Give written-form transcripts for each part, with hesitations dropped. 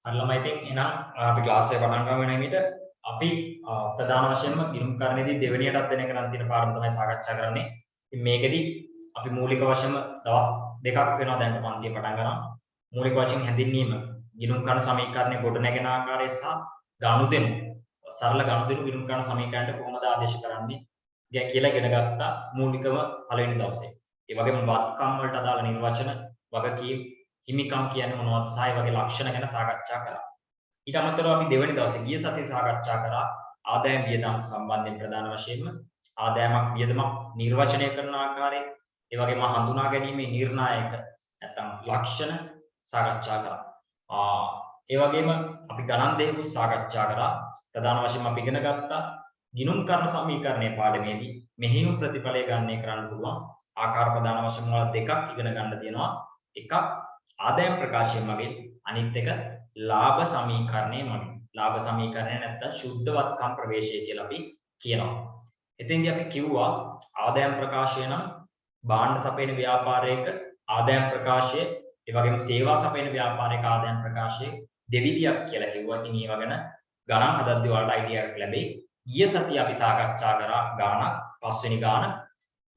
හරිලම ඉතින් එහෙනම් අපි ක්ලාස් එක පටන් ගමු වෙන විදිහට අපි ප්‍රධාන වශයෙන්ම ගිණුම් කරණයේදී දෙවෙනියටත් දෙන එක නම් තියෙන පාඩම තමයි සාකච්ඡා කරන්නේ. ඉතින් මේකෙදි අපි මූලික වශයෙන්ම දවස් දෙකක් වෙනවා දැන් පන්තිය පටන් ගන්නවා. මූලික වශයෙන් හැඳින්වීම ගිණුම් කරන සමීකරණය ගොඩනැගෙන ආකාරය සහ ගනුදෙනු සරල ගනුදෙනු ගිණුම් කරන සමීකරණයට කොහොමද ආදේශ කරන්නේ කියලා ඉගෙන ගත්තා මූලිකව පළවෙනි දවසේ. ඒ වගේම වත්කම් වලට අදාළ නිර්වචන වගකීම් හිමිකම් කියන්නේ මොනවද සහ ඒ වගේ ලක්ෂණ ගැන සාකච්ඡා කරා. ඊට අමතරව අපි දෙවෙනි දවසේ ගිය සතියේ සාකච්ඡා කරා ආදායම් වියදම් සම්බන්ධයෙන් ප්‍රධාන වශයෙන්ම ආදායමක් වියදමක් නිර්වචනය කරන ආකාරය, ඒ වගේම හඳුනා ගැනීමේ නිර්ණායක නැත්නම් ලක්ෂණ සාකච්ඡා කරා. ඒ වගේම අපි ගණන් දෙකක් සාකච්ඡා කරා. ප්‍රධාන වශයෙන්ම අපි ඉගෙන ගත්තා ගිණුම් කරන සමීකරණයේ පාඩමේදී මෙහිම ප්‍රතිඵලය ගණනය කරන්න පුළුවන් ආකාර ප්‍රධාන වශයෙන් වල දෙකක් ඉගෙන ගන්න තියෙනවා. එකක් ආදායම් ප්‍රකාශය මගින්, අනිත් එක ලාභ සමීකරණය මගින්. ලාභ සමීකරණය නැත්නම් සුද්ධවත්කම් ප්‍රවේශය කියලා අපි කියනවා. එතෙන්දී අපි කිව්වා ආදායම් ප්‍රකාශය නම් භාණ්ඩ සපයන ව්‍යාපාරයක ආදායම් ප්‍රකාශය, ඒ වගේම සේවා සපයන ව්‍යාපාරයක ආදායම් ප්‍රකාශය දෙවිධයක් කියලා කිව්වා. ඉතින් ඒව ගැන ගණන් හදද්දී ඔයාලට අයිඩියා එකක් ලැබෙයි. ගිය සතියේ අපි සාකච්ඡා කරා ගාණක්, පස්වෙනි ගාණ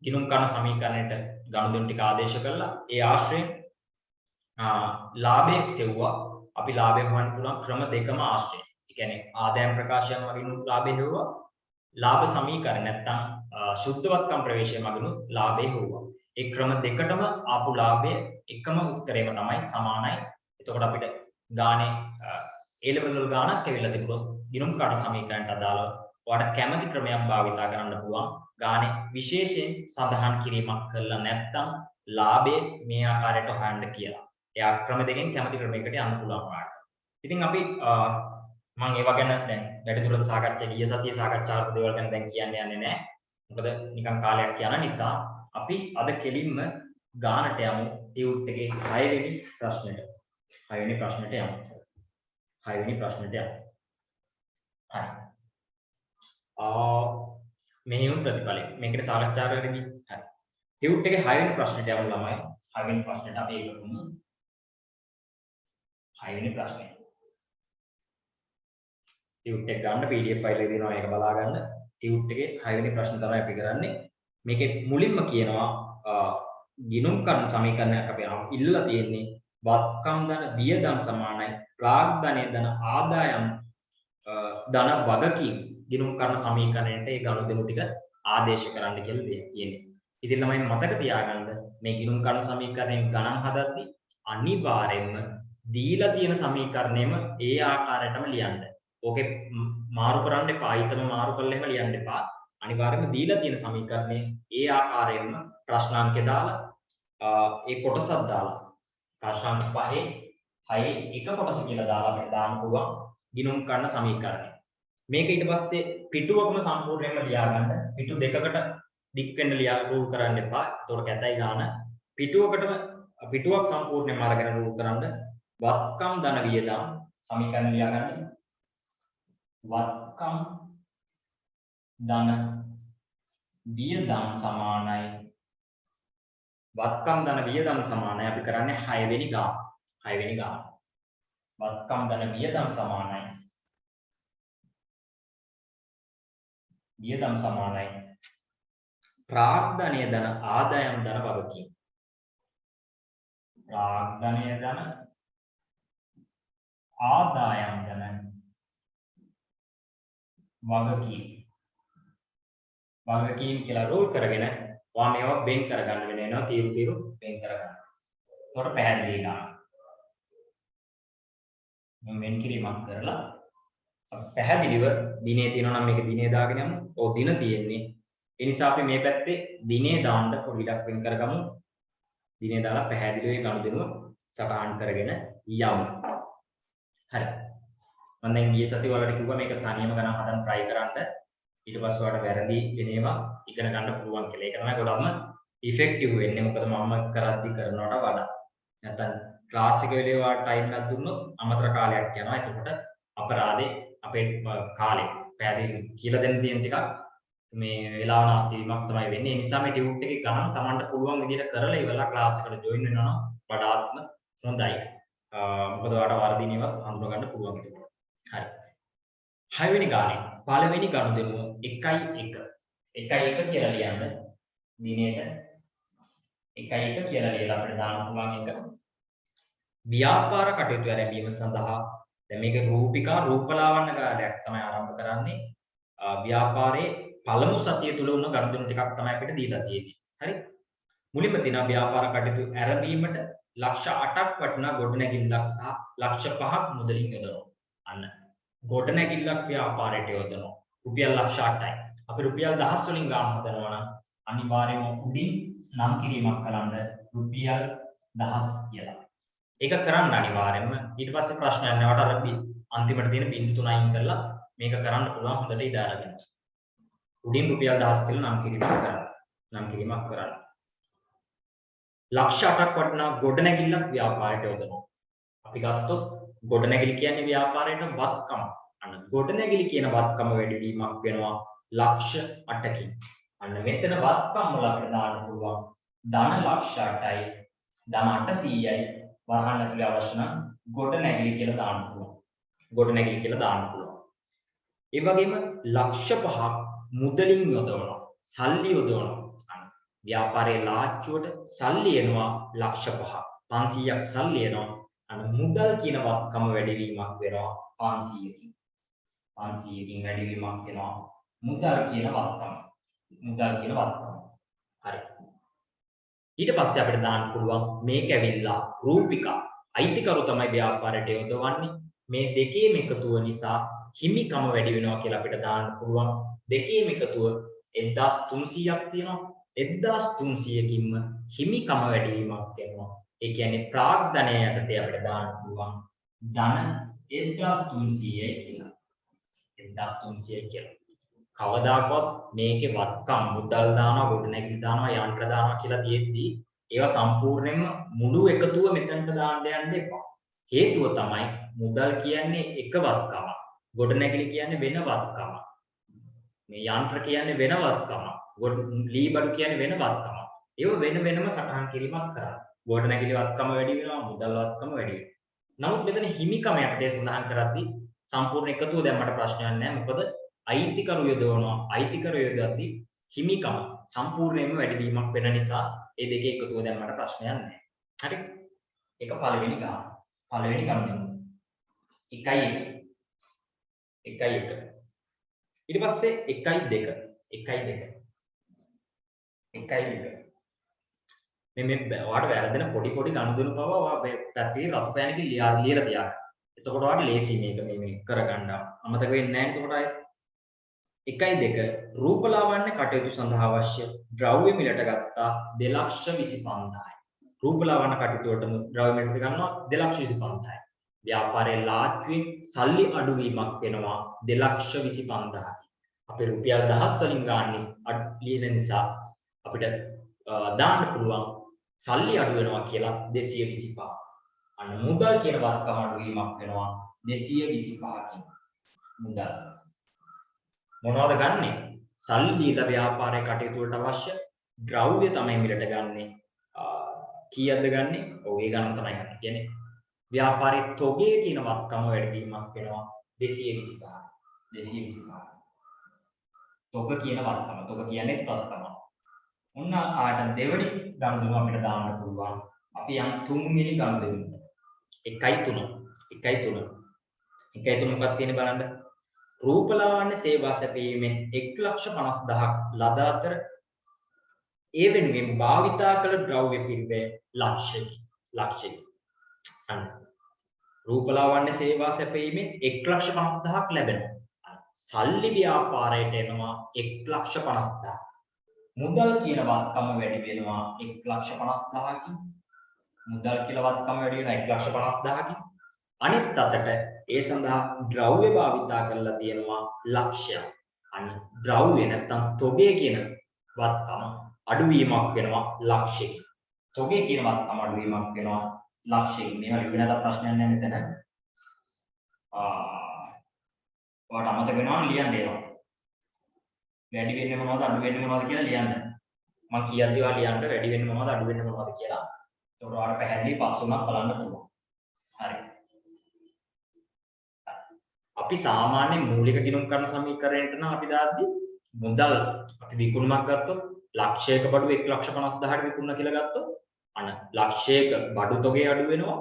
ගිණුම් කරන සමීකරණයට ගනුදෙනු ටික ආදේශ කළා. ඒ ආශ්‍රයෙන් ලාභයේ සෙව්වා. අපි ලාභය හොයන්න පුළුවන් ක්‍රම දෙකම ආශ්‍රයෙන්. ඒ කියන්නේ ආදායම් ප්‍රකාශයෙන් වගින් ලාභය හෙව්වා. ලාභ සමීකරණ නැත්නම් සුද්ධවත්කම් ප්‍රවේශය මගින් ලාභය හෙව්වා. ඒ ක්‍රම දෙකටම ආපු ලාභය එකම උත්තරේම තමයි සමානයි. එතකොට අපිට ගානේ A level වල ගානක් ඇවිල්ලා තිබුණොත් ගිණුම් කරන සමීකරණයට අදාළව ඔයාලට කැමති ක්‍රමයක් භාවිතා කරන්න පුළුවන්. ගානේ විශේෂයෙන් සඳහන් කිරීමක් කළා නැත්නම් ලාභය මේ ආකාරයට හොයන්න කියලා. එයා ක්‍රම දෙකෙන් කැමති ක්‍රමයකට යන්න පුළුවන් පාඩම. ඉතින් අපි මම ඒව ගැන දැන් වැඩිදුරට සාකච්ඡා ගිය සතියේ සාකච්ඡා කරපු දේවල් ගැන දැන් කියන්න යන්නේ නැහැ. මොකද නිකන් කාලයක් යන නිසා අපි අද කෙලින්ම ගානට යමු ටියුට් එකේ 6 වෙනි ප්‍රශ්නෙට. 6 වෙනි ප්‍රශ්නෙට යමු. 6 වෙනි ප්‍රශ්නෙට යමු. හරි. මෙහෙම ප්‍රතිඵලය. මේකට සාකච්ඡා කරගන්න. හරි. ටියුට් එකේ 6 වෙනි ප්‍රශ්නෙට යමු ළමයි. 6 වෙනි ප්‍රශ්නෙට අපි ඒක කරමු. 6 වෙනි ප්‍රශ්නය. ටියුට් එක ගන්න PDF ෆයිල් එක දෙනවා ඒක බලා ගන්න. ටියුට් එකේ 6 වෙනි ප්‍රශ්න තමයි අපි කරන්නේ. මේකේ මුලින්ම කියනවා ගිණුම් කරන සමීකරණයක් අපි ඉල්ලලා තියෙන්නේ වත්කම් ධන වියදම් සමානයි ප්‍රාග්ධනය ධන ආදායම් ධන වගකීම් ගිණුම් කරන සමීකරණයට ඒ ගනුදෙනු ටික ආදේශ කරන්න කියලා තියෙන්නේ. ඉතින් ළමයි මතක තියාගන්න මේ ගිණුම් කරන සමීකරණයෙන් ගණන් හදද්දී අනිවාර්යයෙන්ම දීලා තියෙන සමීකරණයම ඒ ආකාරයටම ලියන්න. ඕකේ මාරු කරන්න එපා. ඊටම මාරු කරලා එහෙම ලියන්න එපා. අනිවාර්යයෙන්ම දීලා තියෙන සමීකරණේ ඒ ආකාරයෙන්ම ප්‍රශ්නාංකය දාලා ඒ කොටසක් දාලා ප්‍රශ්නාංක 5 එක කොටස කියලා දාලා අපිට දාන්න පුළුවන් ගිණුම් කරන සමීකරණය. මේක ඊට පස්සේ පිටුවකම සම්පූර්ණයෙන්ම ලියා ගන්න. පිටු දෙකකට ඩික් වෙන්න රූල් කරන්න එපා. ඒතකොට කැතයි ගන්න. පිටුවක් සම්පූර්ණයෙන්ම අරගෙන රූල් කරන්න. වත්කම් ධන වියදම් සමීකරණ ලියා ගන්න. වත්කම් ධන වියදම් සමානයි වත්කම් ධන වියදම් සමානයි අපි කරන්නේ 6 වෙනි ගාන. 6 වෙනි ගාන. වත්කම් ධන වියදම් සමානයි වියදම් සමානයි ප්‍රාග්ධනය ධන ආදායම් ධන වගකීම්. ප්‍රාග්ධනය ධන ආදායම් ධන වගකීම් කියලා රූල් කරගෙන ඔයා මේවා වෙන් කරගන්න වෙනවා. තීරු වෙන් කරගන්න. ඒකට පැහැදිලි ගන්න. මම වෙන් කිරීමක් කරලා පැහැදිලිව දිනේ තියෙනවා නම් මේක දිනේ දාගෙන යමු. ඔව් දින තියෙන්නේ. ඒ නිසා අපි මේ පැත්තේ දිනේ දාන්න පොඩ්ඩක් වෙන් කරගමු. දිනේ දාලා පැහැදිලිව ඒ ගනුදෙනුව සටහන් කරගෙන යමු. හරි. මම දැන් ගිය සතිය වලට කිව්වා මේක තනියම ගණන් හදන්න try කරන්න. ඊට පස්සේ ඔයාලට වැරදි වෙන ඒවා ඉගෙන ගන්න පුළුවන් කියලා. ඒක තමයි ගොඩක්ම ඉෆෙක්ටිව් වෙන්නේ. මොකද මම කරද්දි කරනවට වඩා. නැත්නම් ක්ලාස් එක වෙලේ ඔයාලට ටයිම් එකක් දුන්නොත් අමතර කාලයක් යනවා. එතකොට අපරාධේ අපේ කාලේ පැහැදිලි කියලා දෙන්න තියෙන ටිකක් මේ වෙලාව නාස්ති වීමක් තමයි වෙන්නේ. ඒ නිසා මේ ටියුට් එකේ ගණන් Tamanට පුළුවන් විදිහට කරලා ඉවරලා ක්ලාස් එකට ජොයින් වෙනවා නම් වඩාත්ම හොඳයි. මොකද ඔයාලට වර්ධිනේවත් හඳුනා ගන්න පුළුවන් ඒක. හරි. 6 වෙනි ගානේ පළවෙනි ගනුදෙනුව 1.1 1.1 කියලා ලියන්න. දිනේට 1.1 කියලා ලියලා අපිට දාන්න පුළුවන් එක. ව්‍යාපාර කටයුතු ආරම්භීම සඳහා දැන් මේක රූපිකා රූපලාවන්‍ය කාර්යයක් තමයි ආරම්භ කරන්නේ. ව්‍යාපාරයේ පළමු සතිය තුල වුණ ගනුදෙනු ටිකක් තමයි අපිට දීලා තියෙන්නේ. හරි. මුලින්ම තියෙනවා ව්‍යාපාර කටයුතු ආරම්භීමට ලක්ෂ 8ක් වටිනා ගොඩනැගිල්ලක් සහ ලක්ෂ 5ක් මුදලින් යොදවනවා. අන්න ගොඩනැගිල්ලක් ව්‍යාපාරයට යොදවනවා. රුපියල් ලක්ෂ 8යි. අපි රුපියල් 10 වලින් ගාන හදනවා නම් අනිවාර්යයෙන්ම උඩින් නම් කිරීමක් කරන්න රුපියල් 10 කියලා. ඒක කරන්න අනිවාර්යයෙන්ම ඊට පස්සේ ප්‍රශ්නයක් නැවට අර අන්තිමට තියෙන බිංදු 3 අයින් කරලා මේක කරන්න පුළුවන් හොඳට ඉඩ අරගෙන. උඩින් රුපියල් 10 කියලා නම් කිරීමක් කරන්න. නම් කිරීමක් කරන්න. ලක්ෂ 8ක් වටිනා ගොඩනැගිල්ලක් ව්‍යාපාරයට යොදවනවා. අපි ගත්තොත් ගොඩනැගිලි කියන්නේ ව්‍යාපාරයට වත්කම. අන්න ගොඩනැගිලි කියන වත්කම වැඩි වීමක් වෙනවා ලක්ෂ 8කින්. අන්න මෙතන වත්කම් වල අපිට දාන්න පුළුවන් ධන ලක්ෂ 8යි ධන 800යි වරහන් ඇතුලේ අවශ්‍ය නම් ගොඩනැගිලි කියලා දාන්න පුළුවන්. ගොඩනැගිලි කියලා දාන්න පුළුවන්. ඒ වගේම ලක්ෂ 5ක් මුදලින් යොදවනවා. සල්ලි යොදවනවා. ව්‍යාපාරයේ ලාච්චුවට සල්ලි එනවා ලක්ෂ 5ක්. 500ක් සල්ලි එනවා. අන්න මුදල් කියන වත්කම වැඩි වීමක් වෙනවා 500කින්. 500කින් වැඩි වීමක් වෙනවා මුදල් කියන වත්කම. මුදල් කියන වත්කම. හරි. ඊට පස්සේ අපිට දාන්න පුළුවන් මේක ඇවිල්ලා රූපිකා අයිතිකරු තමයි ව්‍යාපාරයට යොදවන්නේ. මේ දෙකේම එකතුව නිසා හිමිකම වැඩි වෙනවා කියලා අපිට දාන්න පුළුවන්. දෙකේම එකතුව 1300ක් තියෙනවා. 1300කින්ම හිමිකම වැඩි වීමක් වෙනවා. ඒ කියන්නේ ප්‍රාග්ධනය යටතේ අපිට දාන්න පුළුවන් ධන 1300යි කියලා. 1300යි කියලා. කවදාකවත් මේකේ වත්කම් මුදල් දානවා ගොඩනැගිලි දානවා යන්ත්‍ර දානවා කියලා තියෙද්දී ඒවා සම්පූර්ණයෙන්ම මුළු එකතුව මෙතනට දාන්න යන්න එපා. හේතුව තමයි මුදල් කියන්නේ එක වත්කම. ගොඩනැගිලි කියන්නේ වෙන වත්කම. මේ යන්ත්‍ර කියන්නේ වෙන වත්කම. ලීබඩු කියන්නේ වෙන වත්කම. ඒව වෙන වෙනම සටහන් කිරීමක් කරා. ගොඩනැගිලි වත්කම වැඩි වෙනවා මුදල් වත්කම වැඩි වෙනවා. නමුත් මෙතන හිමිකම යටතේ සඳහන් කරද්දී සම්පූර්ණ එකතුව දැම්මට ප්‍රශ්නයක් නැහැ. මොකද අයිතිකරු යොදවනවා. අයිතිකරු යොදද්දී හිමිකම සම්පූර්ණයෙන්ම වැඩි වීමක් වෙන නිසා ඒ දෙකේ එකතුව දැම්මට ප්‍රශ්නයක් නැහැ. හරි? ඒක පළවෙනි ගාන. පළවෙනි ගාන. 1.1 1.1 ඊට පස්සේ 1.2 මේ ඔයාලට වැරදෙන පොඩි ගනුදෙනු පව ඔයා පැත්තේ රතු පෑනකින් ලියලා තියාගන්න. එතකොට ඔයාලට ලේසි මේක මේ කරගන්න. අමතක වෙන්නේ නැහැ එතකොට අය. 1.2 රූපලාවන්‍ය කටයුතු සඳහා අවශ්‍ය ද්‍රව්‍ය මිලට ගත්තා 2,25,000යි. රූපලාවන්‍ය කටයුතු වලට ද්‍රව්‍ය මිලට ගන්නවා 2,25,000යි. ව්‍යාපාරයේ ලාච්චුවෙන් සල්ලි අඩුවීමක් වෙනවා 2,25,000යි. අපේ රුපියල් 10 වලින් ගන්න ලියන නිසා අපිට දාන්න පුළුවන් සල්ලි අඩු වෙනවා කියලා 225. අන්න මුදල් කියන වත්කම අඩුවීමක් වෙනවා 225කින්. මුදල් මොනවද ගන්නෙ? සල්ලි දීලා ව්‍යාපාරයේ කටයුතු වලට අවශ්‍ය ද්‍රව්‍ය තමයි මිලට ගන්නෙ. කීයක්ද ගන්නෙ? ඔව් ඒ ගණන් තමයි ගන්නෙ. කියන්නේ ව්‍යාපාරයේ තොගේ කියන වත්කම වැඩි වීමක් වෙනවා 225. 225. තොග කියන වත්කම. තොග කියන්නේ වත්කම. ඔන්න ආට දෙවෙනි ගනුදෙනුව අපිට දාන්න පුළුවන්. අපි යම් තුන්වෙනි ගනුදෙනුවට. 1.3 මොකක්ද තියෙන්නේ බලන්න. රූපලාවන්‍ය සේවා සැපයීමෙන් 1,50,000ක් ලද අතර ඒ වෙනුවෙන් භාවිතා කළ ද්‍රව්‍ය පිරිවැය ලක්ෂයකි. අන්න රූපලාවන්‍ය සේවා සැපයීමෙන් 1,50,000ක් ලැබෙනවා. සල්ලි ව්‍යාපාරයට එනවා 1,50,000. මුදල් කියන වත්කම වැඩි වෙනවා 1,50,000කින්. මුදල් කියලා වත්කම වැඩි වෙනවා 1,50,000කින්. අනිත් අතට ඒ සඳහා ද්‍රව්‍ය භාවිතා කරලා තියෙනවා ලක්ෂයක්. අන්න ද්‍රව්‍ය නැත්තම් තොගේ කියන වත්කම අඩුවීමක් වෙනවා ලක්ෂයකින්. තොගේ කියන වත්කම අඩුවීමක් වෙනවා ලක්ෂයකින්. මේවා ලියනද ප්‍රශ්නයක් නැහැ මෙතන. ඔයාලට අමතක වෙනවා නම් ලියන්න ඒවා. වැඩි වෙන්නේ මොනවද අඩු වෙන්නේ මොනවද කියලා ලියන්න. මම කියද්දි ඔයාලා ලියන්න වැඩි වෙන්නේ මොනවද අඩු වෙන්නේ මොනවද කියලා. ඒකට ඔයාලට පැහැදිලි පස්සුමක් බලන්න පුළුවන්. හරි. අපි සාමාන්‍ය මූලික ගිණුම් කරන සමීකරණයට නම් අපි දාද්දි මුදල් අපි විකුණුමක් ගත්තොත් ලක්ෂයක බඩු 1,50,000ට විකුණන කියලා ගත්තොත් අන ලක්ෂයක බඩු තොගේ අඩු වෙනවා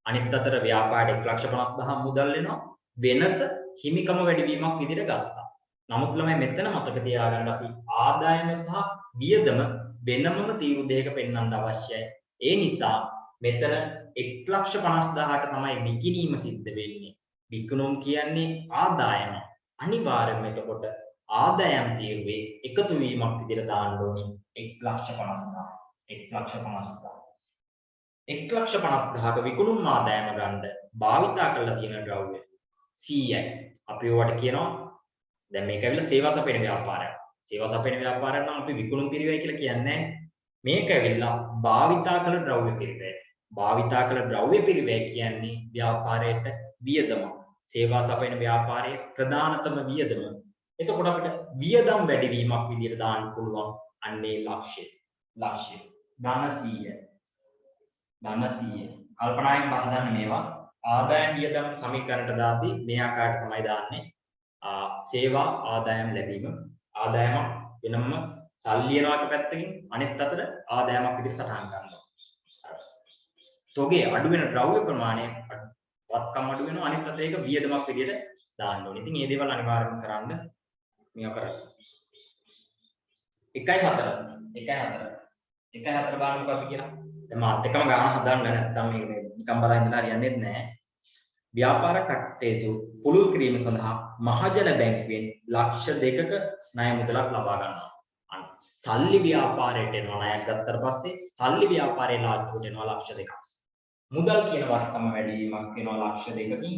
අනිත් අතට ව්‍යාපාරයට 1,50,000 මුදල් වෙනවා වෙනස හිමිකම වැඩිවීමක් විදිහට ගත්තා. නමුත් ළමයි මෙතන මතක තියාගන්න අපි ආදායම සහ වියදම වෙනමම තීරු දෙකක පෙන්වන්න අවශ්‍යයි. ඒ නිසා මෙතන 1,50,000ට තමයි විකිණීම සිද්ධ වෙන්නේ. විකුණුම් කියන්නේ ආදායම. අනිවාර්යයෙන්ම එතකොට ආදායම් තීරුවේ එකතු වීමක් විදිහට දාන්න ඕනේ 1,50,000. 1,50,000. 1,50,000ක විකුණුම් ආදායම ගන්න භාවිතා කරලා තියෙන ද්‍රව්‍ය 100යි. අපි ඔයාලට කියනවා දැන් මේක ඇවිල්ලා සේවා සපයන ව්‍යාපාරයක්. සේවා සපයන ව්‍යාපාරයක් නම් අපි විකුණුම් පිරිවැය කියලා කියන්නේ මේක ඇවිල්ලා භාවිතා කළ ද්‍රව්‍ය පිරිවැය. භාවිතා කළ ද්‍රව්‍ය පිරිවැය කියන්නේ ව්‍යාපාරයට වියදම. සේවා සපයන ව්‍යාපාරයේ ප්‍රධානතම වියදම. එතකොට අපිට වියදම් වැඩිවීමක් විදිහට දාන්න පුළුවන් අන්නේ ලක්ෂ්‍ය. ලක්ෂ්‍ය. ධන 100. ධන 100. කල්පනායෙන් බහදන්න මේවා. ආදායම් වියදම් සමීකරණයට දාද්දී මේ ආකාරයට තමයි දාන්නේ. සේවා ආදායම් ලැබීම. ආදායම වෙනම සල්ලි යනවාක පැත්තකින් අනෙත් අතට ආදායමක් විදිහට සටහන් කරනවා. තොගේ අඩු වෙන ද්‍රව්‍ය ප්‍රමාණය වත්කම් අඩු වෙනවා අනිත් අතට ඒක වියදමක් විදිහට දාන්න ඕනේ. ඉතින් මේ දේවල් අනිවාර්යයෙන් කරන්න මේවා කරන්න. 1.4 බලන්නකෝ අපි කියනවා. දැන් මාත් එක්කම ගාන හදන්න නැත්නම් මේක නිකම් බලන් ඉඳලා හරියන්නේ නැහැ. ව්‍යාපාර කටයුතු පුළුල් කිරීම සඳහා මහජන බැංකුවෙන් ලක්ෂ 2ක ණය මුදලක් ලබා ගන්නවා. සල්ලි ව්‍යාපාරයට එනවා ණයක් ගත්තට පස්සේ සල්ලි ව්‍යාපාරයේ ලාච්චුවට එනවා ලක්ෂ 2ක්. මුදල් කියන වස්තම වැඩිවීමක් වෙනවා ලක්ෂ 2කින්.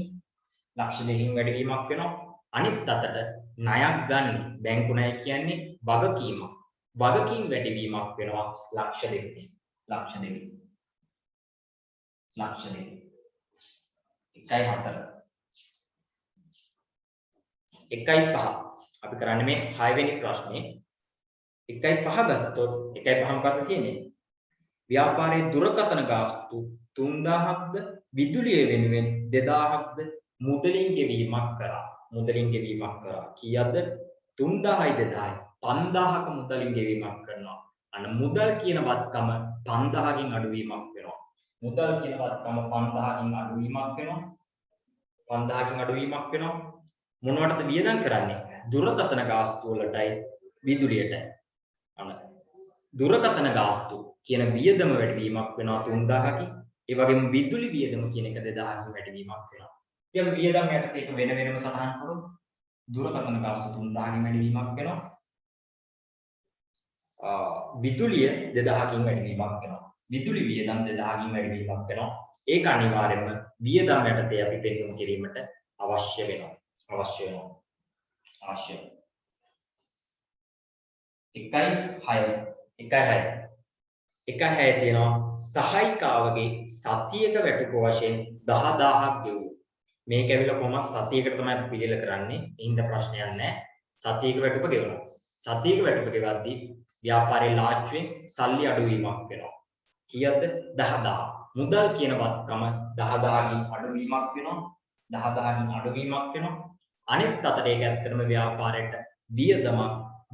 ලක්ෂ 2කින් වැඩිවීමක් වෙනවා. අනිත් අතට ණයක් ගන්න බැංකු ණය කියන්නේ වගකීමක්. වගකීම් වැඩිවීමක් වෙනවා ලක්ෂ 2කින්. ලක්ෂ 2කින්. ලක්ෂ 2කින්. 1.4 1.5 අපි කරන්නේ මේ 6 වෙනි ප්‍රශ්නේ 1.5 ගත්තොත් 1.5 මොකක්ද කියන්නේ ව්‍යාපාරයේ දුරකථන ගාස්තු 3000ක්ද විදුලිය වෙනුවෙන් 2000ක්ද මුදලින් ගෙවීමක් කරා කීයක්ද 3000යි 2000යි 5000ක මුදලින් ගෙවීමක් කරනවා අන්න මුදල් කියන වත්කම 5000කින් අඩුවීමක් වෙනවා මුදල් කියන වත්කම 5000කින් අඩුවීමක් වෙනවා මොනවටද වියදම් කරන්නේ දුරකථන ගාස්තු වලටයි විදුලියටයි අන්න දුරකථන ගාස්තු කියන වියදම වැඩිවීමක් වෙනවා 3000කින් ඒ වගේම විදුලි වියදම කියන එක 2000කින් වැඩිවීමක් වෙනවා ඉතින් වියදම් යටතේ ඒක වෙන වෙනම සටහන් කරොත් දුරකථන ගාස්තු 3000කින් වැඩිවීමක් වෙනවා විදුලිය 2000කින් වැඩිවීමක් වෙනවා විදුලි වියදම් 2000කින් වැඩිවීමක් වෙනවා ඒක අනිවාර්යයෙන්ම වියදම් යටතේ අපි පෙන්වුම් කිරීමට අවශ්‍ය වෙනවා 1.6 තියෙනවා සහායිකාවගේ සතියක වැටුප වශයෙන් 10000ක් ගෙවුවා. මේක ඇවිල්ලා කොහොමද සතියකට තමයි අපි පිළිල කරන්නේ. ඉන්න ප්‍රශ්නයක් නැහැ. සතියක වැටුප ගෙවනවා. සතියක වැටුප ගෙවද්දී ව්‍යාපාරයේ ලාච්චුවෙන් සල්ලි අඩුවීමක් වෙනවා. කීයද 10000. මුදල් කියන වත්කම 10000කින් අඩුවීමක් වෙනවා. 10000කින් අඩුවීමක් වෙනවා. අනිත් අතට ඒක ඇත්තටම ව්‍යාපාරයට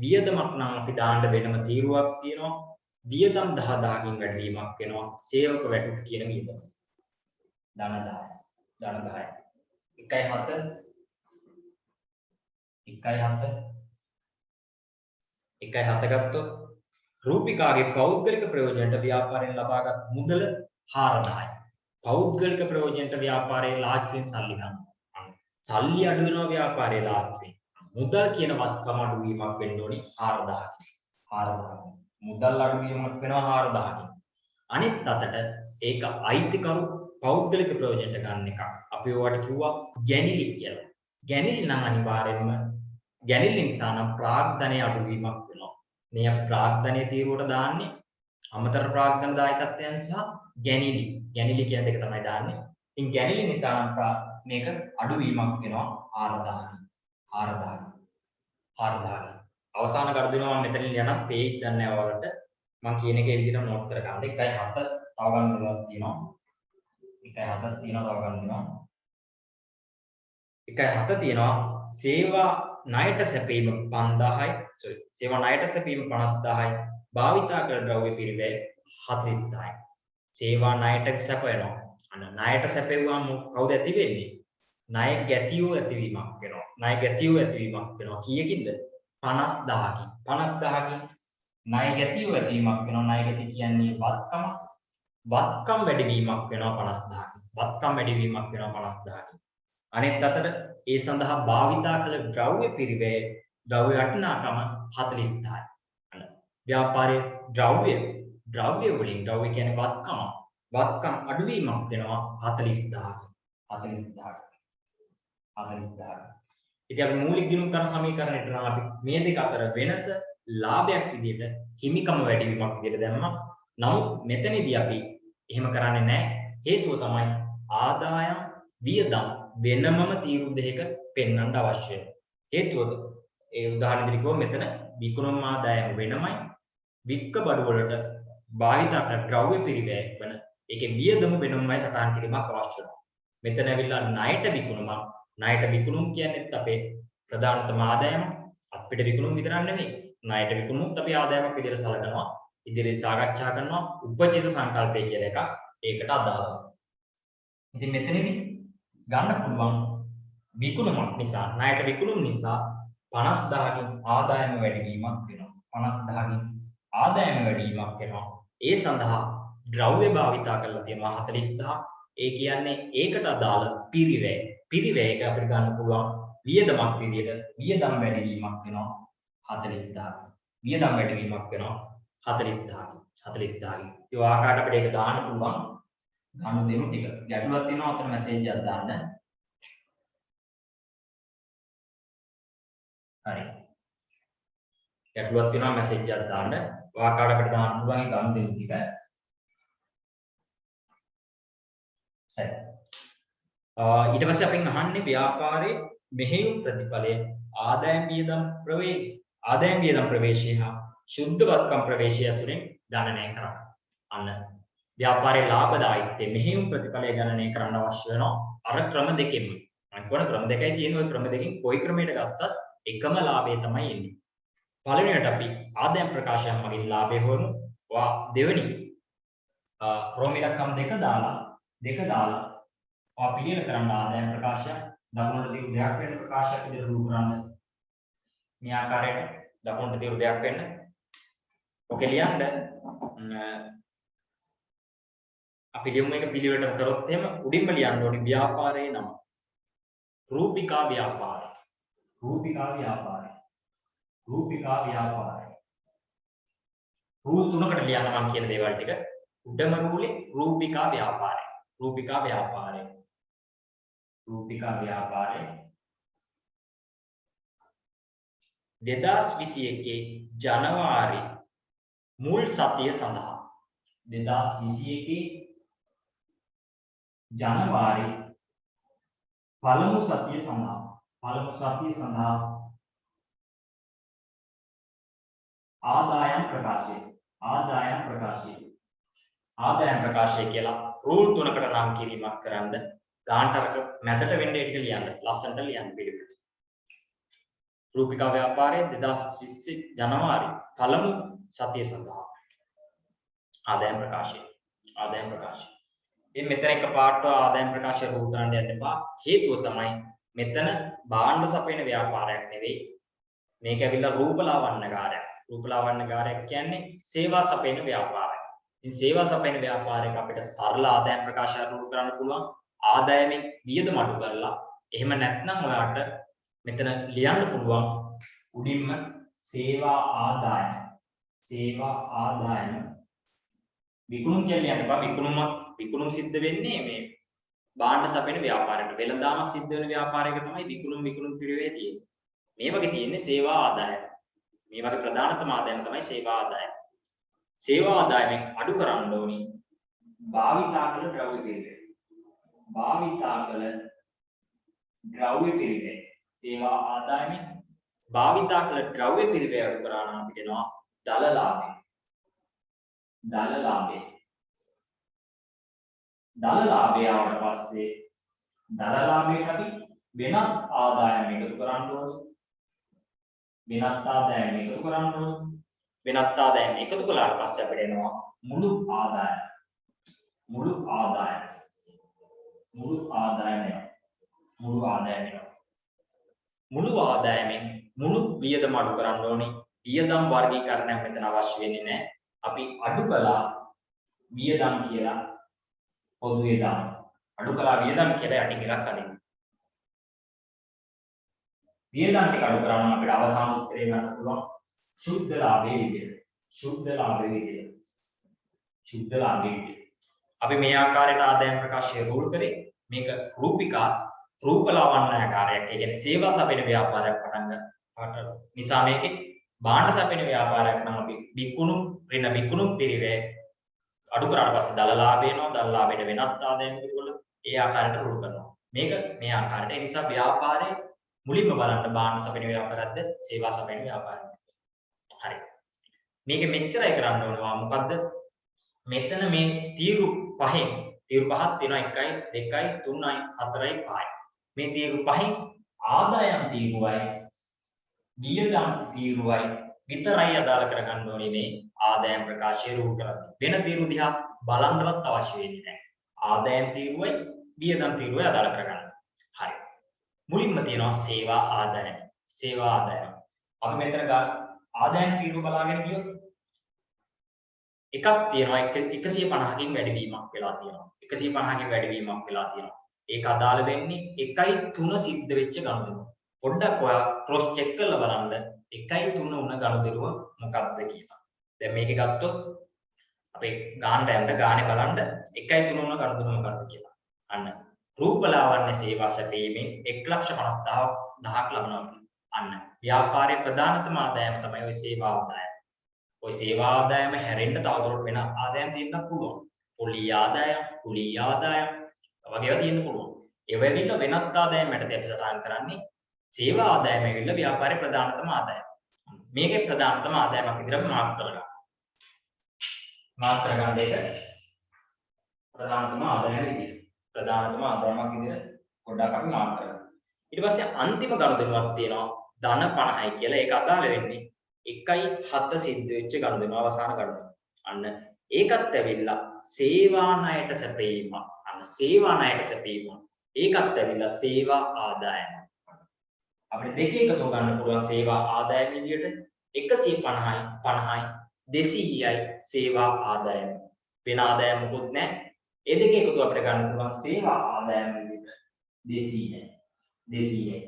වියදමක් නම් අපි දාන්න වෙනම තීරුවක් තියෙනවා. වියදම් 10000කින් වැඩිවීමක් වෙනවා. සේවක වැටුප් කියන වියදම. ධන 10. 1.7 ගත්තොත් රූපිකාගේ පෞද්ගලික ප්‍රයෝජනට ව්‍යාපාරයෙන් ලබාගත් මුදල 4000යි. පෞද්ගලික ප්‍රයෝජනට ව්‍යාපාරයේ ලාච්චුවෙන් සල්ලි ගන්නවා. සල්ලි අඩු වෙනවා ව්යාපාරයේ ලාච්චුවෙන්. මුදල් කියන වත්කම අඩුවීමක් වෙන්න ඕනේ 4000. මුදල් අඩුවීමක් වෙනවා 4000කින්. අනිත් අතට ඒක අයිතිකරු පෞද්ගලික ප්‍රයෝජනට ගන්න එක. අපි ඔයාලට කිව්වා ගැනිලි කියලා. ගැනිලි නම් අනිවාර්යයෙන්ම ගැනිලි නිසා නම් ප්‍රාග්ධනය අඩුවීමක් වෙනවා. මේ ප්‍රාග්ධනයේ තීරුවට දාන්නේ අමතර ප්‍රාග්ධන දායකත්වයන් සහ ගැනිලි. ගැනිලි කියන දෙක තමයි දාන්නේ. ඉතින් ගැනිලි නිසා නම් මේක අඩුවීමක් වෙනවා 4000. අවසාන කර දෙනවා මම මෙතනින් යන පේජ් ගන්න ඔයාලට මම කියන එකේ විදිහට නෝට් කර ගන්න 1.7 තව ගන්න දෙයක් තියෙනවා 1.7 තියෙනවා තව ගන්න දෙනවා 1.7 තියෙනවා සේවා ණයට සැපීම 5000යි සේවා ණයට සැපීම 50000යි භාවිතා කළ ද්‍රව්‍ය පිරිවැය 40000යි සේවා ණයට සැපයනවා අන්න ණයට සැපෙවුවාම කවුද ඇති වෙන්නේ ණය ගැතියෝ ඇතිවීමක් වෙනවා ණය ගැතියෝ ඇතිවීමක් වෙනවා කීයකින්ද 50000කින් 50000කින් ණය ගැතියෝ ඇතිවීමක් වෙනවා ණය ගැති කියන්නේ වත්කම් වැඩිවීමක් වෙනවා 50000කින් වත්කම් වැඩිවීමක් වෙනවා 50000කින් අනෙත් අතට ඒ සඳහා භාවිතා කළ ද්‍රව්‍ය පිරිවැය ද්‍රව්‍ය වටිනාකම 40000යි අන්න ව්‍යාපාරයේ ද්‍රව්‍ය වලින් ද්‍රව්‍ය කියන්නේ වත්කම් අඩුවීමක් වෙනවා 40000 ඉතින් අපි මූලික ගිණුම්කරණ සමීකරණයට නම් අපි මේ දෙක අතර වෙනස ලාභයක් විදිහට හිමිකම වැඩිවීමක් විදිහට දැම්මා. නමුත් මෙතනදී අපි එහෙම කරන්නේ නැහැ. හේතුව තමයි ආදායම් වියදම් වෙනමම තීරු දෙකක පෙන්වන්න අවශ්‍ය වෙනවා. හේතුවද ඒ උදාහරණ විදිහට කිව්වොත් මෙතන විකුණුම් ආදායම වෙනමයි වික්ක බඩු වලට භාවිතා කරන ද්‍රව්‍ය පිරිවැය වෙන ඒකේ වියදම වෙනමයි සටහන් කිරීමක් අවශ්‍ය වෙනවා. මෙතන ඇවිල්ලා ණයට විකුණුම් කියන්නේත් අපේ ප්‍රධානතම ආදායම අපිට විකුණුම් විතරක් නෙමෙයි ණයට විකුණුම්ත් අපි ආදායමක් විදිහට සලකනවා ඉදිරියට සාකච්ඡා කරනවා උපචිත සංකල්පය කියලා එකක් ඒකට අදාළව. ඉතින් මෙතනදී ගන්න පුළුවන් විකුණුමක් නිසා ණයට විකුණුම් නිසා 50000කින් ආදායම වැඩිවීමක් වෙනවා 50000කින් ආදායම වැඩිවීමක් වෙනවා ඒ සඳහා ද්‍රව්‍ය භාවිතා කරලා තියෙනවා 40000 ඒ කියන්නේ ඒකට අදාළ පිරිවැය එක අපිට ගන්න පුළුවන් වියදමක් විදිහට වියදම් වැඩිවීමක් වෙනවා 40000 වියදම් වැඩිවීමක් වෙනවා 40000 ඒ ආකාරයට අපිට ඒක දාන්න පුළුවන් ගන්න දෙමු ටික ගැටලුවක් තියෙනවා අතන මැසේජ් එකක් දාන්න හරි ගැටලුවක් තියෙනවා මැසේජ් එකක් දාන්න ආකාරයට අපිට දාන්න පුළුවන් ඒ ගන්න දෙමු ටික ඊට පස්සේ අපෙන් අහන්නේ ව්‍යාපාරයේ මෙහෙයුම් ප්‍රතිඵලය ආදායම් වියදම් ප්‍රවේශය හා ශුද්ධ වත්කම් ප්‍රවේශය අසුරෙන් ගණනය කරන්න. අන්න ව්‍යාපාරයේ ලාභදායීත්වයේ මෙහෙයුම් ප්‍රතිඵලය ගණනය කරන්න අවශ්‍ය වෙනවා අර ක්‍රම දෙකෙන්ම. මම කියන ක්‍රම දෙකයි තියෙනවා. ওই ක්‍රම දෙකෙන් කොයි ක්‍රමයකට ගත්තත් එකම ලාභය තමයි එන්නේ. පළවෙනියට අපි ආදායම් ප්‍රකාශයන් මගින් ලාභය හොයමු. දෙවෙනි රෝමිලක්කම් දෙක දාලා පිළියෙල කරන්න ආදායම් ප්‍රකාශය දකුණට තියු දෙයක් වෙන ප්‍රකාශයක් විදිහට රූප කරන්න මේ ආකාරයට දකුණට තියු දෙයක් වෙන්න ඔකේ ලියන්න අපි ලියමු එක පිළිවෙලට කරොත් එහෙම උඩින්ම ලියන්න ඕනේ ව්‍යාපාරයේ නම රූපිකා ව්‍යාපාරය රූල් තුනකට ලියන්න මම කියන දේවල් ටික උඩම රූලේ රූපිකා ව්‍යාපාරය 2021 ජනවාරි මුල් සතිය සඳහා 2021 ජනවාරි පළමු සතිය සඳහා ආදායම් ප්‍රකාශය කියලා රූල් තුනකට නම් කිරීමක් කරන්න ගාන්ටරක මැදට වෙන්න එක ලියන්න ලස්සනට ලියන්න පිළිවෙලට රූපිකා ව්‍යාපාරයේ 2020 ජනවාරි පළමු සතිය සඳහා ආදායම් ප්‍රකාශය ඉතින් මෙතන එකපාරට ආදායම් ප්‍රකාශය රූල් කරන්න යන්න එපා හේතුව තමයි මෙතන භාණ්ඩ සපයන ව්‍යාපාරයක් නෙවෙයි මේක ඇවිල්ලා රූපලාවන්‍යකාරයක් කියන්නේ සේවා සපයන ව්‍යාපාරයක්. ඉතින් සේවා සපයන ව්‍යාපාරයක අපිට සරල ආදායම් ප්‍රකාශය රූල් කරන්න පුළුවන් ආදායමෙන් වියදම අඩු කරලා එහෙම නැත්නම් ඔයාට මෙතන ලියන්න පුළුවන් උඩින්ම සේවා ආදායම විකුණුම් කියන්නේ යන්න බා විකුණුම් සිද්ධ වෙන්නේ මේ භාණ්ඩ සපයන ව්‍යාපාරයකට වෙළඳාම සිද්ධ වෙන ව්‍යාපාරයක තමයි විකුණුම් පිරිවෙය තියෙන්නේ. මේ වගේ තියෙන්නේ සේවා ආදායම. මේ වගේ ප්‍රධානතම ආදායම තමයි සේවා ආදායම. සේවා ආදායමෙන් අඩු කරන්න ඕනි භාවිතා කළ ද්‍රව්‍ය පිරිවෙය. සේවා ආදායමෙන් භාවිතා කළ ද්‍රව්‍ය පිරිවෙය අඩු කරා නම් අපිට එනවා දල ලාභය. දල ලාභය ආවට පස්සේ දල ලාභයට අපි වෙනත් ආදායම එකතු කරන්න ඕනේ. වෙනත් ආදායම එකතු කරන්න ඕනේ. වෙනත් ආදායම එකතු කළාට පස්සේ අපිට එනවා මුළු ආදායම. මුළු ආදායම. මුළු ආදායම එනවා. මුළු ආදායම එනවා. මුළු ආදායමෙන් මුළු වියදම අඩු කරන්න ඕනේ. වියදම් වර්ගීකරණයක් මෙතන අවශ්‍ය වෙන්නේ නැහැ. අපි අඩු කළා වියදම් කියලා පොදුවේ දාන්න. අඩු කළා වියදම් කියලා යටින් ඉලක්ක අදින්න. වියදම් ටික අඩු කරා නම් අපිට අවසාන උත්තරේ ගන්න පුළුවන් සුද්ධ ලාභයේ විදියට. සුද්ධ ලාභයේ විදියට. සුද්ධ ලාභයේ විදියට. අපි මේ ආකාරයට ආදායම් ප්‍රකාශය රූල් කරේ. මේක රූපලාවන්‍යාකාරයක්. ඒ කියන්නේ සේවා සපයන ව්‍යාපාරයක් පටන් ගන්න. නිසා මේකේ භාණ්ඩ සපයන ව්‍යාපාරයක් නම් අපි විකුණු ඍණ විකුණු පිරිවේ අඩු කරාට පස්සේ දල ලාභ එනවා. දල ලාභයට වෙනත් ආදායම් එකතුවල ඒ ආකාරයට රූල් කරනවා. මේක මේ ආකාරයට. ඒ නිසා ව්‍යාපාරයේ මුලින්ම බලන්න භාණ්ඩ සපයන ව්‍යාපාරයක්ද සේවා සපයන ව්යාපාරයක්ද. හරි. මේක මෙච්චරයි කරන්න ඕනවා. මොකද්ද? මෙතන මේ තීරු පහෙන් තීරු පහක් තියෙනවා 1යි 2යි 3යි 4යි 5යි. මේ තීරු පහෙන් ආදායම් තීරුවයි වියදම් තීරුවයි විතරයි අදාළ කරගන්න ඕනේ මේ ආදායම් ප්‍රකාශය රූප කරද්දී. වෙන තීරු දිහා බලන්නවත් අවශ්‍ය වෙන්නේ නැහැ. ආදායම් තීරුවයි වියදම් තීරුවයි අදාළ කරගන්න. හරි. මුලින්ම තියෙනවා සේවා ආදායම. සේවා ආදායම. අපි මෙතන ආදායම් තීරුව බලාගෙන ගියොත් එකක් තියෙනවා 150කින් වැඩිවීමක් වෙලා තියෙනවා. 150කින් වැඩිවීමක් වෙලා තියෙනවා. ඒක අදාළ වෙන්නේ 1.3 සිද්ධ වෙච්ච ගනුදෙනුව. පොඩ්ඩක් ඔයා ක්‍රොස් චෙක් කරලා බලන්න 1.3 උන ගනුදෙනුව මොකක්ද කියලා. දැන් මේක ගත්තොත් අපේ ගානට යන්න ගානේ බලන්න 1.3 උන ගනුදෙනුව මොකක්ද කියලා. අන්න රූපලාවන්‍ය සේවා සැපීමෙන් 1,50,000ක් ලබනවා. අන්න ව්‍යාපාරයේ ප්‍රධානතම ආදායම තමයි ওই සේවා ආදායම. ওই සේවා ආදායම හැරෙන්න තවදුරටත් වෙන ආදායම් තියෙන්න පුළුවන්. පොලී ආදායම්, කුලී ආදායම් වගේවා තියෙන්න පුළුවන්. ඒ වෙලින්ම වෙනත් ආදායම් යටතේ අපි සටහන් කරන්නේ සේවා ආදායම ඇවිල්ලා ව්‍යාපාරයේ ප්‍රධානතම ආදායම. මේකේ ප්‍රධානතම ආදායමක් විදිහට මාර්ක් කරගන්න. මාර්ක් කරගන්න එක ප්‍රධානතම ආදායම විදිහට. ප්‍රධානතම ආදායමක් විදිහට පොඩ්ඩක් අපි මාර්ක් කරගන්න. ඊට පස්සේ අන්තිම ගනුදෙනුවක් තියෙනවා ධන 50යි කියලා. ඒක අදාළ වෙන්නේ 1.7 සිද්ධ වෙච්ච ගනුදෙනුව අවසාන ගනුදෙනුව. අන්න ඒකත් ඇවිල්ලා සේවා ණයට සැපීම. අන්න සේවා ණයට සැපීම. ඒකත් ඇවිල්ලා සේවා ආදායම. අපිට දෙක එකතු ගන්න පුළුවන් සේවා ආදායම විදියට 150යි 50යි 200යි සේවා ආදායම. වෙන ආදායම මොකුත් නැහැ. ඒ දෙක එකතු අපිට ගන්න පුළුවන් සේවා ආදායම විදියට 200යි. 200යි.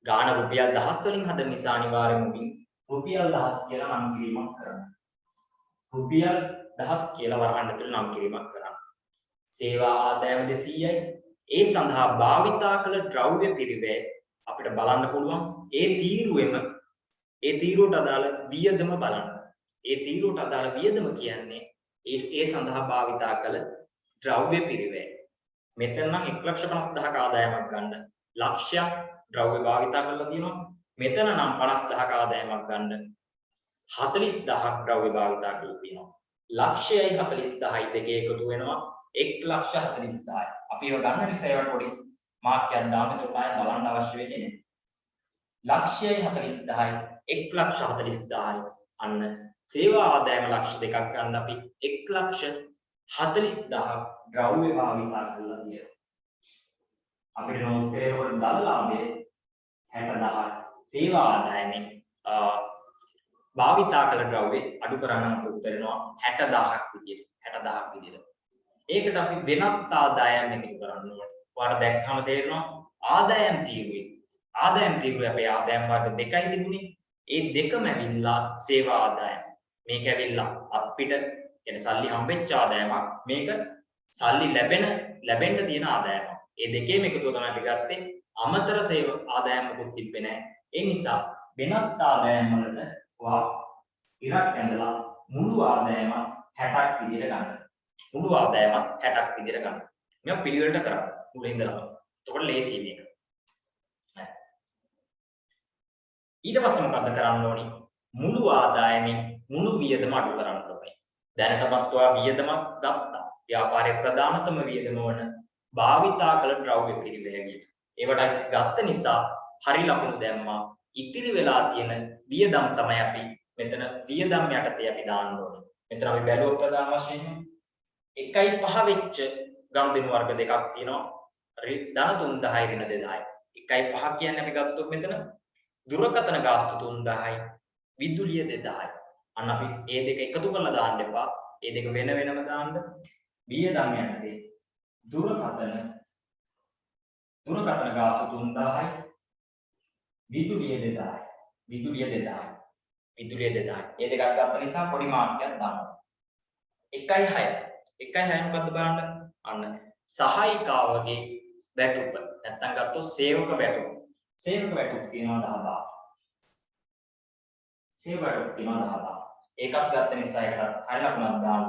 ගාන රුපියල් 1000 වලින් හදන නිසා අනිවාර්යයෙන්ම රුපියල් 1000 කියලා නම් කිරීමක් කරන්න. රුපියල් 1000 කියලා වරහන් ඇතුළේ නම් කිරීමක් කරන්න. සේවා ආදායම 200යි. ඒ සඳහා භාවිතා කළ ද්‍රව්‍ය පිරිවැය අපිට බලන්න පුළුවන්. ඒ තීරුවට අදාළ වියදම බලන්න. ඒ තීරුවට අදාළ වියදම කියන්නේ ඒ සඳහා භාවිතා කළ ද්‍රව්‍ය පිරිවැය. මෙතන නම් 1,50,000ක ආදායමක් ගන්න. ලක්ෂයක් ද්‍රව්‍ය භාවිතා කරලා තියෙනවා. මෙතන නම් 50,000ක ආදායමක් ගන්න 40,000ක් ද්‍රව්‍ය භාවිතා කරලා තියෙනවා. ලක්ෂයයි 40,000යි දෙකේ එකතු වෙනවා 1,40,000යි. අපි ඒව ගන්න නිසා ඒවට පොඩි මාර්ක් එකක් දාන්න තෝපාය බලන්න අවශ්‍ය වෙන්නේ නැහැ. ලක්ෂයයි 40,000යි 1,40,000යි. අන්න සේවා ආදායම ලක්ෂ දෙකක් ගන්න අපි 1,40,000ක් ද්‍රව්‍ය භාවිතා කරලා තියෙනවා. අපිට උත්තරේ වල දල ලාභයේ 60,000යි. සේවා ආදායමෙන් භාවිතා කළ ද්‍රව්‍ය අඩු කරන්න අපිට උත්තර වෙනවා 60,000ක් විදියට. 60,000ක් විදියට. ඒකට අපි වෙනත් ආදායම් එකතු කරන්න ඕනේ. ඔයාලට දැක්කම තේරෙනවා ආදායම් තීරුවේ අපේ ආදායම් වර්ග දෙකයි තිබුණේ. ඒ දෙකම ඇවිල්ලා සේවා ආදායම. මේක ඇවිල්ලා අපිට කියන්නේ සල්ලි හම්බෙච්ච ආදායමක්. මේක සල්ලි ලැබෙන්න තියෙන ආදායමක්. ඒ දෙකේම එකතුව තමයි අපි ගත්තේ. අමතර සේවා ආදායම් මොකුත් තිබ්බේ නැහැ. ඒ නිසා වෙනත් ආදායම් වලට ඔයා ඉරක් ඇඳලා මුළු ආදායම 60ක් විදියට ගන්න. මුළු ආදායම 60ක් විදියට ගන්න. මේක පිළිවෙලට කරන්න. මුලින් ඉඳලා. එතකොට ලේසි මේක. ඊට පස්සේ මොකද්ද කරන්න ඕනි? මුළු ආදායමෙන් මුළු වියදම අඩු කරන්න ඕනේ. දැනටමත් ඔයා වියදමක් ගත්තා. ව්‍යාපාරයේ ප්‍රධානතම වියදම වන භාවිතා කළ ද්‍රව්‍ය පිරිවැය වියදම. ඒවට ගත්ත නිසා හරි ලකුණු දැම්මා. ඉතිරි වෙලා තියෙන වියදම් තමයි අපි මෙතන වියදම් යටතේ අපි දාන්න ඕනේ. මෙතන අපි බැලුවොත් ප්‍රධාන වශයෙන් 1.5 වෙච්ච ගනුදෙනු වර්ග දෙකක් තියෙනවා. ධන 3000 ඍණ 2000. 1.5 කියන්නේ අපි ගත්තොත් මෙතන දුරකථන ගාස්තු 3000යි විදුලිය 2000යි. අන්න අපි මේ දෙක එකතු කරලා දාන්න එපා. මේ දෙක වෙන වෙනම දාන්න. වියදම් යටතේ දුරකථන ගාස්තු 3000යි විදුලිය 2000යි. විදුලිය 2000යි. විදුලිය 2000යි. මේ දෙකක් ගත්ත නිසා පොඩි මාර්ගයක් දානවා. 1.6 1.6 මොකද්ද බලන්න. අන්න සහායිකාවගේ වැටුප නැත්තම් ගත්තොත් සේවක වැටුප. සේවක වැටුප කියනවා 10000. සේවක වැටුප කියනවා 10000. ඒකත් ගත්ත නිසා ඒකට හරි ලකුණක් දාන්න.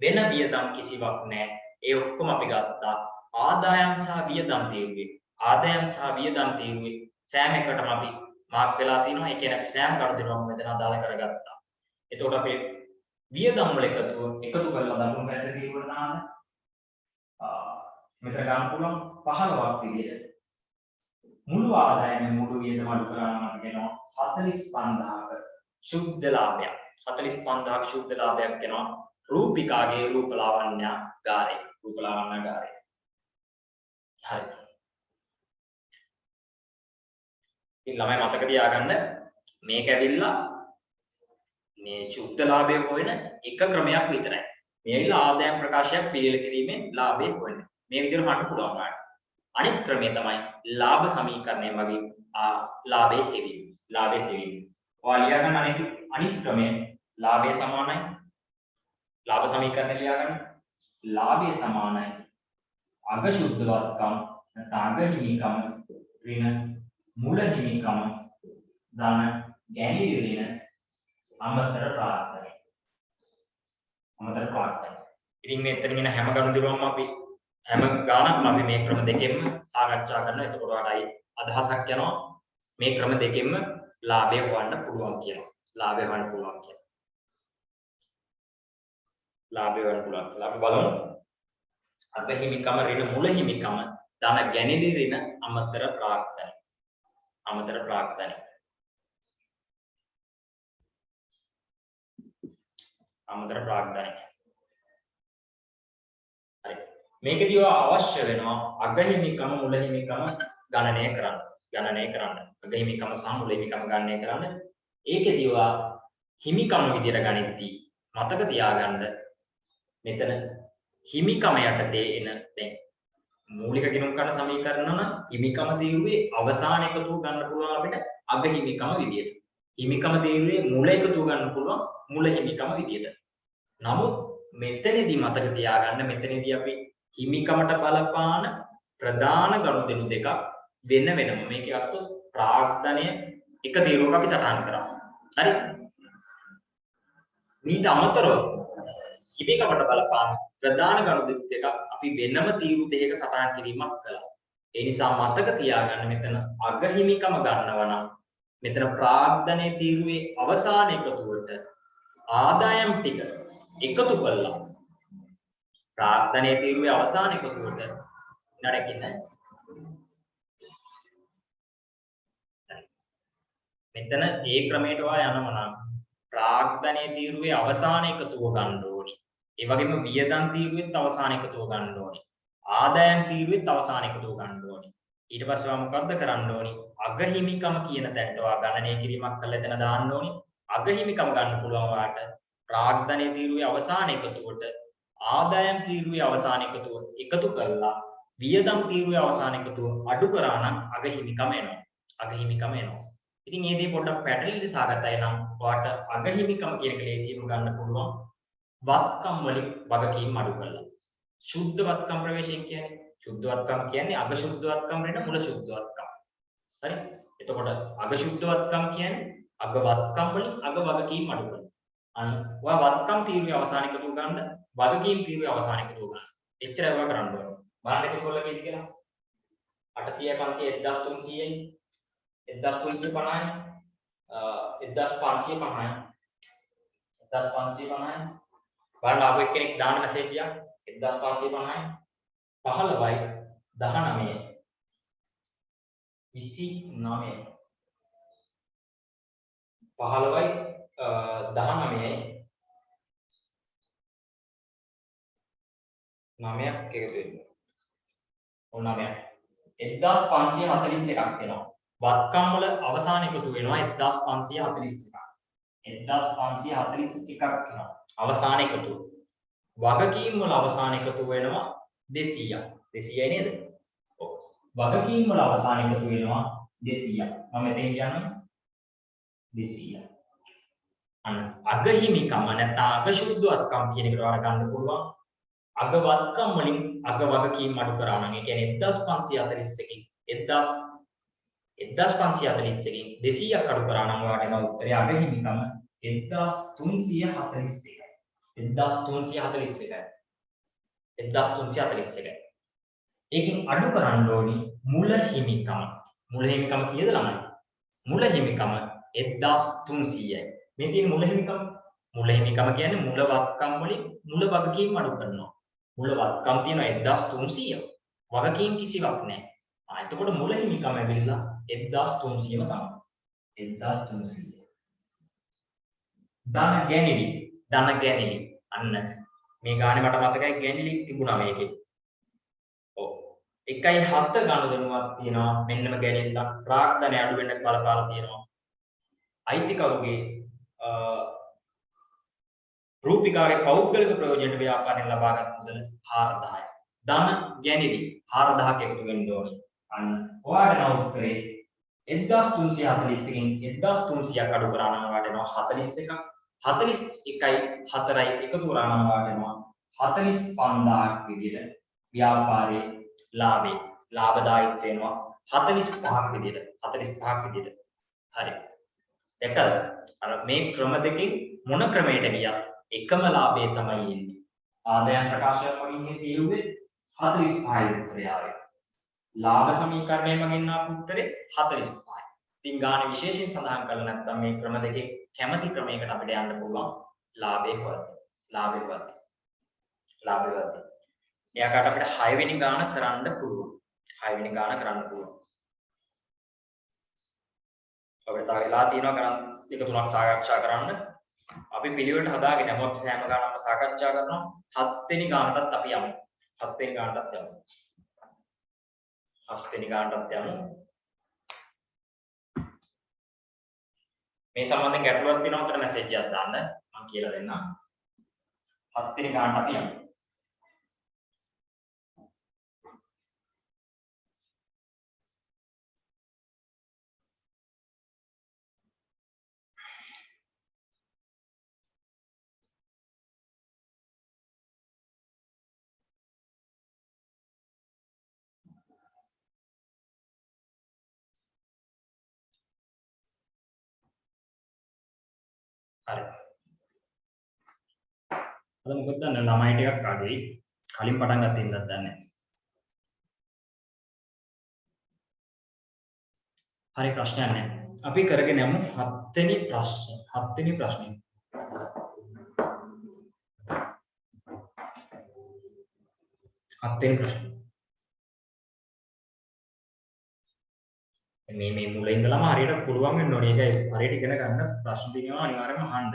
වෙන වියදම් කිසිවක් නැහැ. ඒ ඔක්කොම අපි ගත්තා. ආදායම් සහ වියදම් තීරුවේ. ආදායම් සහ වියදම් තීරුවේ සෑම එකටම අපි මාර්ක් වෙලා තිනවා. ඒ කියන්නේ අපි සෑම කඩදිනුවම මෙතන අදාළ කරගත්තා. එතකොට අපි වියදම් වල එකතු කරලා දකුණු පැත්තේ තීරුවට දාන්න. මෙතන ගන්න පුළුවන් 15ක් විදියට. මුළු ආදායම මුළු වියදම අඩු කරාම අපි කියනවා 45000ක ශුද්ධ ලාභයක්. 45000ක ශුද්ධ ලාභයක් වෙනවා රූපිකාගේ රූපලාවන්‍යාගාරය. රූපලාවන්‍යාගාරය. හරි. ඉතින් ළමයි මතක තියාගන්න මේක ඇවිල්ලා මේ ශුද්ධ ලාභය හොයන එක ක්‍රමයක් විතරයි. මේ ඇවිල්ලා ආදායම් ප්‍රකාශයක් පිළියෙල කිරීමෙන් ලාභය හොයන්නේ. මේ විදිහට හොයන්න පුළුවන් ගන්න. අනිත් ක්‍රමය තමයි ලාභ සමීකරණය මගින් ලාභයේ හෙවීම. ලාභයේ සෙවීම. ඔයාලා ලියා ගන්න අනිත් ක්‍රමය ලාභය සමානයි ලාභ සමීකරණය ලියා ගන්න. ලාභය සමානයි අග ශුද්ධවත්කම් නැත්නම් අග හිමිකම ඍණ මුල හිමිකම ධන ගැනීම ඍණ අමතර ප්‍රාර්ථනය. අමතර ප්‍රාර්ථනය. ඉතින් මෙතන ඉන්න හැම ගනුදෙනුවක්ම අපි හැම ගානක්ම අපි මේ ක්‍රම දෙකෙන්ම සාකච්ඡා කරනවා. එතකොට ඔයාලයි අදහසක් යනවා මේ ක්‍රම දෙකෙන්ම ලාභය හොයන්න පුළුවන් කියනවා. ලාභය හොයන්න පුළුවන් කියනවා. ලාභය හොයන්න පුළුවන්. අපි බලමු. අග හිමිකම ඍණ මුල හිමිකම ධන ගැනීම ඍණ අමතර ප්‍රාර්ථනය. අමතර ප්‍රාර්ථනය. අමතර ප්‍රාර්ථනය. හරි. මේකදී අවශ්‍ය වෙනවා අග හිමිකම මුල හිමිකම ගණනය කරන්න. අග හිමිකම සහ මුල හිමිකම ගණනය කරන්න. ඒකදී හිමිකම විදියට ගණිතී මතක තියාගන්න මෙතන හිමිකම යටතේ එන දැන් මූලික ගිණුම් කරන සමීකරණ නම් හිමිකම තීරුවේ අවසාන එකතුව ගන්න පුළුවන් අපිට අග හිමිකම විදියට. හිමිකම තීරුවේ මුල එකතුව ගන්න පුළුවන් මුල හිමිකම විදියට. නමුත් මෙතනදී මතක තියාගන්න මෙතනදී අපි හිමිකමට බලපාන ප්‍රධාන ගනුදෙනු දෙකක් වෙන වෙනම මේකේ අර්ථ ප්‍රාග්ධනය එක තීරුවක අපි සටහන් කරා. හරි. ඊට අමතරව හිමිකමට බලපාන ප්‍රධාන ගනුදෙනු දෙකක් අපි වෙනම තීරු දෙකක සටහන් කිරීමක් කළා. ඒ නිසා මතක තියාගන්න මෙතන අග හිමිකම ගන්නවා නම් මෙතන ප්‍රාග්ධනයේ තීරුවේ අවසාන එකතුවට ආදායම් ටික එකතු කළා. ප්‍රාග්ධනයේ තීරුවේ අවසාන එකතුවට නඩකින්න. මෙතන ඒ ක්‍රමයට යනවා නම් ප්‍රාග්ධනයේ තීරුවේ අවසාන එකතුව ගන්න ඕනි. ඒ වගේම වියදම් තීරුවෙත් අවසාන එකතුව ගන්න ඕනි. ආදායම් තීරුවෙත් අවසාන එකතුව ගන්න ඕනි. ඊට පස්සේ ඔයා මොකද්ද කරන්න ඕනි? අග හිමිකම කියන තැනට ඔයා ගණනය කිරීමක් කරලා එතන දාන්න ඕනි. අග හිමිකම ගන්න පුළුවන් ඔයාට ප්‍රාග්ධනයේ තීරුවේ අවසාන එකතුවට ආදායම් තීරුවේ අවසාන එකතුව එකතු කරලා වියදම් තීරුවේ අවසාන එකතුව අඩු කරා නම් අග හිමිකම එනවා. අග හිමිකම එනවා. ඉතින් මේ දේ පොඩ්ඩක් පැටලිලි සාගතයි නම් ඔයාට අග හිමිකම කියන එක ලේසියෙන් ගන්න පුළුවන්. වත්කම් වලින් වගකීම් අඩු කරලා. සුද්ධ වත්කම් ප්‍රවේශයෙන් කියන්නේ සුද්ධ වත්කම් කියන්නේ අග සුද්ධ වත්කම් වෙන මුල සුද්ධ වත්කම්. හරි? එතකොට අග සුද්ධ වත්කම් කියන්නේ අග වත්කම් වලින් අග වගකීම් අඩු කරනවා. අන්න ඔයා වත්කම් තීරුවේ අවසාන එකතු ගන්න වගකීම් තීරුවේ අවසාන එකතු ගන්න. එච්චරයි ඔයා කරන්න ඕනේ. බලන්න එකතු කරලා කීයද කියලා? 800 500 1350යි 1350යි 1550යි 1550යි බලන්න ආපු එක්කෙනෙක් දාන මැසේජ් එකක් 1550යි 15යි 19යි 29 15යි 19යි 9ක් එකතු වෙනවා. ඔන්න 9ක්. 1541ක් වෙනවා. වත්කම් වල අවසාන එකතු වෙනවා 1541ක්. 1541ක් වෙනවා. අවසාන එකතු. වගකීම් වල අවසාන එකතු වෙනවා 200ක්. 200යි නේද? ඔව්. වගකීම් වල අවසාන එකතු වෙනවා 200ක්. මම මෙතෙන් කියන්නේ 200ක්. අන්න අගහිමිකම නැත්නම් අගශුද්ධවත්කම් කියන එකට වඩා ගන්න පුළුවන්. අගවත්කම් වලින් අග වගකීම් අඩු කරා නම් ඒ කියන්නේ 1541කින් 1541කින් 200ක් අඩු කරා නම් ඔයාලට එන උත්තරය අගහිමිකම 1341යි. 1341යි. 1341යි. ඒකෙන් අඩු කරන්න ඕනි මුල හිමිකම. මුල හිමිකම කීයද ළමයි? මුල හිමිකම 1300යි. මේ තියෙන මුල හිමිකම. මුල හිමිකම කියන්නේ මුල වත්කම් වලින් මුල වගකීම් අඩු කරනවා. මුල වත්කම් තියෙනවා 1300. වගකීම් කිසිවක් නැහැ. එතකොට මුල හිමිකම ඇවිල්ලා 1300ම තමයි. 1300. ධන ගැනිලි. අන්න මේ ගානේ මට මතකයි ගැනිලි තිබුණා මේකේ. ඔව්. 1.7 ගනුදෙනුවක් තියෙනවා. මෙන්නම ගැනිල්ල ප්‍රාග්ධනය අඩු වෙන්න බලපාලා තියෙනවා. අයිතිකරුගේ රූපිකාගේ පෞද්ගලික ප්‍රයෝජනට ව්‍යාපාරයෙන් ලබාගත් මුදල 4000යි. ධන ගැනිලි 4000ක එකතු වෙන්න ඕනේ. අන්න ඔයාලට නම් උත්තරේ 1341කින් 1300ක් අඩු කරා නම් ඔයාලට එනවා 41ක්. 41යි 4යි එකතු කරා නම් ඔයාලට එනවා 45000ක් විදිහට ව්‍යාපාරයේ ලාභදායීත්වය එනවා 45ක් විදිහට. 45ක් විදිහට. හරි. දැක්කද? අර මේ ක්‍රම දෙකෙන් මොන ක්‍රමයකට ගියත් එකම ලාභය තමයි එන්නේ. ආදායම් ප්‍රකාශයක් වලින් මේ තියෙන්නේ 45යි උත්තරය ආවේ. ලාභ සමීකරණය මගින් ආපු උත්තරේ 45යි. ඉතින් ගානේ විශේෂයෙන් සඳහන් කරලා නැත්නම් මේ ක්‍රම දෙකේ කැමැති ක්‍රමයකට අපිට යන්න පුළුවන්. ලාභේ වර්ධ. එයාකට අපිට 6 වෙනි ගාන කරන්න පුළුවන්. 6 වෙනි ගාන කරන්න පුළුවන්. අපිට තව වෙලා තියෙනවා ගණන් දෙක තුනක් සාකච්ඡා කරන්න. අපි පිළිවෙලට හදාගෙන යමු. අපි සෑම ගානක්ම සාකච්ඡා කරනවා. 7 වෙනි ගානටත් අපි යමු. 7 වෙනි ගානටත් යමු. 7 වෙනි ගානටත් යමු. මේ සම්බන්ධයෙන් ගැටලුවක් තියෙනවා උතර මැසේජ් එකක් දාන්න. මම කියලා දෙන්නම්. 7 වෙනි ගානට අපි යමු. හරි. අද මොකද දන්නේ ළමයි ටිකක් අඩුයි. කලින් පටන් ගත්ත ඉඳන් දන්නේ නැහැ. හරි ප්‍රශ්නයක් නැහැ. අපි කරගෙන යමු 7 වෙනි ප්‍රශ්නේ. 7 වෙනි ප්‍රශ්නේ. මේ මුල ඉඳලම හරියට පුළුවන් වෙන්න ඕනේ. ඒකයි හරියට ඉගෙන ගන්න ප්‍රශ්න තියෙනවා අනිවාර්යයෙන්ම අහන්න.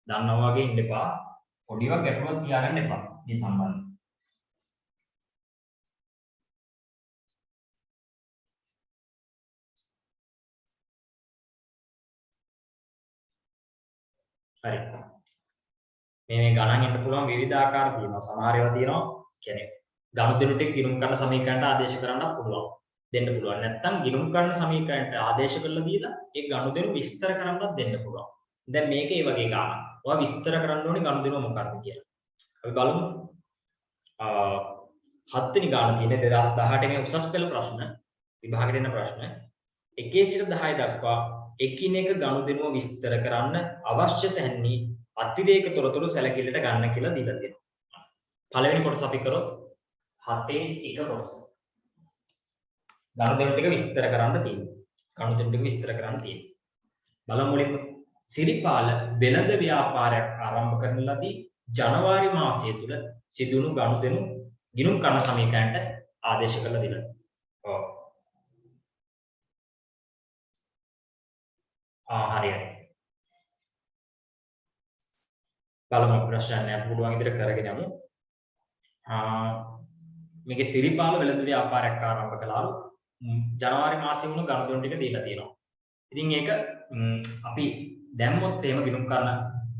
දන්නවා වගේ ඉන්න එපා. පොඩිවක් ගැටලුවක් තියාගන්න එපා මේ සම්බන්ධව. හරි. මේ ගණන් එන්න පුළුවන් විවිධ ආකාර තියෙනවා. සමහර ඒවා තියෙනවා කියන්නේ ගනුදෙනු ටික ගිණුම් කරන සමීකරණයට ආදේශ කරන්නත් පුළුවන්. දෙන්න පුළුවන්. නැත්නම් ගිණුම් කරන සමීකරණයට ආදේශ කරලා දීලා ඒ ගනුදෙනු විස්තර කරන්නත් දෙන්න පුළුවන්. දැන් මේක ඒ වගේ ගානක්. ඔයා විස්තර කරන්න ඕනේ ගනුදෙනුව මොකක්ද කියලා. අපි බලමු. 7 වෙනි ගාන තියෙන්නේ 2018 මේ උසස් පෙළ ප්‍රශ්න විභාගෙට එන ප්‍රශ්න 1 සිට 10 දක්වා එකිනෙක ගනුදෙනුව විස්තර කරන්න අවශ්‍ය තැන්හි අතිරේක තොරතුරු සැලකිල්ලට ගන්න කියලා දීලා තියෙනවා. පළවෙනි කොටස අපි කරොත් 7 එක කොටස. ගනුදෙනු ටික විස්තර කරන්න තියෙනවා. ගනුදෙනු ටික විස්තර කරන්න තියෙනවා. බලමු මුලින්ම සිරිපාල වෙළඳ ව්‍යාපාරයක් ආරම්භ කරන ලදී ජනවාරි මාසය තුල සිදුණු ගනුදෙනු ගිණුම් කරන සමීකරණයට ආදේශ කළ දින. ඔව්. හරියට. බලමු ප්‍රශ්නයක් පුළුවන් විදිහට කරගෙන යමු. මේකේ සිරිපාල වෙළඳ ව්‍යාපාරයක් ආරම්භ කළාලු ජනවාරි මාසයේ වුණු ගනුදෙනු ටික දීලා තියෙනවා. ඉතින් ඒක අපි දැම්මොත් එහෙම ගිණුම් කරන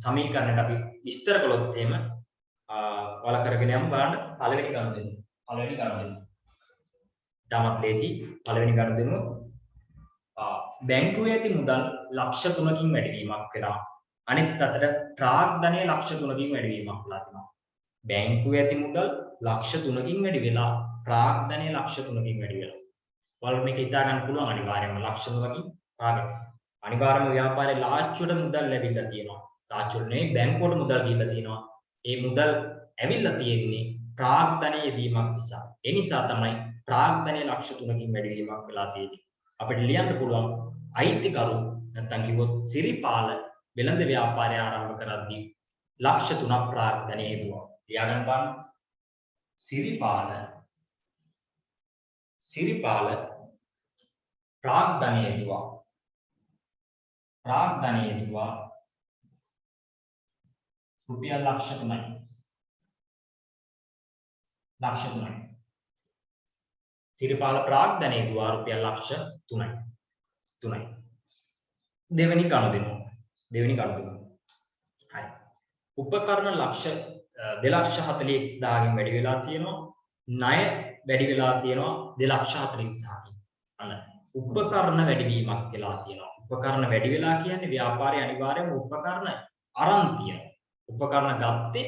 සමීකරණයට අපි විස්තර කළොත් එහෙම වල කරගෙන යමු බලන්න පළවෙනි ගනුදෙනුව. පළවෙනි ගනුදෙනුව. තාමත් ලේසි. පළවෙනි ගනුදෙනුව බැංකුවේ ඇති මුදල් ලක්ෂ 3කින් වැඩිවීමක් වෙනවා. අනිත් අතට ප්‍රාග්ධනය ලක්ෂ 3කින් වැඩිවීමක් වෙලා තියෙනවා. බැංකුවේ ඇති මුදල් ලක්ෂ 3කින් වැඩි වෙලා ප්‍රාග්ධනය ලක්ෂ 3කින් වැඩි වෙලා. ඔයාලට මේක හිතා ගන්න පුළුවන් අනිවාර්යයෙන්ම ලක්ෂ 3කින් ප්‍රාග්ධනය. අනිවාර්යයෙන්ම ව්‍යාපාරයේ ලාච්චුවට මුදල් ලැබිලා තියෙනවා. ලාච්චුවට නෙවෙයි බැංකුවට මුදල් දීලා තියෙනවා. ඒ මුදල් ඇවිල්ලා තියෙන්නේ ප්‍රාග්ධනය යෙදීමක් නිසා. ඒ නිසා තමයි ප්‍රාග්ධනය ලක්ෂ 3කින් වැඩි වීමක් වෙලා තියෙන්නේ. අපිට ලියන්න පුළුවන් අයිතිකරු නැත්නම් කිව්වොත් සිරිපාල වෙළඳ ව්‍යාපාරය ආරම්භ කරද්දී ලක්ෂ 3ක් ප්‍රාග්ධනය යෙදුවා. ලියාගන්න බලන්න. සිරිපාල ප්‍රාග්ධනය යෙදුවා. ප්‍රාග්ධනය යෙදුවා රුපියල් ලක්ෂ 3යි. ලක්ෂ 3යි. සිරිපාල ප්‍රාග්ධනය යෙදුවා රුපියල් ලක්ෂ 3යි. 3යි. දෙවෙනි ගනුදෙනුව. හරි. උපකරණ ලක්ෂ 2,41,000කින් වැඩි වෙලා තියෙනවා. ණය වැඩි වෙලා තියෙනවා 2,40,000කින්. අන්න උපකරණ වැඩිවීමක් වෙලා තියෙනවා. උපකරණ වැඩි වෙලා කියන්නේ ව්‍යාපාරයේ අනිවාර්යයෙන්ම උපකරණ අරන් තියෙනවා. උපකරණ ගත්තේ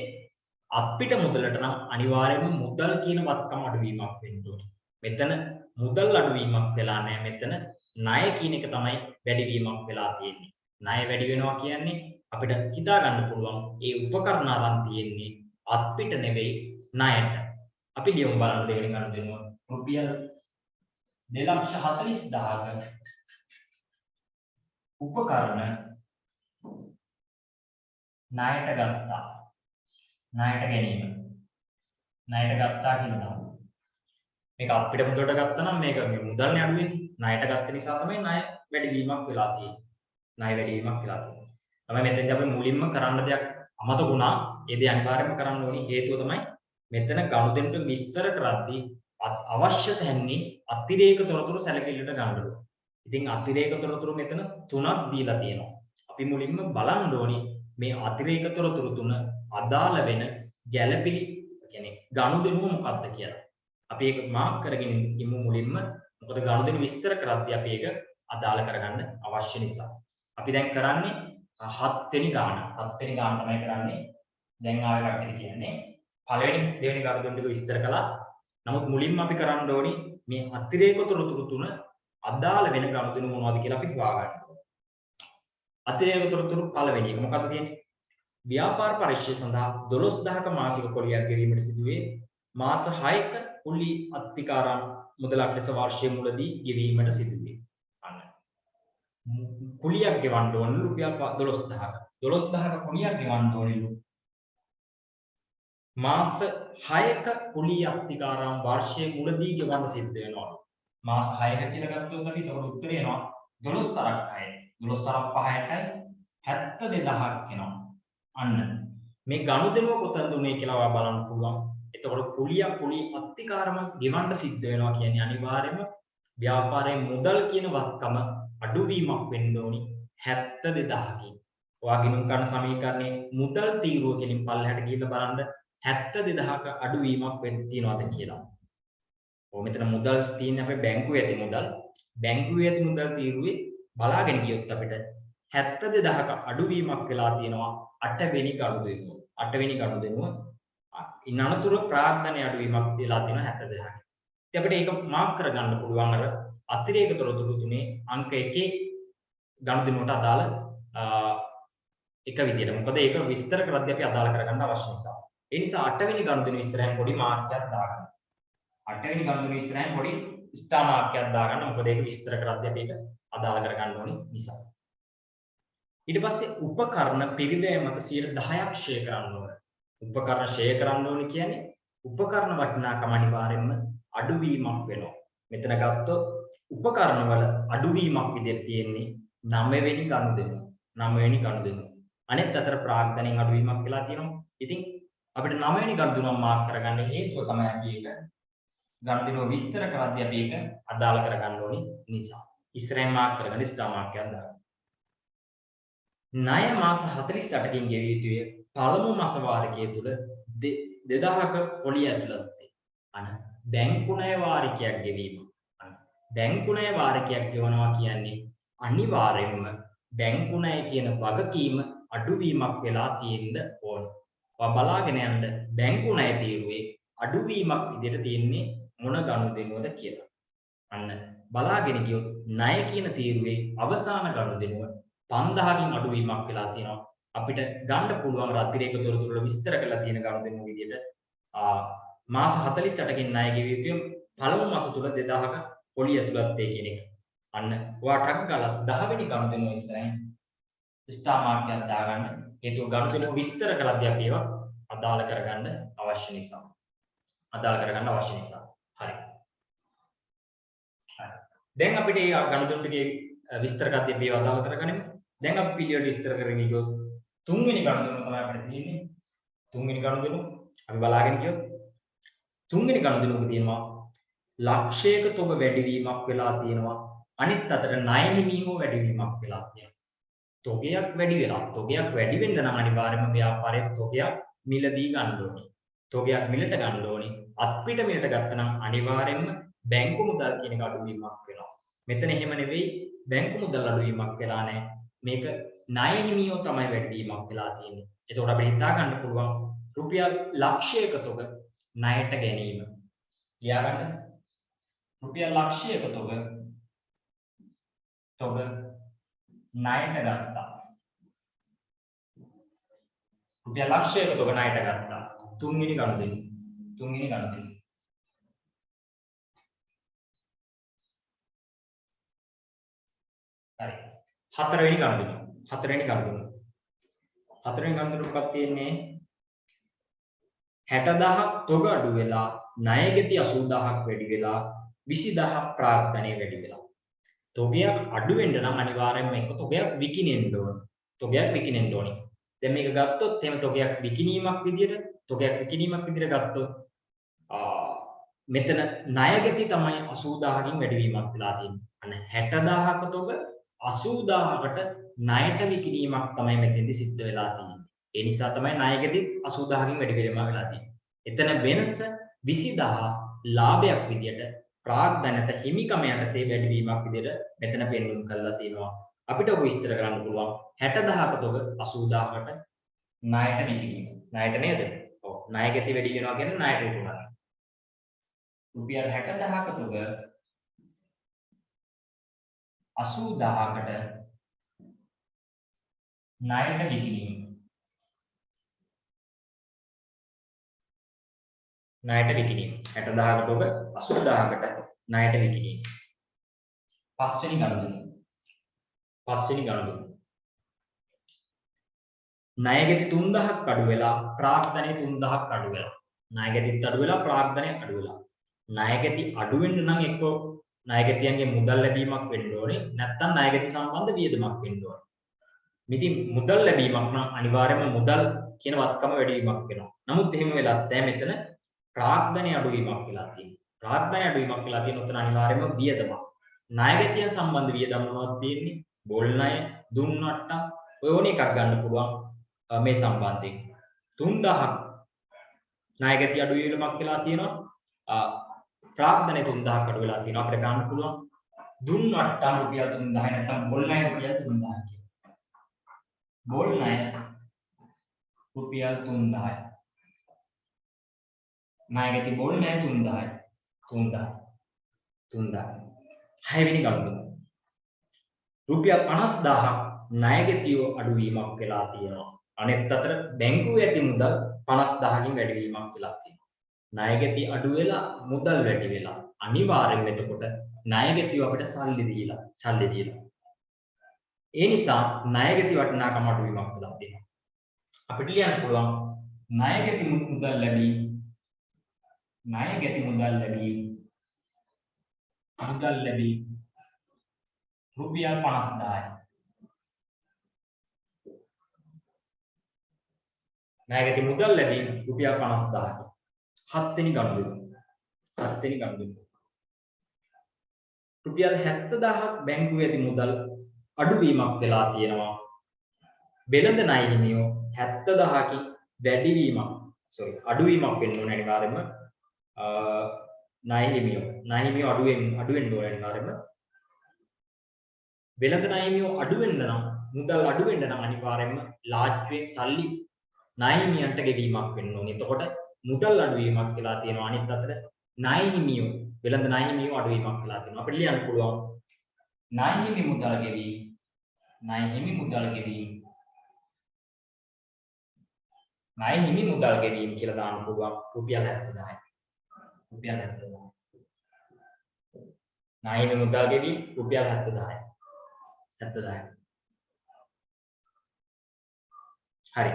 අපිට මුදලට නම් අනිවාර්යයෙන්ම මුදල් කියන වත්කම අඩුවීමක් වෙන්න ඕනේ. මෙතන මුදල් අඩුවීමක් වෙලා නැහැ. මෙතන ණය කියන එක තමයි වැඩිවීමක් වෙලා තියෙන්නේ. ණය වැඩි වෙනවා කියන්නේ අපිට හිතා ගන්න පුළුවන් ඒ උපකරණ අරන් තියෙන්නේ අපිට නෙවෙයි ණයට. අපි ලියමු බලන්න දෙවෙනි ගනුදෙනුව. රුපියල් 2,40,000ක උපකරණ ණයට ගත්තා. ණයට ගැනීම. ණයට ගත්තා කියනවා. මේක අපිට මුදලට ගත්තා නම් මේක මේ මුදල්නේ අඩු වෙන්නේ. ණයට ගත්ත නිසා තමයි ණය වැඩිවීමක් වෙලා තියෙන්නේ. ණය වැඩිවීමක් වෙලා තියෙන්නේ. තමයි මෙතෙන්දී අපි මුලින්ම කරන්න දෙයක් අමතක වුණා. ඒ දේ අනිවාර්යයෙන්ම කරන්න ඕනේ. හේතුව තමයි මෙතන ගනුදෙනුට විස්තර කරද්දී අවශ්‍ය තැන්නේ අතිරේක තොරතුරු සැලකිල්ලට ගන්න ඕනේ. ඉතින් අතිරේක තොරතුරු මෙතන 3ක් දීලා තියෙනවා. අපි මුලින්ම බලන්න ඕනේ මේ අතිරේක තොරතුරු 3 අදාළ වෙන ගැළපෙලි කියන්නේ ගනුදෙනුව මොකක්ද කියලා. අපි ඒක මාක් කරගෙන ඉමු මුලින්ම. මොකද ගනුදෙනු විස්තර කරද්දී අපි ඒක අදාළ කරගන්න අවශ්‍ය නිසා. අපි දැන් කරන්නේ 7 වෙනි ගාන. 7 වෙනි ගාන තමයි කරන්නේ. දැන් ආයෙ කට්ටිය කියන්නේ පළවෙනි දෙවෙනි ගනුදෙනු ටික විස්තර කළා. නමුත් මුලින්ම අපි කරන්න ඕනේ මේ අතිරේක තොරතුරු 3 අදාළ වෙන ගනුදෙනු මොනවද කියලා අපි හොයාගන්න ඕනේ. අතිරේක තොරතුරු පළවෙනි එක මොකක්ද තියෙන්නේ? ව්‍යාපාර පරිශ්‍රය සඳහා 12000ක මාසික කොලියක් ගෙවීමට සිදුවේ මාස 6ක කුලි අත්තිකාරම් මුදලක් ලෙස වර්ෂයේ මුලදී ගෙවීමට සිදුවේ. අන්න. කුලියක් ගෙවන්න ඕන රුපියල් 12000ක. 12000ක කුලියක් ගෙවන්න ඕනෙලු. මාස 6ක කුලි අත්තිකාරම් වර්ෂයේ මුලදී ගෙවන්න සිද්ධ වෙනවා. මාස 6ක කියලා ගත්තොත් අපි ඒකට උත්තරේ එනවා 12 සරක් 6. 12 සරක් 5ට 72000ක් එනවා. අන්න මේ ගනුදෙනුව කොතනද උනේ කියලා ඔයා බලන්න පුළුවන්. එතකොට කුලි අත්තිකාරම ගෙවන්න සිද්ධ වෙනවා කියන්නේ අනිවාර්යයෙන්ම ව්‍යාපාරයේ මුදල් කියන වත්කම අඩුවීමක් වෙන්න ඕනි 72000කින්. ඔයා ගිණුම් කරන සමීකරණේ මුදල් තීරුව කෙලින් පල්ලෙහාට ගිහිල්ලා බලන්න 72000ක අඩුවීමක් වෙන්න තියනවාද කියලා. ඔය මෙතන මුදල් තියෙන අපේ බැංකුවේ ඇති මුදල්. බැංකුවේ ඇති මුදල් තීරුවේ බලාගෙන ගියොත් අපිට 72000ක අඩුවීමක් වෙලා තියෙනවා 8 වෙනි ගනුදෙනුව. 8 වෙනි ගනුදෙනුව ඉන් අනතුරු ප්‍රාග්ධනය අඩුවීමක් වෙලා තියෙනවා 72000ක. ඉතින් අපිට ඒක මාක් කරගන්න පුළුවන් අර අතිරේක තොරතුරු තුනේ අංක 1 ගනුදෙනුවට අදාළ එක විදියට. මොකද ඒක විස්තර කරද්දී අපි අදාළ කරගන්න අවශ්‍ය නිසා. ඒ නිසා 8 වෙනි ගනුදෙනුව ඉස්සරහින් පොඩි මාර්කයක් දාගන්න. 8 වෙනි ගනුදෙනුව ඉස්සරහින් පොඩි ස්ටාර් මාර්කයක් දාගන්න. මොකද ඒක විස්තර කරද්දී අපි ඒක අදාළ කරගන්න ඕනි නිසා. ඊට පස්සේ උපකරණ පිරිවැය මත 10%ක් ෂෙයා කරන්න ඕන. උපකරණ ෂෙයා කරන්න ඕනි කියන්නේ උපකරණ වටිනාකම අනිවාර්යයෙන්ම අඩුවීමක් වෙනවා. මෙතන ගත්තොත් උපකරණ වල අඩුවීමක් විදිහට තියෙන්නේ 9 වෙනි ගනුදෙනුව. 9 වෙනි ගනුදෙනුව. අනෙත් අතර ප්‍රාග්ධනයෙන් අඩුවීමක් වෙලා තියෙනවා. ඉතින් අපිට 9 වෙනි ගනුදෙනුව මාක් කරගන්න හේතුව තමයි අපි ඒක ගනුදෙනුව විස්තර කරද්දී අපි ඒක අදාළ කරගන්න ඕනි නිසා. ඉස්සරහින් මාක් කරගන්න ස්ටාර් මාක් එකක් දාන්න. ණය මාස 48කින් ගෙවිය යුතුය. පළමු මාස වාරිකය තුල 2000ක පොලිය ඇතුළත් අන බැංකු ණය වාරිකයක් ගෙවීම. බැංකු ණය වාරිකයක් ගෙවනවා කියන්නේ අනිවාර්යයෙන්ම බැංකු ණය කියන වගකීම අඩුවීමක් වෙලා තියෙන්න ඕන. බලාගෙන යන්න බැංකු ණය තීරුවේ අඩුවීමක් විදිහට තියෙන්නේ මොන ගනුදෙනුවද කියලා. අන්න බලාගෙන ගියොත් ණය කියන තීරුවේ අවසාන ගනුදෙනුව 5000කින් අඩුවීමක් වෙලා තියෙනවා. අපිට ගන්න පුළුවන් අතිරේක තොරතුරු විස්තර කරලා තියෙන ගනුදෙනුව විදිහට මාස 48කින් ණය ගෙවිය යුතුය. පළමු මාස තුල 2000ක පොලිය ඇතුළත් ඒ කියන එක. අන්න ඔයාටක් ගාලා 10 වෙනි ගනුදෙනුව ඉස්සරහින් ස්ටාර් මාක් එකක් දාගන්න. හේතුව ගනුදෙනුව විස්තර කරද්දී අපි ඒවා අදාළ කරගන්න අවශ්‍ය නිසා. හරි. දැන් අපිට මේ ගනුදෙනු ටිකේ විස්තර කරද්දී අපි ඒවා අදාළ කරගන්නෙමු. දැන් අපි පිළිවෙල විස්තර කරගෙන ගියොත් තුන්වෙනි ගනුදෙනුව තමයි අපිට තියෙන්නේ. තුන්වෙනි ගනුදෙනුව අපි බලාගෙන ගියොත් තුන්වෙනි ගනුදෙනුවක තියෙනවා ලක්ෂයක තොග වැඩිවීමක් වෙලා තියෙනවා. අනිත් අතට ණය හිමීම වැඩිවීමක් වෙලා තියෙනවා. තොගයක් වැඩි වෙලා. තොගයක් වැඩි වෙන්න නම් අනිවාර්යයෙන්ම ව්‍යාපාරයේ තොගයක් මිලදී ගන්න ඕනේ. තොගයක් මිලට ගන්න ඕනේ. අත්පිට මිලට ගත්තනම් අනිවාර්යයෙන්ම බැංකු මුදල් කියන එක අඩුවීමක් වෙනවා. මෙතන එහෙම නෙවෙයි බැංකු මුදල් අඩුවීමක් වෙලා නැහැ. මේක ණය හිමියෝ තමයි වැඩිවීමක් වෙලා තියෙන්නේ. එතකොට අපිට හිතා ගන්න පුළුවන් රුපියල් ලක්ෂයක තොග ණයට ගැනීම. ලියාගන්න. රුපියල් ලක්ෂයක තොග ණයට ගත්තා. රුපියල් ලක්ෂයක තොග ණයට ගත්තා. තුන්වෙනි ගනුදෙනුව. හරි. හතරවෙනි ගනුදෙනුව. හතරවෙනි ගනුදෙනුවකත් තියෙන්නේ 60000ක් තොග අඩු වෙලා ණයගෙති 80000ක් වැඩි වෙලා 20000ක් ප්‍රාග්ධනය වැඩි වෙලා. තොගයක් අඩු වෙන්න නම් අනිවාර්යයෙන්ම එක තොගයක් විකිණෙන්න ඕනේ. දැන් මේක ගත්තොත් එහෙම තොගයක් විකිණීමක් විදියට ගත්තොත් මෙතන ණයගෙති තමයි 80000කින් වැඩිවීමක් වෙලා තියෙන්නේ. අන්න 60000ක තොග 80000කට ණයට විකිණීමක් තමයි මෙතෙන්දි සිද්ධ වෙලා තියෙන්නේ. ඒ නිසා තමයි ණයගෙති 80000කින් වැඩිවීමක් වෙලා තියෙන්නේ. එතන වෙනස 20000 ලාභයක් විදියට ප්‍රාග්ධනත හිමිකම යටතේ වැඩිවීමක් විදියට මෙතන පෙන්වුම් කරලා තියෙනවා. අපිට ඔබ විස්තර කරන්න පුළුවන් 60000ක තොග 80000කට ණයට විකිණීම. ණයට නේද? ඔව්. ණයගෙති වැඩි වෙනවා කියන්නේ ණයට විකුණනවා. රුපියල් 60000ක තොග 80000කට ණයට විකිණීම. ණයට විකිණීම. 60000ක තොග 80000කට ණයට විකිණීම. පස්වෙනි ගනුදෙනුව. ණයගෙති 3000ක් අඩු වෙලා ප්‍රාග්ධනය 3000ක් අඩු වෙලා. ණයගෙතිත් අඩු වෙලා ප්‍රාග්ධනය අඩු වෙලා. ණයගෙති අඩු වෙන්න නම් එක්කෝ ණයගෙතියන්ගේ මුදල් ලැබීමක් වෙන්න ඕනේ. නැත්නම් ණයගෙති සම්බන්ධ වියදමක් වෙන්න ඕනේ. ඉතින් මුදල් ලැබීමක් නම් අනිවාර්යයෙන්ම මුදල් කියන වත්කම වැඩිවීමක් වෙනවා. නමුත් එහෙම වෙලත් නැහැ මෙතන ප්‍රාග්ධනය අඩුවීමක් වෙලා තියෙනවා. උතන අනිවාර්යයෙන්ම වියදමක්. ණයගෙතියන් සම්බන්ධ වියදම් මොනවද තියෙන්නේ? බෝල් ණය, දුන් වට්ටම් ඔය ඕන එකක් ගන්න පුළුවන් මේ සම්බන්ධයෙන්. 3000ක් ණයගෙති අඩුවීමක් වෙලා තියෙනවා. ප්‍රාග්ධනය 3000ක් අඩු වෙලා තියෙනවා. අපිට ගන්න පුළුවන් දුන් වට්ටම් රුපියල් 3000 නැත්නම් බෝල් ණය රුපියල් 3000 කියලා. බෝල් ණය රුපියල් 3000යි. ණයගෙති බෝල් ණය 3000යි. 3000. හයවෙනි ගනුදෙනුව. රුපියල් 50000ක් ණයගෙතියෝ අඩුවීමක් වෙලා තියෙනවා. අනෙත් අතට බැංකුවේ ඇති මුදල් 50000කින් වැඩිවීමක් වෙලා තියෙනවා. ණයගෙති අඩු වෙලා මුදල් වැඩි වෙලා අනිවාර්යෙන්ම එතකොට ණයගෙතියෝ අපිට සල්ලි දීලා. ඒ නිසා ණයගෙති වටිනාකම අඩුවීමක් වෙලා තියෙනවා. අපිට ලියන්න පුළුවන් ණයගෙති මුදල් ලැබීම රුපියල් 50000යි. ණයගැති මුදල් ලැබීම රුපියල් 50000ක්. 7 වෙනි ගනුදෙනු. 7 වෙනි ගනුදෙනු. රුපියල් 70000ක් බැංකුවේ ඇති මුදල් අඩුවීමක් වෙලා තියෙනවා. වෙළඳ ණය හිමියෝ 70000කින් වැඩිවීමක් අඩුවීමක් වෙන්න ඕනේ අනිවාර්යයෙන්ම. ණය හිමියෝ අඩු වෙන්න ඕනේ අනිවාර්යයෙන්ම. වෙළඳ ණය හිමියෝ අඩු වෙන්න නම් මුදල් අඩු වෙන්න නම් අනිවාර්යයෙන්ම ලාජ්ජුවෙන් සල්ලි ණය හිමියන්ට ගෙවීමක් වෙන්න ඕනේ. එතකොට මුදල් අඩුවීමක් වෙලා තියෙනවා. අනිත් අතට ණය හිමියෝ වෙළඳ ණය හිමියෝ අඩුවීමක් වෙලා තියෙනවා. අපිට ලියන්න පුළුවන් ණය හිමි මුදල් ගෙවීම ණය හිමි මුදල් ගෙවීම ණය හිමි මුදල් ගෙවීම කියලා දාන්න පුළුවන් රුපියල් 70000යි. රුපියල් 70000. ණය හිමි මුදල් ගෙවීම රුපියල් 70000යි. 70000යි. හරි.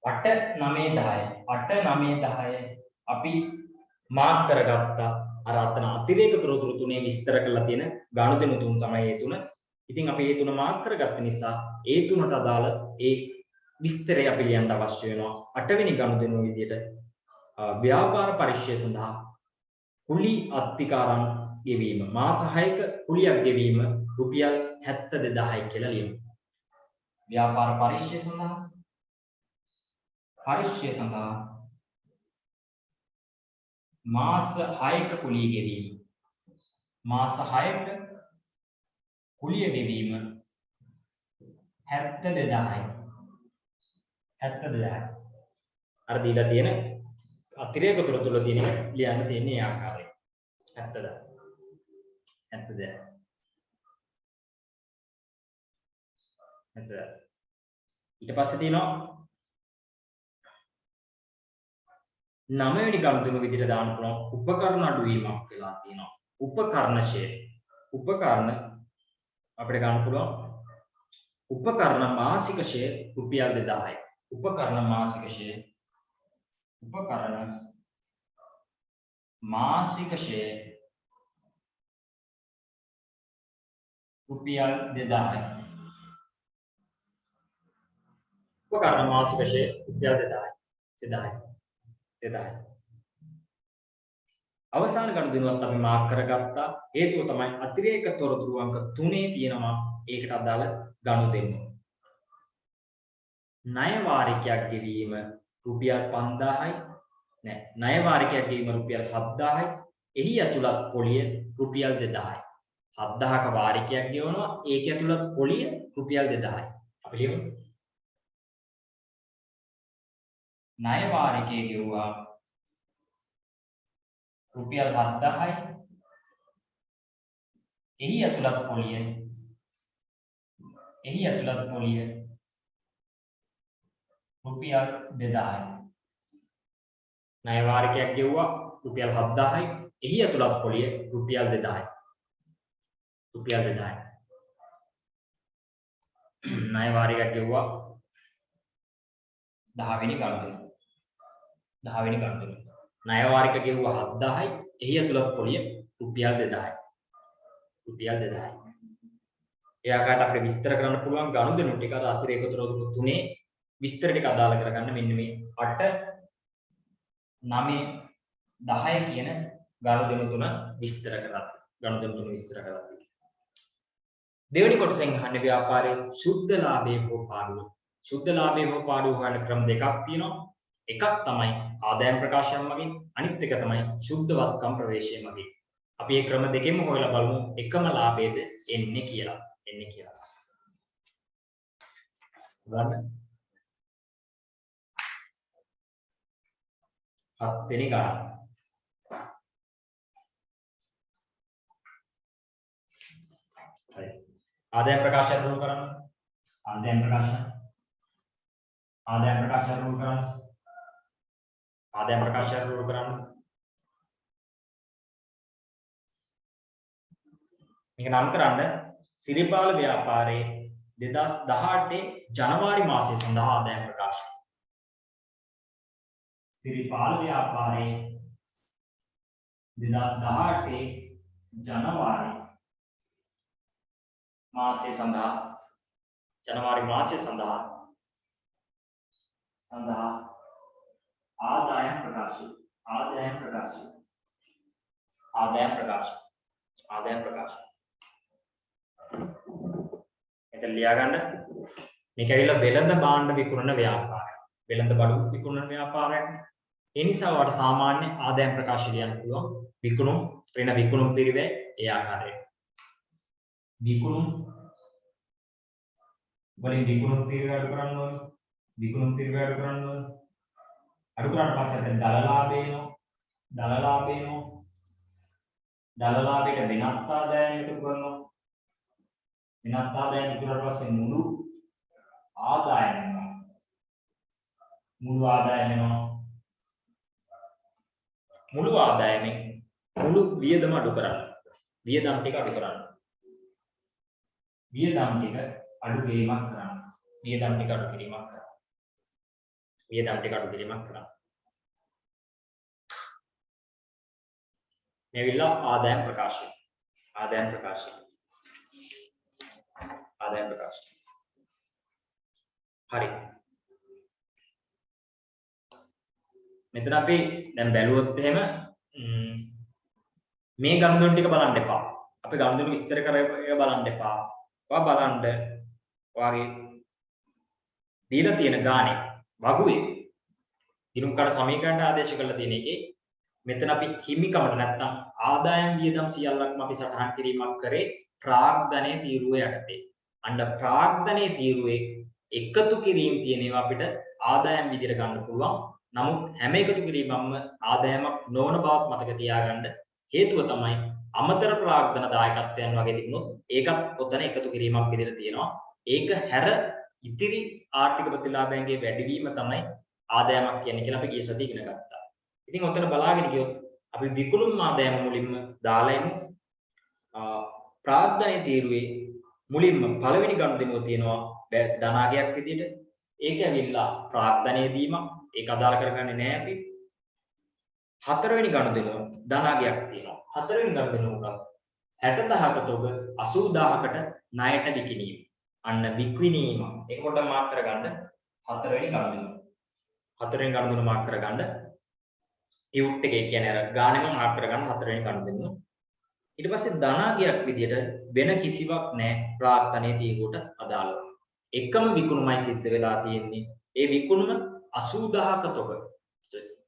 8 9 10 8 9 10 අපි මාක් කරගත්තා. අර අතන අතිරේක තොරතුරු තුනේ විස්තර කරලා තියෙන ගනුදෙනු තුන තමයි ඒ තුන. ඉතින් අපි ඒ තුන මාක් කරගත්ත නිසා ඒ තුනට අදාළ ඒ විස්තරය අපි ලියන්න අවශ්‍ය වෙනවා. 8 වෙනි ගනුදෙනුව විදිහට ව්‍යාපාර පරිශ්‍රය සඳහා කුලි අත්තිකාරම් ගෙවීම මාස 6ක කුලියක් ගෙවීම රුපියල් 72000යි කියලා ලියමු. ව්‍යාපාර පරිශ්‍රය සඳහා මාස 6ක කුලිය ගෙවීම මාස 6ක කුලිය ගෙවීම 72000යි. 72000යි. අර දීලා තියෙන අතිරේක තොරතුරු තියෙන එක ලියන්න තියෙන්නේ ඒ ආකාරයෙන්. 70000. 70000. 70000. ඊට පස්සේ තියෙනවා 9 වෙනි ගනුදෙනු විදිහට දාන්න පුළුවන් උපකරණ අඩුවීමක් වෙලා තියෙනවා. උපකරණ ෂෙයා. උපකරණ අපිට ගන්න පුළුවන් උපකරණ මාසික ෂෙයා රුපියල් 2000යි. උපකරණ මාසික ෂෙයා උපකරණ මාසික ෂෙයා රුපියල් 2000යි. උපකරණ මාසික ෂෙයා රුපියල් 2000යි. අවසාන ගනුදෙනුවත් අපි මාක් කරගත්තා. හේතුව තමයි අතිරේක තොරතුරු අංක 3 තියෙනවා ඒකට අදාළ ගනුදෙනු. ණය වාරිකයක් ගෙවීම රුපියල් 5000යි. ණය වාරිකයක් ගෙවීම රුපියල් 7000යි. එහි ඇතුළත් පොලිය රුපියල් 2000යි. 7000ක වාරිකයක් ගෙවනවා ඒක ඇතුළත් පොලිය රුපියල් 2000යි. අපි ලියමු. ණය වාරිකයේ ගෙවුවා රුපියල් 7000යි. එහි ඇතුළත් පොලිය රුපියල් 2000යි. ණය වාරිකයක් ගෙවුවා රුපියල් 7000යි. එහි ඇතුළත් පොලිය රුපියල් 2000යි. රුපියල් 2000යි. ණය වාරිකයක් ගෙවුවා 10 වෙනි ගනුදෙනු. 10 වෙනි ගනුදෙනු. ණය වාරික ගෙවුවා 7000යි. එහි ඇතුළත් පොලිය රුපියල් 2000යි. රුපියල් 2000යි. ඒ ආකාරයට අපිට විස්තර කරන්න පුළුවන් ගනුදෙනු ටික අර අතිරේක තොරතුරු තුනේ විස්තර ටික අදාළ කරගන්න මෙන්න මේ 8 9 10 කියන ගනුදෙනු තුන විස්තර කරලා දෙවෙනි කොටසෙන් අහන්නේ ව්‍යාපාරයේ සුද්ධ ලාභයේ හෝ පාඩුව. සුද්ධ ලාභයේ හෝ පාඩුව හොයන ක්‍රම දෙකක් තියෙනවා. එකක් තමයි ආදායම් ප්‍රකාශනය මගින් අනිත් එක තමයි සුද්ධවත්කම් ප්‍රවේශය මගින්. අපි මේ ක්‍රම දෙකෙන්ම හොයලා බලමු එකම ලාභයේද එන්නේ කියලා. ගන්න 7 වෙනි ගාන. හරි. ආදායම් ප්‍රකාශන රූල් කරන්න. ආදායම් ප්‍රකාශන රූල් කරන්න. මේක නම් කරන්න සිරිපාල ව්‍යාපාරයේ 2018 ජනවාරි මාසයේ සඳහා ආදායම් ප්‍රකාශන. සිරිපාල ව්‍යාපාරයේ 2018 ජනවාරි මාසයේ සඳහා සඳහා ආදායම් ප්‍රකාශය ආදායම් ප්‍රකාශය ආදායම් ප්‍රකාශය ආදායම් ප්‍රකාශය එතන ලියා ගන්න මේක ඇවිල්ලා වෙළඳ භාණ්ඩ විකුණන ව්‍යාපාරයක් වෙළඳ බඩු විකුණන ව්‍යාපාරයක් ඒ නිසා ඔයාලට සාමාන්‍ය ආදායම් ප්‍රකාශය ලියන්න පුළුවන් විකුණුම් ඍණ විකුණුම් පිරිවැය ඒ ආකාරයට විකුණුම් වලින් විකුණුම් පිරිවැය අඩු කරන්න ඕනේ විකුණුම් පිරිවැය අඩු කරන්න ඕනේ අඩු කරාට පස්සේ දැන් දල ලාභය එනවා දල ලාභය එනවා දල ලාභයට වෙනත් ආදායම් එකතු කරනවා වෙනත් ආදායම් එකතු කරලා පස්සේ මුළු ආදායම එනවා මුළු ආදායම එනවා මුළු ආදායමෙන් මුළු වියදම අඩු කරන්න වියදම් ටික අඩු කරන්න වියදම් ටික අඩු කිරීමක් කරන්න වියදම් ටික අඩු කිරීමක් කරන්න වියදම් ටික අඩු කිරීමක් කරන්න මේවිලා ආදායම් ප්‍රකාශය ආදායම් ප්‍රකාශය ආදායම් ප්‍රකාශය හරි මෙතන අපි දැන් බැලුවොත් එහෙම මේ ගනුදෙනු ටික බලන්න එපා. අපි ගනුදෙනු විස්තර කරලා බලන්න එපා. ඔයා බලන්න ඔයාගේ දීලා තියෙන ගානේ වගුවේ ගිණුම් කාර්ය සමීකරණයට ආදේශ කරලා තියෙන එකේ මෙතන අපි හිමිකමට නැත්තම් ආදායම් වියදම් සියල්ලක්ම අපි සටහන් කිරීමක් කරේ ප්‍රාග්ධනයේ තීරුව යටතේ. අන්න ප්‍රාග්ධනයේ තීරුවේ එකතු කිරීම තියෙනවා අපිට ආදායම් විදිහට ගන්න පුළුවන්. නමුත් හැම එකතු කිරීමක්ම ආදායමක් නොවන බවක් මතක තියාගන්න. හේතුව තමයි අමතර ප්‍රාග්ධන දායකත්වයන් වගේ තිබුණොත් ඒකත් ඔතන එකතු කිරීමක් විදිහට තියෙනවා. ඒක හැර ඉතිරි ආර්ථික ප්‍රතිලාභයන්ගේ වැඩිවීම තමයි ආදායමක් කියන්නේ කියලා අපි ගිය සතියේ ඉගෙන ගත්තා. ඉතින් ඔතන බලාගෙන ගියොත් අපි විකුණුම් ආදායම මුලින්ම දාලා ඉමු. ප්‍රාග්ධනයේ තීරුවේ මුලින්ම පළවෙනි ගනුදෙනුව තියෙනවා ධනාගයක් විදිහට. ඒක ඇවිල්ලා ප්‍රාග්ධනයේ දීමක්. ඒක අදාළ කරගන්නේ නැහැ අපි. හතරවෙනි ගනුදෙනුව ධනාගයක් තියෙනවා. හතරවෙනි ගනුදෙනුව 60000කට ඔබ 80000කට ණයට විකිණීම. අන්න වික්විණීම. ඒක පොඩ්ඩක් මාර්ක් කරගන්න. හතරවෙනි ගනුදෙනුව. හතරවෙනි ගනුදෙනුව මාර්ක් කරගන්න. ටියුට් එකේ කියන්නේ අර ගානෙම මාර්ක් කරගන්න හතරවෙනි ගනුදෙනුව. ඊට පස්සේ ධනාගයක් විදියට වෙන කිසිවක් නැහැ ප්‍රාර්ථනීය තීරුවට අදාළව. එකම විකුණුමයි සිද්ධ වෙලා තියෙන්නේ. ඒ විකුණුම 80000ක තොග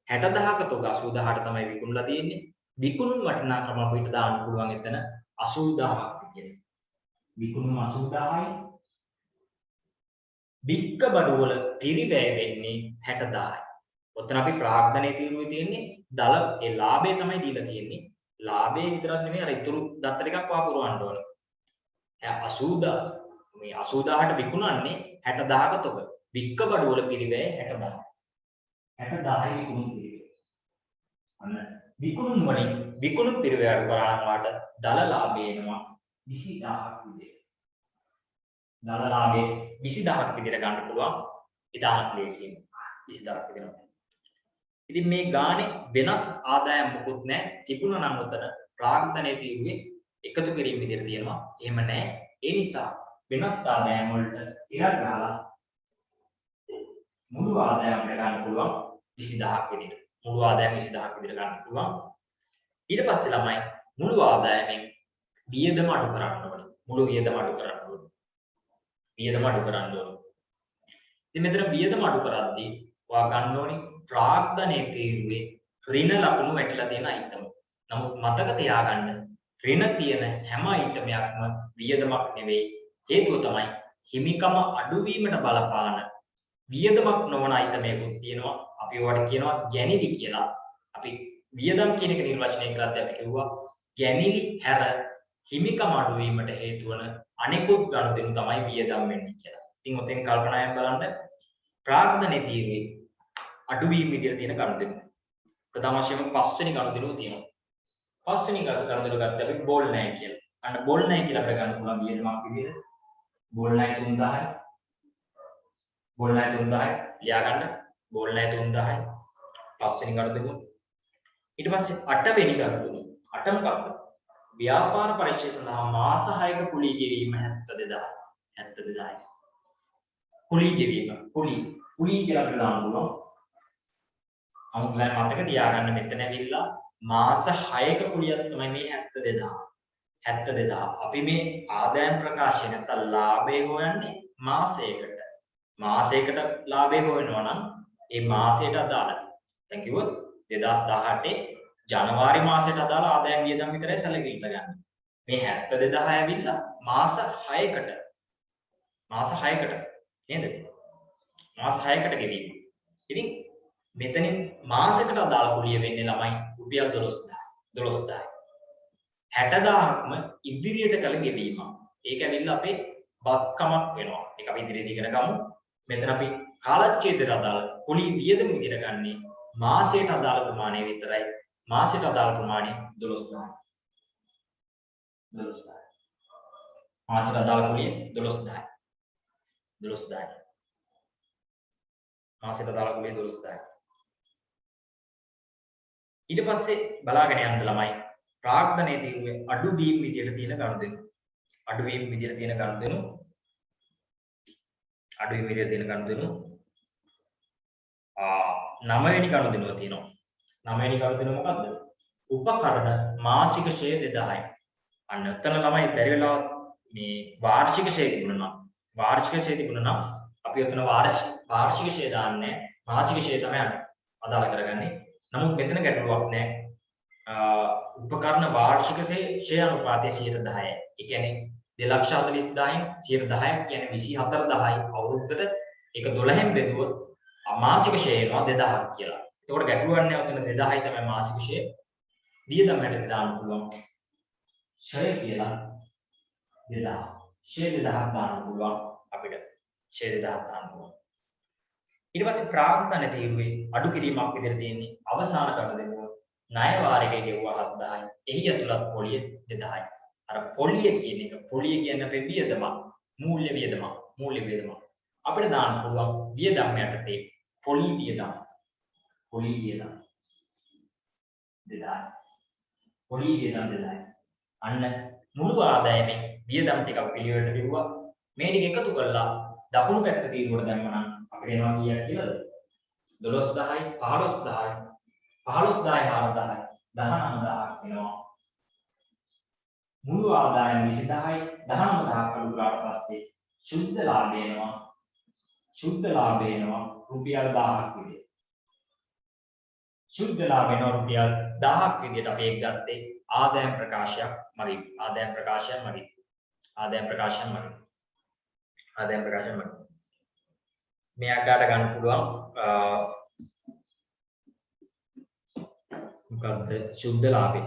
60000ක තොග 80000ට තමයි විකුණලා තියෙන්නේ. විකුණුම් වටිනාකම අපිට දාන්න පුළුවන් එතන 80000ක් විදියට. විකුණුම 80000යි. වික්ක බඩුවල පිරිවැය වෙන්නේ 60000යි. ඔතන අපි ප්‍රාග්ධනයේ තීරුවේ තියෙන්නේ දල ඒ ලාභය තමයි දීලා තියෙන්නේ. ලාභයේ විතරක් නෙමෙයි අර ඉතුරු දත්ත ටිකක් වාපුරවන්න ඕන. 80000 මේ 80000ට විකුණන්නේ 60000ක තොග. වික්ක බඩුවල පිරිවැය 60000. 60000යි විකුණුම් පිරිවැය. අන්න විකුණුම් වලින් විකුණුම් පිරිවැය අඩු කරාට දල ලාභය එනවා 20000ක් විදියට. දල ලාභයේ 20000ක් විදියට ගන්න පුළුවන්. ඉතාමත් ලේසියෙන් 20000ක් විදියට. ඉතින් මේ ගානේ වෙනත් ආදායම් මොකුත් නැහැ. තිබුණා නම් උතන ප්‍රාග්ධනයේ තීරුවේ එකතු කිරීම විදියට තියෙනවා. එහෙම නැහැ. ඒ නිසා වෙනත් ආදායම් වලට ඉරක් ගහලා මුළු ආදායමට ගන්න පුළුවන් 20000ක් විදියට. මුළු ආදායම 20000ක් විදියට ගන්න පුළුවන්. ඊට පස්සේ ළමයි මුළු ආදායමෙන් වියදම අඩු කරන්න ඕනේ. මුළු වියදම අඩු කරන්න ඕනේ. වියදම අඩු කරන්න ඕනේ. ඉතින් මෙතන වියදම අඩු කරද්දී ඔයා ගන්න ඕනේ ප්‍රාග්ධනයේ තීරුවේ ඍණ ලකුණු වැටිලා තියෙන අයිටම. නමුත් මතක තියාගන්න ඍණ තියෙන හැම අයිටමයක්ම වියදමක් නෙවෙයි. හේතුව තමයි හිමිකම අඩුවීමට බලපාන වියදමක් නොවන අයිටමයකුත් තියෙනවා. අපි ඒවට කියනවා ගැනිලි කියලා. අපි වියදම් කියන එක නිර්වචනය කරද්දී අපි කිව්වා ගැනිලි හැර හිමිකම අඩුවීමට හේතු වන අනෙකුත් ගනුදෙනු තමයි වියදම් වෙන්නේ කියලා. ඉතින් ඔතෙන් කල්පනායෙන් බලන්න ප්‍රාග්ධනයේ තීරුවේ අඩුවීම විදිහට තියෙන ගනුදෙනු. ප්‍රථම වශයෙන්ම පස්වෙනි ගනුදෙනුව තියෙනවා. පස්වෙනි ගනුදෙනුව ගත්ත අපි බෝල් ණය කියලා. අන්න බෝල් ණය කියලා අපිට ගන්න පුළුවන් වියදමක් විදිහට. බෝල් ණය 3000යි. බෝල් ණය 3000යි. ලියා ගන්න. බෝල් ණය 3000යි. පස්වෙනි ගනුදෙනුව. ඊට පස්සේ 8 වෙනි ගනුදෙනුව. 8 මොකක්ද? ව්‍යාපාර පරිචය සඳහා මාස 6ක කුලී ගෙවීම 72000යි. 72000යි. කුලී ගෙවීම කුලී කුලී කියලා අපිට දාන්න පුළුවන්. නමුත් දැන් මතක තියාගන්න මෙතන ඇවිල්ලා මාස 6ක කුලියක් තමයි මේ 72000. 72000. අපි මේ ආදායම් ප්‍රකාශය නැත්නම් ලාභය හොයන්නේ මාසයකට. මාසයකට ලාභය හොයනවා නම් ඒ මාසයට අදාළ දැන් කිව්වොත් 2018 ජනවාරි මාසයට අදාළ ආදායම් වියදම් විතරයි සැලකිලිට ගන්න. මේ 72000 ඇවිල්ලා මාස 6කට නේද? මාස 6කට ගෙවීම. ඉතින් මෙතනින් මාසෙකට අදාළ කුලිය වෙන්නේ ළමයි රුපියල් 12000. 60000ක්ම ඉදිරියට කළ ගෙවීම. ඒක ඇවිල්ලා අපේ වත්කමක් වෙනවා. ඒක අපි ඉදිරියට ඉගෙන ගමු. මෙතන අපි කාලච්ඡේදයට අදාළ කුලී වියදම විදිහට ගන්නේ මාසයට අදාළ ප්‍රමාණය විතරයි. මාසයට අදාළ ප්‍රමාණය 12000. 12000. මාසයට අදාළ කුලිය 12000. 12000. මාසයට අදාළ කුලිය 12000. ඊට පස්සේ බලාගෙන යන්න ළමයි ප්‍රාග්ධනයේ තීරුවේ අඩුවීම් විදියට තියෙන ගනුදෙනු. අඩුවීම් විදියට තියෙන ගනුදෙනු. අඩුවීම් විදියට තියෙන ගනුදෙනු. 9 වෙනි ගනුදෙනුව තියෙනවා. 9 වෙනි ගනුදෙනුව මොකද්ද? උපකරණ මාසික ෂෙයා 2000යි. අන්න එතන ළමයි බැරි වෙලා මේ වාර්ෂික ෂෙයා තිබුණා නම් වාර්ෂික ෂෙයා තිබුණා නම් අපි එතන වාර්ෂික ෂෙයා දාන්නේ මාසික ෂෙයා තමයි අදාළ කරගන්නේ. නමුත් මෙතන ගැටලුවක් නැහැ. උපකරණ වාර්ෂික ෂෙයා අනුපාතය 10%යි. ඒ කියන්නේ 240000න් 10%ක් කියන්නේ 24000යි අවුරුද්දට ඒක 12න් බෙදුවොත් මාසික ෂෙයා එනවා 2000ක් කියලා. එතකොට ගැටලුවක් නැහැ. උතන 2000යි තමයි මාසික ෂෙයා. වියදමට දාන්න පුළුවන්. ෂෙයා කියලා 2000. ෂෙයා 2000ක් දාන්න පුළුවන් අපිට. ෂෙයා 2000ක් දාන්න පුළුවන්. ඊට පස්සේ ප්‍රාග්ධන තීරුවේ අඩු කිරීමක් විදිහට තියෙන්නේ අවසාන ගනුදෙනුව ණය වාරිකයේ ගෙවුවා 7000යි. එහි ඇතුළත් පොලිය 2000යි. අර පොලිය කියන එක පොලිය කියන්නේ අපේ වියදම, මූල්‍ය වියදම. අපිට දාන්න පුළුවන් වියදම් යටතේ පොලි වියදම්. 2000යි. පොලි වියදම් 2000යි. අන්න මුළු ආදායමෙන් වියදම් ටිකක් පිළිවෙලට ලිව්වා. මේ ටික එකතු කරලා දකුණු පැත්ත තීරුවට දැම්මම අපිට එනවා කීයක් කියලාද? 12000යි 15000යි 15000යි 4000යි 19000ක් වෙනවා. මුළු ආදායම 20000යි 19000ක් අඩු කරාට පස්සේ සුද්ධ ලාභය එනවා. රුපියල් 1000ක් විදියට. සුද්ධ ලාභය එනවා රුපියල් 1000ක් විදියට අපි ඒක ගත්තේ ආදායම් ප්‍රකාශයක් මගින්. මේ ආකාරයට ගන්න පුළුවන් මොකද්ද සුද්ධ ලාභය.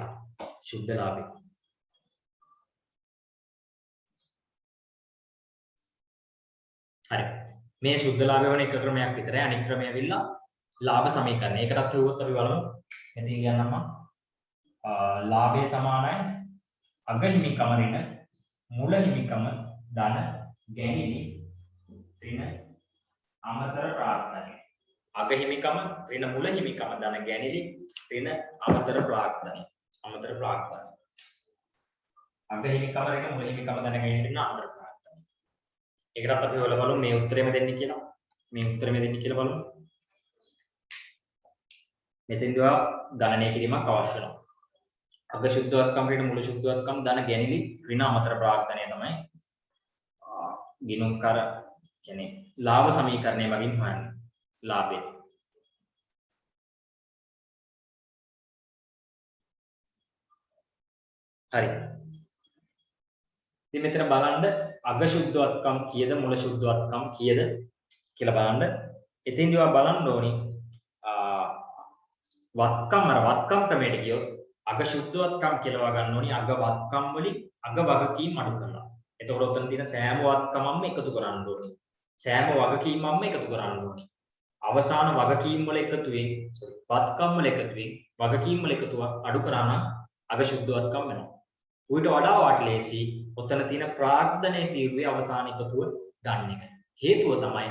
හරි. මේ සුද්ධ ලාභය වන එක ක්‍රමයක් විතරයි. අනිත් ක්‍රමය ඇවිල්ලා ලාභ සමීකරණය. ඒකටත් හෙව්වොත් අපි බලමු. මෙතන කියන්නම ලාභය සමානයි අග හිමිකම ඍණ මුල හිමිකම ධන ගැණිලි ඍණ අමතර ප්‍රාග්ධනය. අග හිමිකම ඍණ මුල හිමිකම ධන ගැණිලි ඍණ අමතර ප්‍රාග්ධනය. අග හිමිකම ඍණ මුල හිමිකම ධන ගැණිලි ඍණ අමතර ප්‍රාග්ධනය. ඒකටත් අපි ඔයාලා බලමු මේ උත්තරෙම දෙන්නේ කියලා. බලමු. මෙතෙන්දී ගණනය කිරීමක් අවශ්‍ය වෙනවා. අග ශුද්ධවත්කම් ඍණ මුල ශුද්ධවත්කම් ධන ගැණිලි ඍණ අමතර ප්‍රාග්ධනය තමයි ගිණුම්කර කියන්නේ ලාභ සමීකරණය වලින් හොයන්නේ ලාභය. හරි. ඉතින් මෙතන බලන්න අග ශුද්ධවත්කම් කීයද මුල ශුද්ධවත්කම් කීයද කියලා බලන්න. එතෙන්දී ඔයා බලන්න ඕනි වත්කම් ක්‍රමයට ගියොත් අග ශුද්ධවත්කම් කියලා ගන්න ඕනි අග වත්කම් වලින් අග වගකීම් අඩු කරලා. එතකොට උතන තියෙන සෑම වත්කමක්ම එකතු කරන්න ඕනි. සෑම වගකීමක්ම එකතු කරන්න ඕනි. අවසාන වගකීම් වල එකතුවෙන් වත්කම් වල එකතුවෙන් වගකීම් වල එකතුව අඩු කරා නම් අග ශුද්ධවත්කම් වෙනවා. ඌට වඩා වටලේසි උතන තියෙන ප්‍රාග්ධනයේ තීරුවේ අවසාන එකතුව ගන්න එක. හේතුව තමයි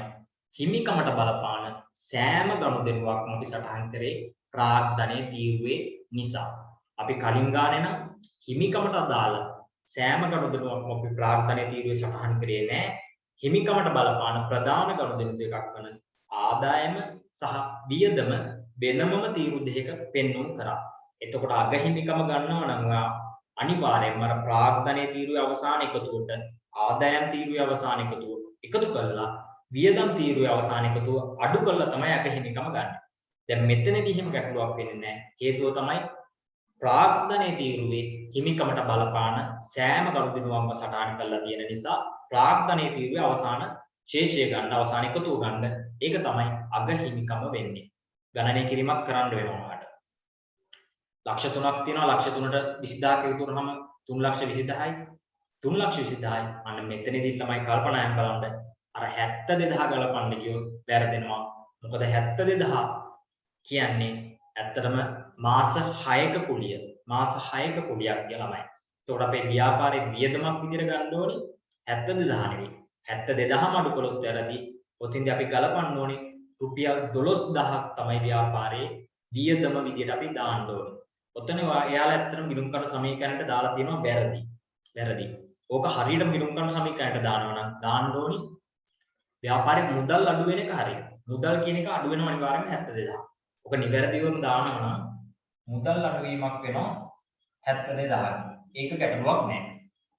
හිමිකමට බලපාන සෑම ගනුදෙනුවක්ම අපි සටහන් කරේ ප්‍රාග්ධනයේ තීරුවේ නිසා. අපි කලින් ගානේ නම් හිමිකමට අදාළ සෑම ගනුදෙනුවක්ම අපි ප්‍රාග්ධනයේ තීරුවේ සටහන් කරේ නැහැ. හිමිකමට බලපාන ප්‍රධාන ගනුදෙනු දෙකක් වන ආදායම සහ වියදම වෙනමම තීරු දෙකක පෙන්වුම් කරා. එතකොට අගහිමිකම ගන්නවා නම් ඔයා අනිවාර්යයෙන්ම අර ප්‍රාග්ධනයේ තීරුවේ අවසාන එකතුවට ආදායම් තීරුවේ අවසාන එකතුව එකතු කරලා වියදම් තීරුවේ අවසාන එකතුව අඩු කරලා තමයි අගහිමිකම ගන්න. දැන් මෙතනදී එහෙම ගැටලුවක් වෙන්නේ නැහැ. හේතුව තමයි ප්‍රාග්ධනයේ තීරුවේ හිමිකමට බලපාන සෑම කරුණුවක්ම සටහන් කරලා තියෙන නිසා ප්‍රාග්ධනයේ තීරුවේ අවසාන ශේෂය ගන්න අවසාන එකතුව ගන්න ඒක තමයි අගහිමිකම වෙන්නේ. ගණනය කිරීමක් කරන්න වෙනවා. ලක්ෂ 3ක් තියෙනවා ලක්ෂ 3ට 20000ක විතුනහම 320000යි 320000යි අන්න මෙතනදී තමයි කල්පනායෙන් බලන්න අර 72000 ගලපන්න කියොත් වැරදෙනවා මොකද 72000 කියන්නේ ඇත්තටම මාස 6ක කුලිය මාස 6ක කුලියක් කියලාමයි. ඒකට අපේ ව්‍යාපාරයේ වියදමක් විදිහට ගන්න ඕනේ 72000 නෙවෙයි 72000ම අඩු කළොත් වැරදි. ඔතින්දී අපි ගලපන්න ඕනේ රුපියල් 12000ක් තමයි ව්‍යාපාරයේ වියදම විදිහට අපි දාන්න ඕනේ. ඔතන එයාලා ඇත්තටම ගිණුම් කරන සමීකරණයට දාලා තියෙනවා වැරදි. වැරදි. ඕක හරියටම ගිණුම් කරන සමීකරණයට දානවා නම් දාන්න ඕනි ව්‍යාපාරේ මුදල් අඩු වෙන එක හරියි. මුදල් කියන එක අඩු වෙනවා අනිවාර්යයෙන්ම 72000. ඕක නිවැරදිවම දානවා නම් මුදල් අඩු වීමක් වෙනවා 72000. ඒක ගැටලුවක් නෑ.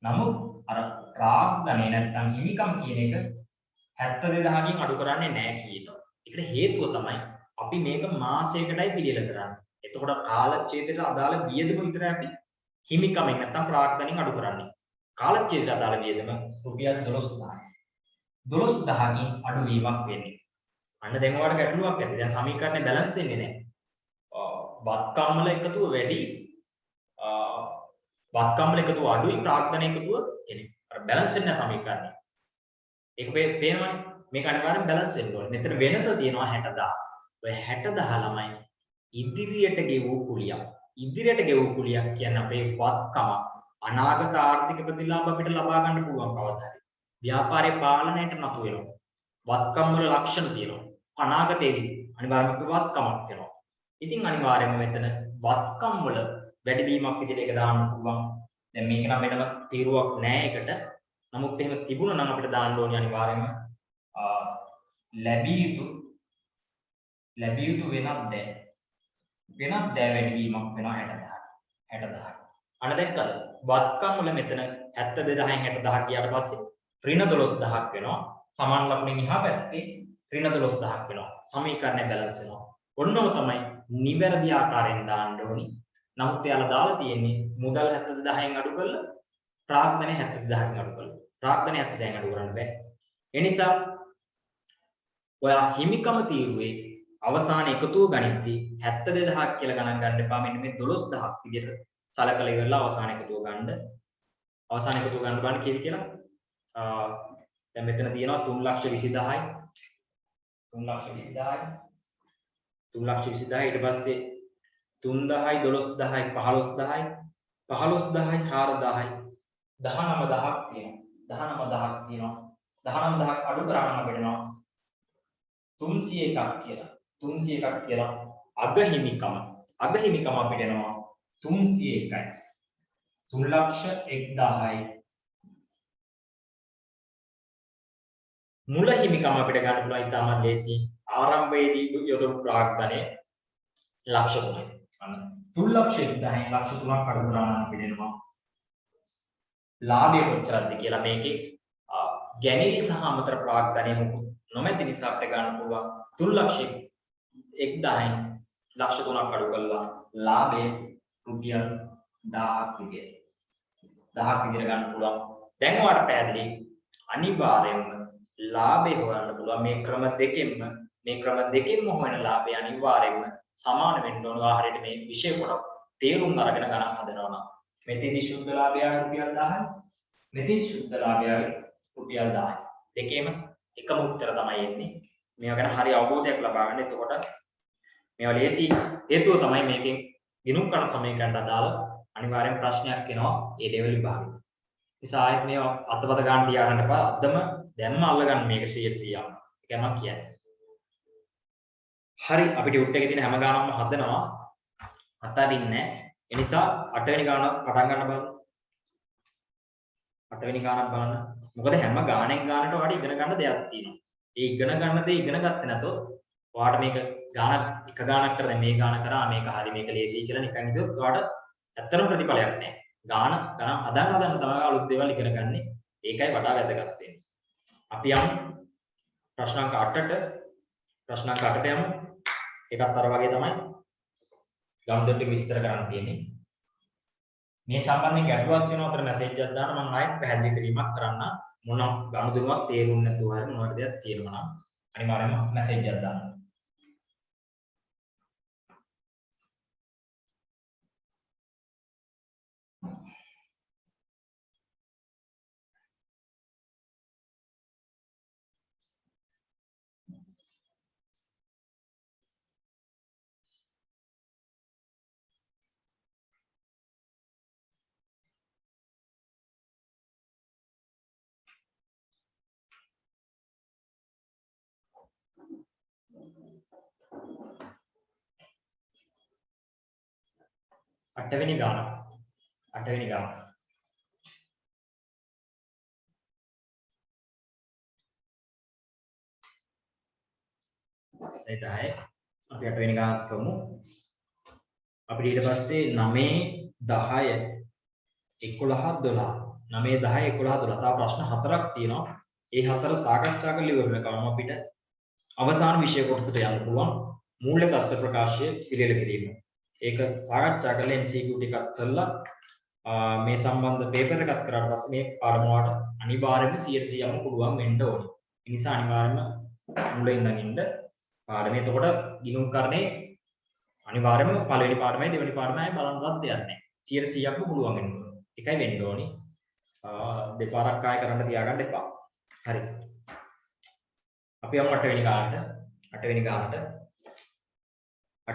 නමුත් අර ප්‍රාග්ධනය නැත්නම් හිමිකම් කියන එක 72000කින් අඩු කරන්නේ නෑ කියනවා. ඒකට හේතුව තමයි අපි මේක මාසයකටයි පිළියෙල කරන්නේ. එතකොට කාලච්ඡේදයට අදාළ වියදම විතරයි අපි හිමිකමෙන් නැත්නම් ප්‍රාග්ධනෙන් අඩු කරන්නේ. කාලච්ඡේදයට අදාළ වියදම රුපියල් 12000යි. 12000කින් අඩු වීමක් වෙන්නේ. අන්න දැන් ඔයාලට ගැටලුවක් ඇති. දැන් සමීකරණේ බැලන්ස් වෙන්නේ නැහැ. වත්කම් වල එකතුව වැඩි වත්කම් වල එකතුව අඩුයි ප්‍රාග්ධන එකතුව එන්නේ. අර බැලන්ස් වෙන්නේ නැහැ සමීකරණේ. ඒක පේනවනේ. මේක අනිවාර්යෙන් බැලන්ස් වෙන්න ඕනේ. මෙතන වෙනස තියෙනවා 60000. ඔය 60000 ළමයි ඉදිරියට ගෙවූ කුලියක්. ඉදිරියට ගෙවූ කුලියක් කියන්නේ අපේ වත්කම අනාගත ආර්ථික ප්‍රතිලාභ අපිට ලබා ගන්න පුළුවන් කවදා හරි. ව්‍යාපාරයේ පාලනයට නතු වෙනවා. වත්කම් වල ලක්ෂණ තියෙනවා. අනාගතයේදී අනිවාර්යයෙන්ම වත්කමක් වෙනවා. ඉතින් අනිවාර්යයෙන්ම මෙතන වත්කම් වල වැඩිවීමක් විදිහට ඒක දාන්න පුළුවන්. දැන් මේක නම් වෙනම තීරුවක් නෑ ඒකට. නමුත් එහෙම තිබුණා නම් අපිට දාන්න ඕනේ අනිවාර්යයෙන්ම ලැබිය යුතු වෙනත් දෑ වැඩිවීමක් වෙනවා 60000. අන්න දැක්කද? වත්කම් වල මෙතන 72000න් 60000 ගියාට පස්සේ ඍණ 12000ක් වෙනවා. සමාන ලකුණෙන් එහා පැත්තේ ඍණ 12000ක් වෙනවා. සමීකරණය බැලන්ස් වෙනවා. ඔන්නම තමයි නිවැරදි ආකාරයෙන් දාන්න ඕනි. නමුත් එයාලා දාලා තියෙන්නේ මුදල් 72000න් අඩු කරලා ප්‍රාග්ධනය 72000න් අඩු කරලා. ප්‍රාග්ධනය 72000න් අඩු කරන්න බෑ. ඒ නිසා ඔයා හිමිකම තීරුවේ අවසාන එකතුව ගණිතදී 72000ක් කියලා ගණන් ගන්න එපා. මෙන්න මේ 12000ක් විදිහට සලකලා ඉවරලා අවසාන එකතුව ගන්න. අවසාන එකතුව ගන්න බලන්න කියලා දැන් මෙතන තියෙනවා 320000යි 320000යි ඊට පස්සේ 3000යි 12000යි 15000යි 15000යි 4000යි 19000ක් තියෙනවා 19000ක් අඩු කරාම අපිටනවා 301ක් කියලා අගහිමිකම අපිට එනවා 301යි 301000යි මුල හිමිකම අපිට ගන්න පුළුවන් ඉතාමත් ලේසි ආරම්භයේදී යොදපු ප්‍රාග්ධනය ලක්ෂ 3යි අන්න 301000න් ලක්ෂ 3ක් අඩු කරාම අපිට එනවා ලාභය කොච්චරද කියලා මේකේ ගැණිලි සහ අමතර ප්‍රාග්ධනය මුකුත් නොමැති නිසා අපිට ගන්න පුළුවන් 301000න් ලක්ෂ 3ක් අඩු කළා ලාභය රුපියල් 1000ක් විදියට ගන්න පුළුවන්. දැන් ඔයාලට පැහැදිලි අනිවාර්යයෙන්ම ලාභය හොයන්න පුළුවන් මේ ක්‍රම දෙකෙන්ම හොයන ලාභය අනිවාර්යයෙන්ම සමාන වෙන්න ඕන. ආහාරයට මේ විෂය කොටස් තේරුම් අරගෙන ගණන් හදනවා නම් මෙතෙන්දී ශුද්ධ ලාභය රුපියල් 1000යි මෙතෙන් ශුද්ධ ලාභය රුපියල් 1000යි දෙකේම එකම උත්තර තමයි එන්නේ. මේවා ගැන හරි අවබෝධයක් ලබා ගන්න. එතකොට මේවා ලේසි හේතුව තමයි මේකෙන් ගිණුම් කරන සමීකරණයට අදාළ අනිවාර්යෙන් ප්‍රශ්නයක් එනවා ඒ ලෙවල් විභාගෙ. නිසා ආයෙත් මේවා අතපත ගන්න තියාගන්න එපා. දැම්ම අල්ලගන්න මේක 100%ක්. ඒකම කියන්නේ. හරි අපිට උට් එකේ තියෙන හැම ගානක්ම හදනවා. අතාරින්නේ නැහැ. ඒ නිසා 8 වෙනි ගාන පටන් ගන්න බලන්න. 8 වෙනි ගානක් බලන්න. මොකද හැම ගානෙන් ගානට වඩා ඉගෙන ගන්න දෙයක් තියෙනවා. ඒ ඉගෙන ගන්න දේ ඉගෙන ගත්තේ නැතොත් ඔයාට මේක ගානක් එක ගානක් කරලා මේ ගාන කරා මේක හරි මේක ලේසි කියලා නිකන් හිතුවොත් ඔයාට ඇත්තටම ප්‍රතිඵලයක් නැහැ. ගාන ගණන් හදන්න තමයි අලුත් දේවල් ඉගෙන ගන්න. ඒකයි වඩා වැදගත් වෙන්නේ. අපි යමු ප්‍රශ්න අංක 8ට. ප්‍රශ්න අංක 8ට යමු. ඒකත් අර වගේ තමයි. ගණන් ටික විස්තර කරන්න තියෙන්නේ. මේ සම්බන්ධයෙන් ගැටලුවක් තියෙනවා අතර මැසේජ් එකක් දාන්න මම ආයෙත් පැහැදිලි කිරීමක් කරන්න. මොන ගනුදෙනුවක් තේරුම් නැතුව හරි මොනවද දෙයක් තියෙනවා නම් අනිවාර්යයෙන්ම මැසේජ් එකක් දාන්න. අටවෙනි ගාන. ඒ 10 අපි අටවෙනි ගානත් කරමු. අපිට ඊට පස්සේ 9 10 11 12 9 10 11 12 තව ප්‍රශ්න හතරක් තියෙනවා. ඒ හතර සාකච්ඡා කරලා ඉවර වෙනකම් අපිට අවසාන විෂය කොටසට යන්න පුළුවන්. මූල්‍ය තත්ත්ව ප්‍රකාශය පිළියෙල කිරීම. ඒක සාකච්ඡා කරලා MCQ ටිකක් කරලා මේ සම්බන්ධ පේපර් එකක් කරාට පස්සේ මේ පාඩමකට අනිවාර්යයෙන්ම 100%ක්ම පුළුවන් වෙන්න ඕනේ. ඒ නිසා අනිවාර්යයෙන්ම මුලින් ඉඳන් ඉන්න පාඩමේ එතකොට ගිණුම් කරන්නේ අනිවාර්යයෙන්ම පළවෙනි පාඩමයි දෙවෙනි පාඩමයි බලන්නවත් දෙයක් නැහැ. 100%ක්ම පුළුවන් වෙන්න ඕනේ. එකයි වෙන්න ඕනේ. දෙපාරක් ආය කරන්න තියාගන්න එපා. හරි. අපි යමු 8 වෙනි ගානට. 8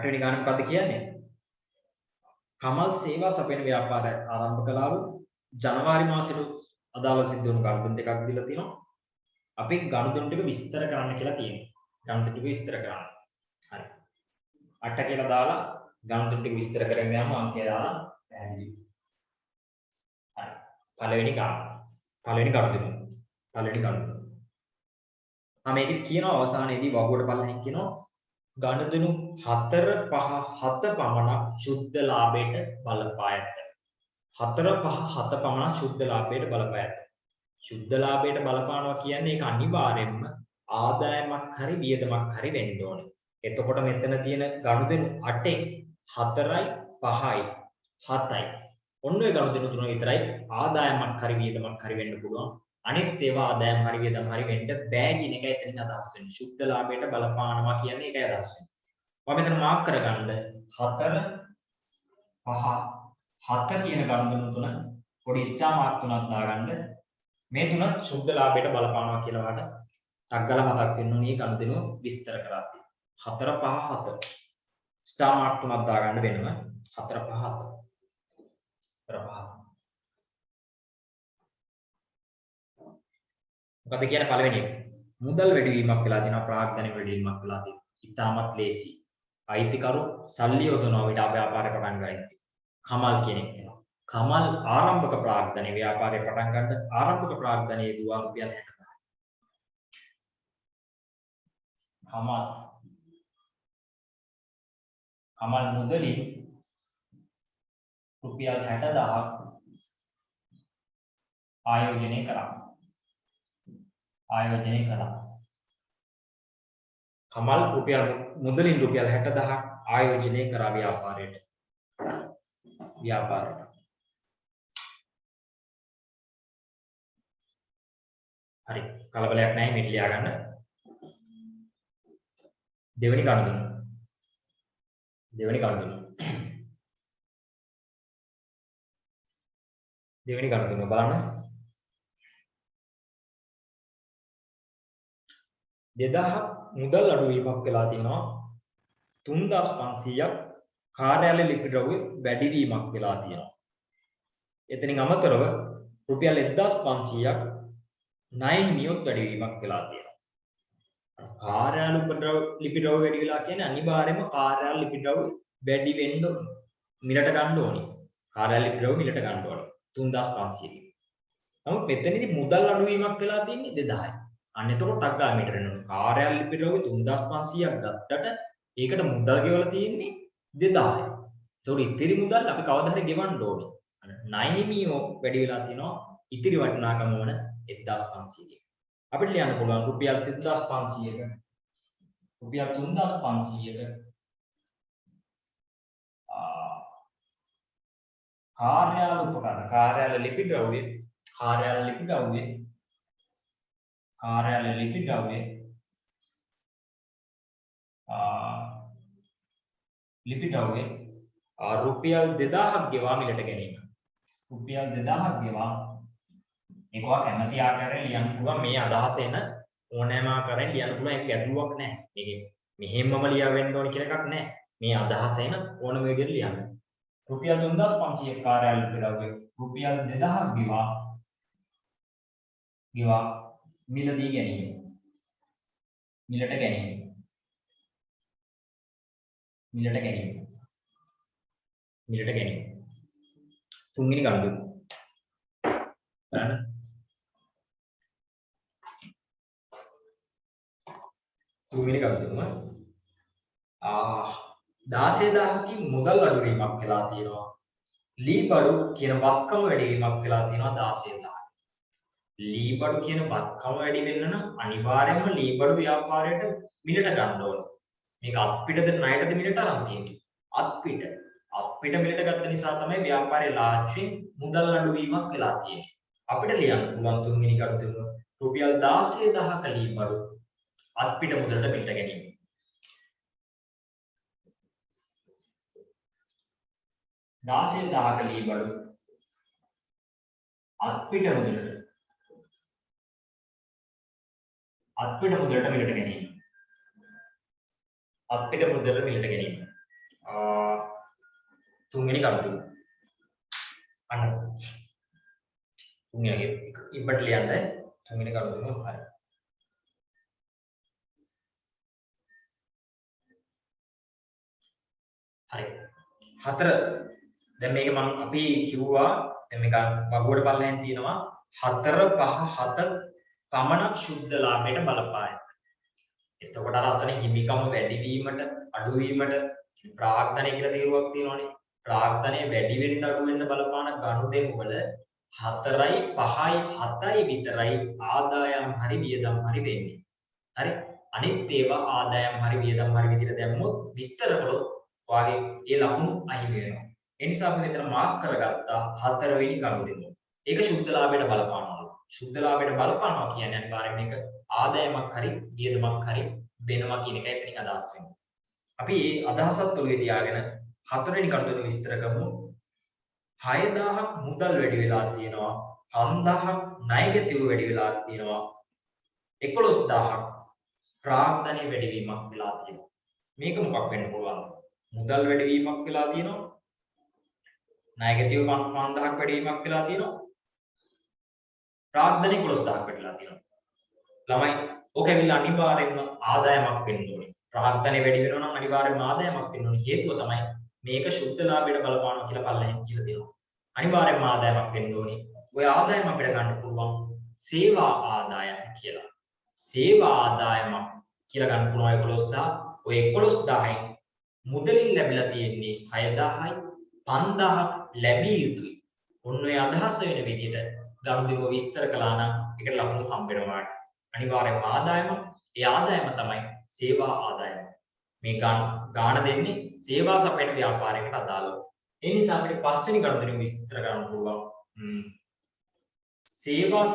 වෙනි ගාන මොකද්ද කියන්නේ? කමල් සේවා සපයන ව්‍යාපාරය ආරම්භ කළාලු ජනවාරි මාසෙට අදාළ සිද්ධ වුණු ගණන් දෙකක් දීලා තිනවා. අපි ගණන් ටික විස්තර කරන්න කියලා තියෙනවා. ගණන් ටික විස්තර කරන්න. හරි. 8 කියලා දාලා ගණන් ටික විස්තර කරගෙන යම අංකය දාලා පැහැදිලි. හරි. පළවෙනි ගණන්. මේක කියනවා අවසානයේදී වගුවට බලහින් කියනවා ගණදෙනු 4 5 7 පමණක් සුද්ධ ලාභයට බලපා ඇත. 4 5 7 පමණක් සුද්ධ ලාභයට බලපා ඇත. සුද්ධ ලාභයට බලපානවා කියන්නේ ඒක අනිවාර්යයෙන්ම ආදායමක් හරි වියදමක් හරි වෙන්න ඕනේ. එතකොට මෙතන තියෙන ගණදෙනු 8න් 4යි 5යි 7යි. ඔන්න ඔය ගණදෙනු තුන විතරයි ආදායමක් හරි වියදමක් හරි වෙන්න පුළුවන්. අනිත් ඒවා ආදායම් හරි වියදම් හරි වෙන්න බෑ කියන එකයි එතනින් අදහස් වෙන්නේ. සුද්ධ ලාභයට බලපානවා කියන්නේ ඒකයි අදහස් වෙන්නේ. ඔබ මෙතන මාක් කරගන්න 4 5 7 කියන ගණන් තුන පොඩි ස්ටාර් මාක් තුනක් දාගන්න. මේ තුන සුද්ධ ලාභයට බලපානවා කියලා වට ටග්ගල මතක් වෙන්න ඕනේ ගණන් දෙනු විස්තර කරලා තියෙනවා. 4 5 7 ස්ටාර් මාක් තුනක් දාගන්න වෙනම 4 5 7 මොකද කියන්නේ පළවෙනි එක මුදල් වැඩිවීමක් වෙලා තියෙනවා ප්‍රාග්ධන වැඩිවීමක් වෙලා තියෙනවා ඉතාමත් ලේසි අයිතිකරු සල්ලි යොදනවා විට ව්‍යාපාරය පටන් ගන්න කමල් කියන එක වෙනවා කමල් ආරම්භක ප්‍රාග්ධන ව්‍යාපාරය පටන් ගන්න ආරම්භක ප්‍රාග්ධනයේ දුවා රුපියල් 60000 කමල් මුදලින් රුපියල් 60000ක් ආයෝජනය කරා කමල් මුදලින් රුපියල් 60000ක් ආයෝජනය කරා ව්‍යාපාරයට හරි කලබලයක් නැහැ මේ ලියා ගන්න දෙවෙනි කණ්ඩුන බලන්න 2000ක් මුදල් අඩුවීමක් වෙලා තියෙනවා 3500ක් කාර්යාලය ලිපි ද්‍රව්‍ය වැඩි වීමක් වෙලා තියෙනවා එතනින් අමතරව රුපියල් 1500ක් ණය හිමියොත් වැඩි වීමක් වෙලා තියෙනවා කාර්යාල ලිපි ද්‍රව්‍ය වැඩි වෙලා කියන්නේ අනිවාර්යයෙන්ම කාර්යාල ලිපි ද්‍රව්‍ය වැඩි වෙන්න මිලට ගන්න ඕනේ කාර්යාල ලිපි ද්‍රව්‍ය මිලට ගන්න ඕනේ 3500 නමුත් මෙතනදී මුදල් අඩුවීමක් වෙලා තියෙන්නේ 2000යි අන්න එතකොට ටක් ගාලා මීටර එනවා. කාර්යාල ලිපි ද්‍රව්‍ය 3500ක් ගත්තට ඒකට මුදල් ගෙවලා තියෙන්නේ 2000යි. ඒතකොට ඉතිරි මුදල් අපි කවදා හරි ගෙවන්න ඕනේ. ණය හිමියෝ වැඩි වෙලා තිනවා ඉතිරි වටිනාකම වන 1500ක. අපිට ලියන්න පුළුවන් රුපියල් 3500ක රුපියල් 3500ක කාර්යාල උපකරණ කාර්යාල ලිපි ද්‍රව්‍ය රුපියල් 2000ක් ගෙවා මිලට ගැනීම. රුපියල් 2000ක් ගෙවා ඒකවා කැමති ආකාරයෙන් ලියන්න පුළුවන් මේ අදහස එන ඕනෑම ආකාරයෙන් ලියන්න පුළුවන් ඒක ගැටලුවක් නැහැ. මේකේ මෙහෙම්මම ලියවෙන්න ඕන කියලා එකක් නැහැ. මේ අදහස එන ඕනම විදිහට ලියන්න. රුපියල් 3500 කාර්යාල ලිපි ද්‍රව්‍ය රුපියල් 2000ක් ගෙවා මිලදී ගැනීම. මිලට ගැනීම. තුන්වෙනි ගණුව. බලන්න. තුන්වෙනි ගණුව 16000කින් මුදල් අඩු වීමක් වෙලා තියෙනවා. ලී බඩු කියන වත්කම වැඩි වීමක් වෙලා තියෙනවා 16000. ලී බඩු කියන වත්කම වැඩි වෙන්න නම් අනිවාර්යයෙන්ම ලී බඩු ව්‍යාපාරයට මිලට ගන්න ඕනේ. මේක අත්පිටද ණයටද මිලට අරන් තියෙන්නේ. අත්පිට මිලට ගත්ත නිසා තමයි ව්‍යාපාරයේ ලාභයෙන් මුදල් අඩු වීමක් වෙලා තියෙන්නේ. අපිට ලියන්න පුළුවන් තුන්වෙනි කරුණ රුපියල් 16000ක ලී බඩු අත්පිට මුදලට මිලට ගැනීම. 16000ක ලී බඩු අත්පිට මුදලට මිලට ගැනීම. තුන්වෙනි කරුණ. අන්න තුන්වෙනි ඉබ්බට ලියන්න තුන්වෙනි කරුණ හරි. හරි. 4 දැන් මේක මම අපි කිව්වා දැන් මේක වගුවට පල්ලෙන් තියෙනවා 4 5 7 පමණක් ශුද්ධ ලාභයට බලපාන. එතකොට අර අතන හිමිකම වැඩි වීමට අඩු වීමට ප්‍රාග්ධනය කියලා තීරුවක් තියෙනවානේ. ප්‍රාග්ධනය වැඩි වෙන්න අඩු වෙන්න බලපාන ගනුදෙනු වල 4යි 5යි 7යි විතරයි ආදායම් හරි වියදම් හරි වෙන්නේ. හරි. අනිත් ඒවා ආදායම් හරි වියදම් හරි විදිහට දැම්මොත් විස්තර කළොත් වාගේ ඒ ලකුණු අහිමි වෙනවා. ඒ නිසා අපි මෙතන මාක් කරගත්තා 4 වෙනි ගනුදෙනුව. ඒක ශුද්ධ ලාභයට බලපානවා. ශුද්ධ ලාභයට බලපානවා කියන්නේ අනිවාර්යයෙන් මේක ආදායමක් හරි වියදමක් හරි වෙනවා කියන එකයි එතනින් අදහස් වෙන්නේ. අපි මේ අදහසත් ඔළුවේ තියාගෙන 4 වෙනි ගනුදෙනුව විස්තර කරමු. 6000ක් මුදල් වැඩි වෙලා තියෙනවා. 5000ක් ණයගැතිව වැඩි වෙලා තියෙනවා. 11000ක් ප්‍රාග්ධනය වැඩි වීමක් වෙලා තියෙනවා. මේක මොකක් වෙන්න පුළුවන්ද? මුදල් වැඩි වීමක් වෙලා තියෙනවා. ණයගැතිව 5000ක් වැඩි වීමක් වෙලා තියෙනවා. ප්‍රාග්ධනය 11000ක් වැඩිලා තියෙනවා. ළමයි ඕක ඇවිල්ලා අනිවාර්යෙන්ම ආදායමක් වෙන්න ඕනේ. ප්‍රාග්ධනය වැඩි වෙනවා නම් අනිවාර්යෙන්ම ආදායමක් වෙන්න ඕනේ. හේතුව තමයි මේක ශුද්ධ ලාභයට බලපානවා කියලා පල්ලෙන් කියලා දෙනවා. අනිවාර්යෙන්ම ආදායමක් වෙන්න ඕනේ. ඔය ආදායම අපිට ගන්න පුළුවන් සේවා ආදායම කියලා. සේවා ආදායම කියලා ගන්න පුළුවන් 11000. ඔය 11000න් මුදලින් ලැබිලා තියෙන්නේ 6000යි 5000ක් ලැබිය යුතුයි. ඔන්න ඔය අදහස වෙන විදිහට ගනුදෙනුව විස්තර කළා නම් ඒකට ලකුණු හම්බ වෙනවා. අනිවාර්යයෙන්ම ආදායම ඒ ආදායම තමයි සේවා ආදායම. මේ ගාණ දෙන්නේ සේවා සපයන ව්‍යාපාරයකට අදාළව. ඒ නිසා අපිට පස්වෙනි ගනුදෙනුව විස්තර කරන්න පුළුවන්. සේවා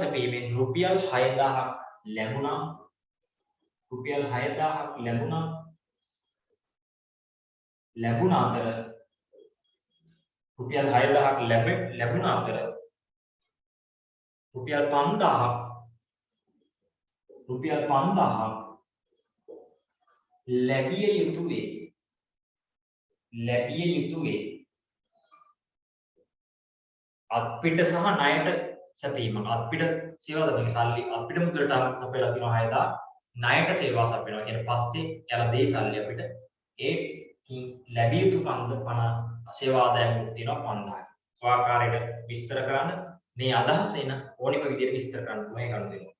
සැපීමෙන් රුපියල් 6000ක් ලැබුණා. ලැබුණ අතර රුපියල් 5000ක් ලැබිය යුතුවේ. අත්පිට සහ ණයට සැපීම. අත්පිට සේවා දෙන්නේ සල්ලි අත්පිට මුදලට සපයලා තියෙනවා 6000. ණයට සේවා සපයනවා. කියන්නේ පස්සේ යාලා දෙයි සල්ලි අපිට ඒකින් ලැබිය යුතු පණ සේවා ආදායමක් තියෙනවා 5000ක්. ඔය ආකාරයට විස්තර කරන්න මේ අදහස එන ඕනෙම විදිහට විස්තර කරන්න පුළුවන් ඒ ගනුදෙනුව.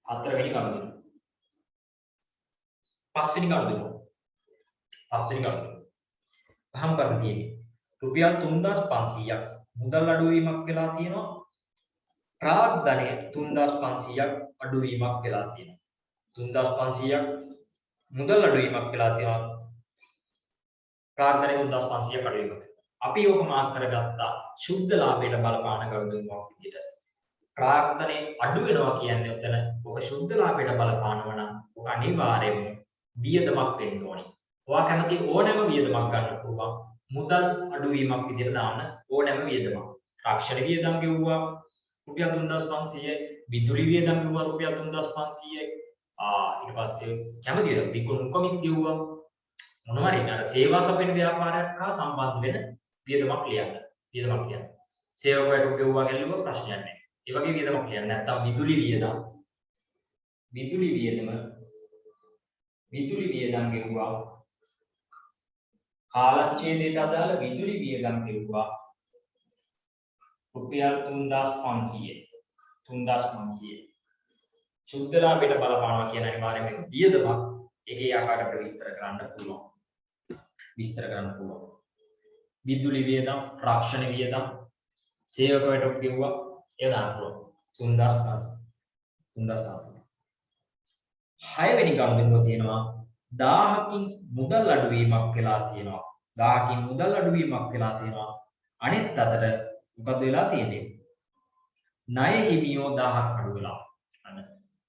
හතරවෙනි ගනුදෙනුව. පස්වෙනි ගනුදෙනුව. පහම් කරලා තියෙන්නේ රුපියල් 3500ක් මුදල් අඩුවීමක් වෙලා තියෙනවා. ප්‍රාග්ධනය 3500ක් අඩුවීමක් වෙලා තියෙනවා. 3500ක් මුදල් අඩුවීමක් වෙලා තියෙනවා. ප්‍රාග්ධනය 3500ක් අඩුවීමක්. අපි ඕක මාක් කරගත්තා ශුද්ධ ලාභයට බලපාන ගනුදෙනුවක් විදිහට. ප්‍රාග්ධනය අඩු වෙනවා කියන්නේ උතන ඔක ශුද්ධ ලාභයට බලපානවා නම් ඔක අනිවාර්යයෙන්ම වියදමක් වෙන්න ඕනේ. ඔයා කැමති ඕනෑම වියදමක් ගන්න පුළුවන්. මුදල් අඩුවීමක් විදිහට දාන්න ඕනෑම වියදමක්. රක්ෂණ වියදම් ගෙවුවා රුපියල් 3500යි, විදුලි වියදම් ගෙවුවා රුපියල් 3500යි. ඊට පස්සේ කැමතිද විකුණු කොමිස් ගෙවුවා මොනවා හරි අර සේවා සපයන ව්‍යාපාරයක් හා සම්බන්ධ වෙන වියදමක් ලියන්න. සේවකයට ගෙවුවා කියලා ප්‍රශ්නයක් නැහැ. ඒ වගේ වියදමක් ලියන්න. නැත්තම් විදුලි වියදම් ගෙවුවා කාලච්ඡේදයට අදාළ විදුලි වියදම් ගෙවුවා රුපියල් 3500. ශුද්ධ ලාභයට බලපානවා කියන අනිවාර්යයෙන්ම වියදමක් ඒකේ ආකාරයට විස්තර කරන්න පුළුවන්. විදුලි වියදම්, රක්ෂණ වියදම්, සේවකයට ගෙවුවා ඒ දාන්න පුළුවන්. 3500. හයවෙනි ගනුදෙනුව තියෙනවා 1000කින් මුදල් අඩුවීමක් වෙලා තියෙනවා. අනෙත් අතට මොකද වෙලා තියෙන්නේ? ණය හිමියෝ 1000ක් අඩු වෙලා.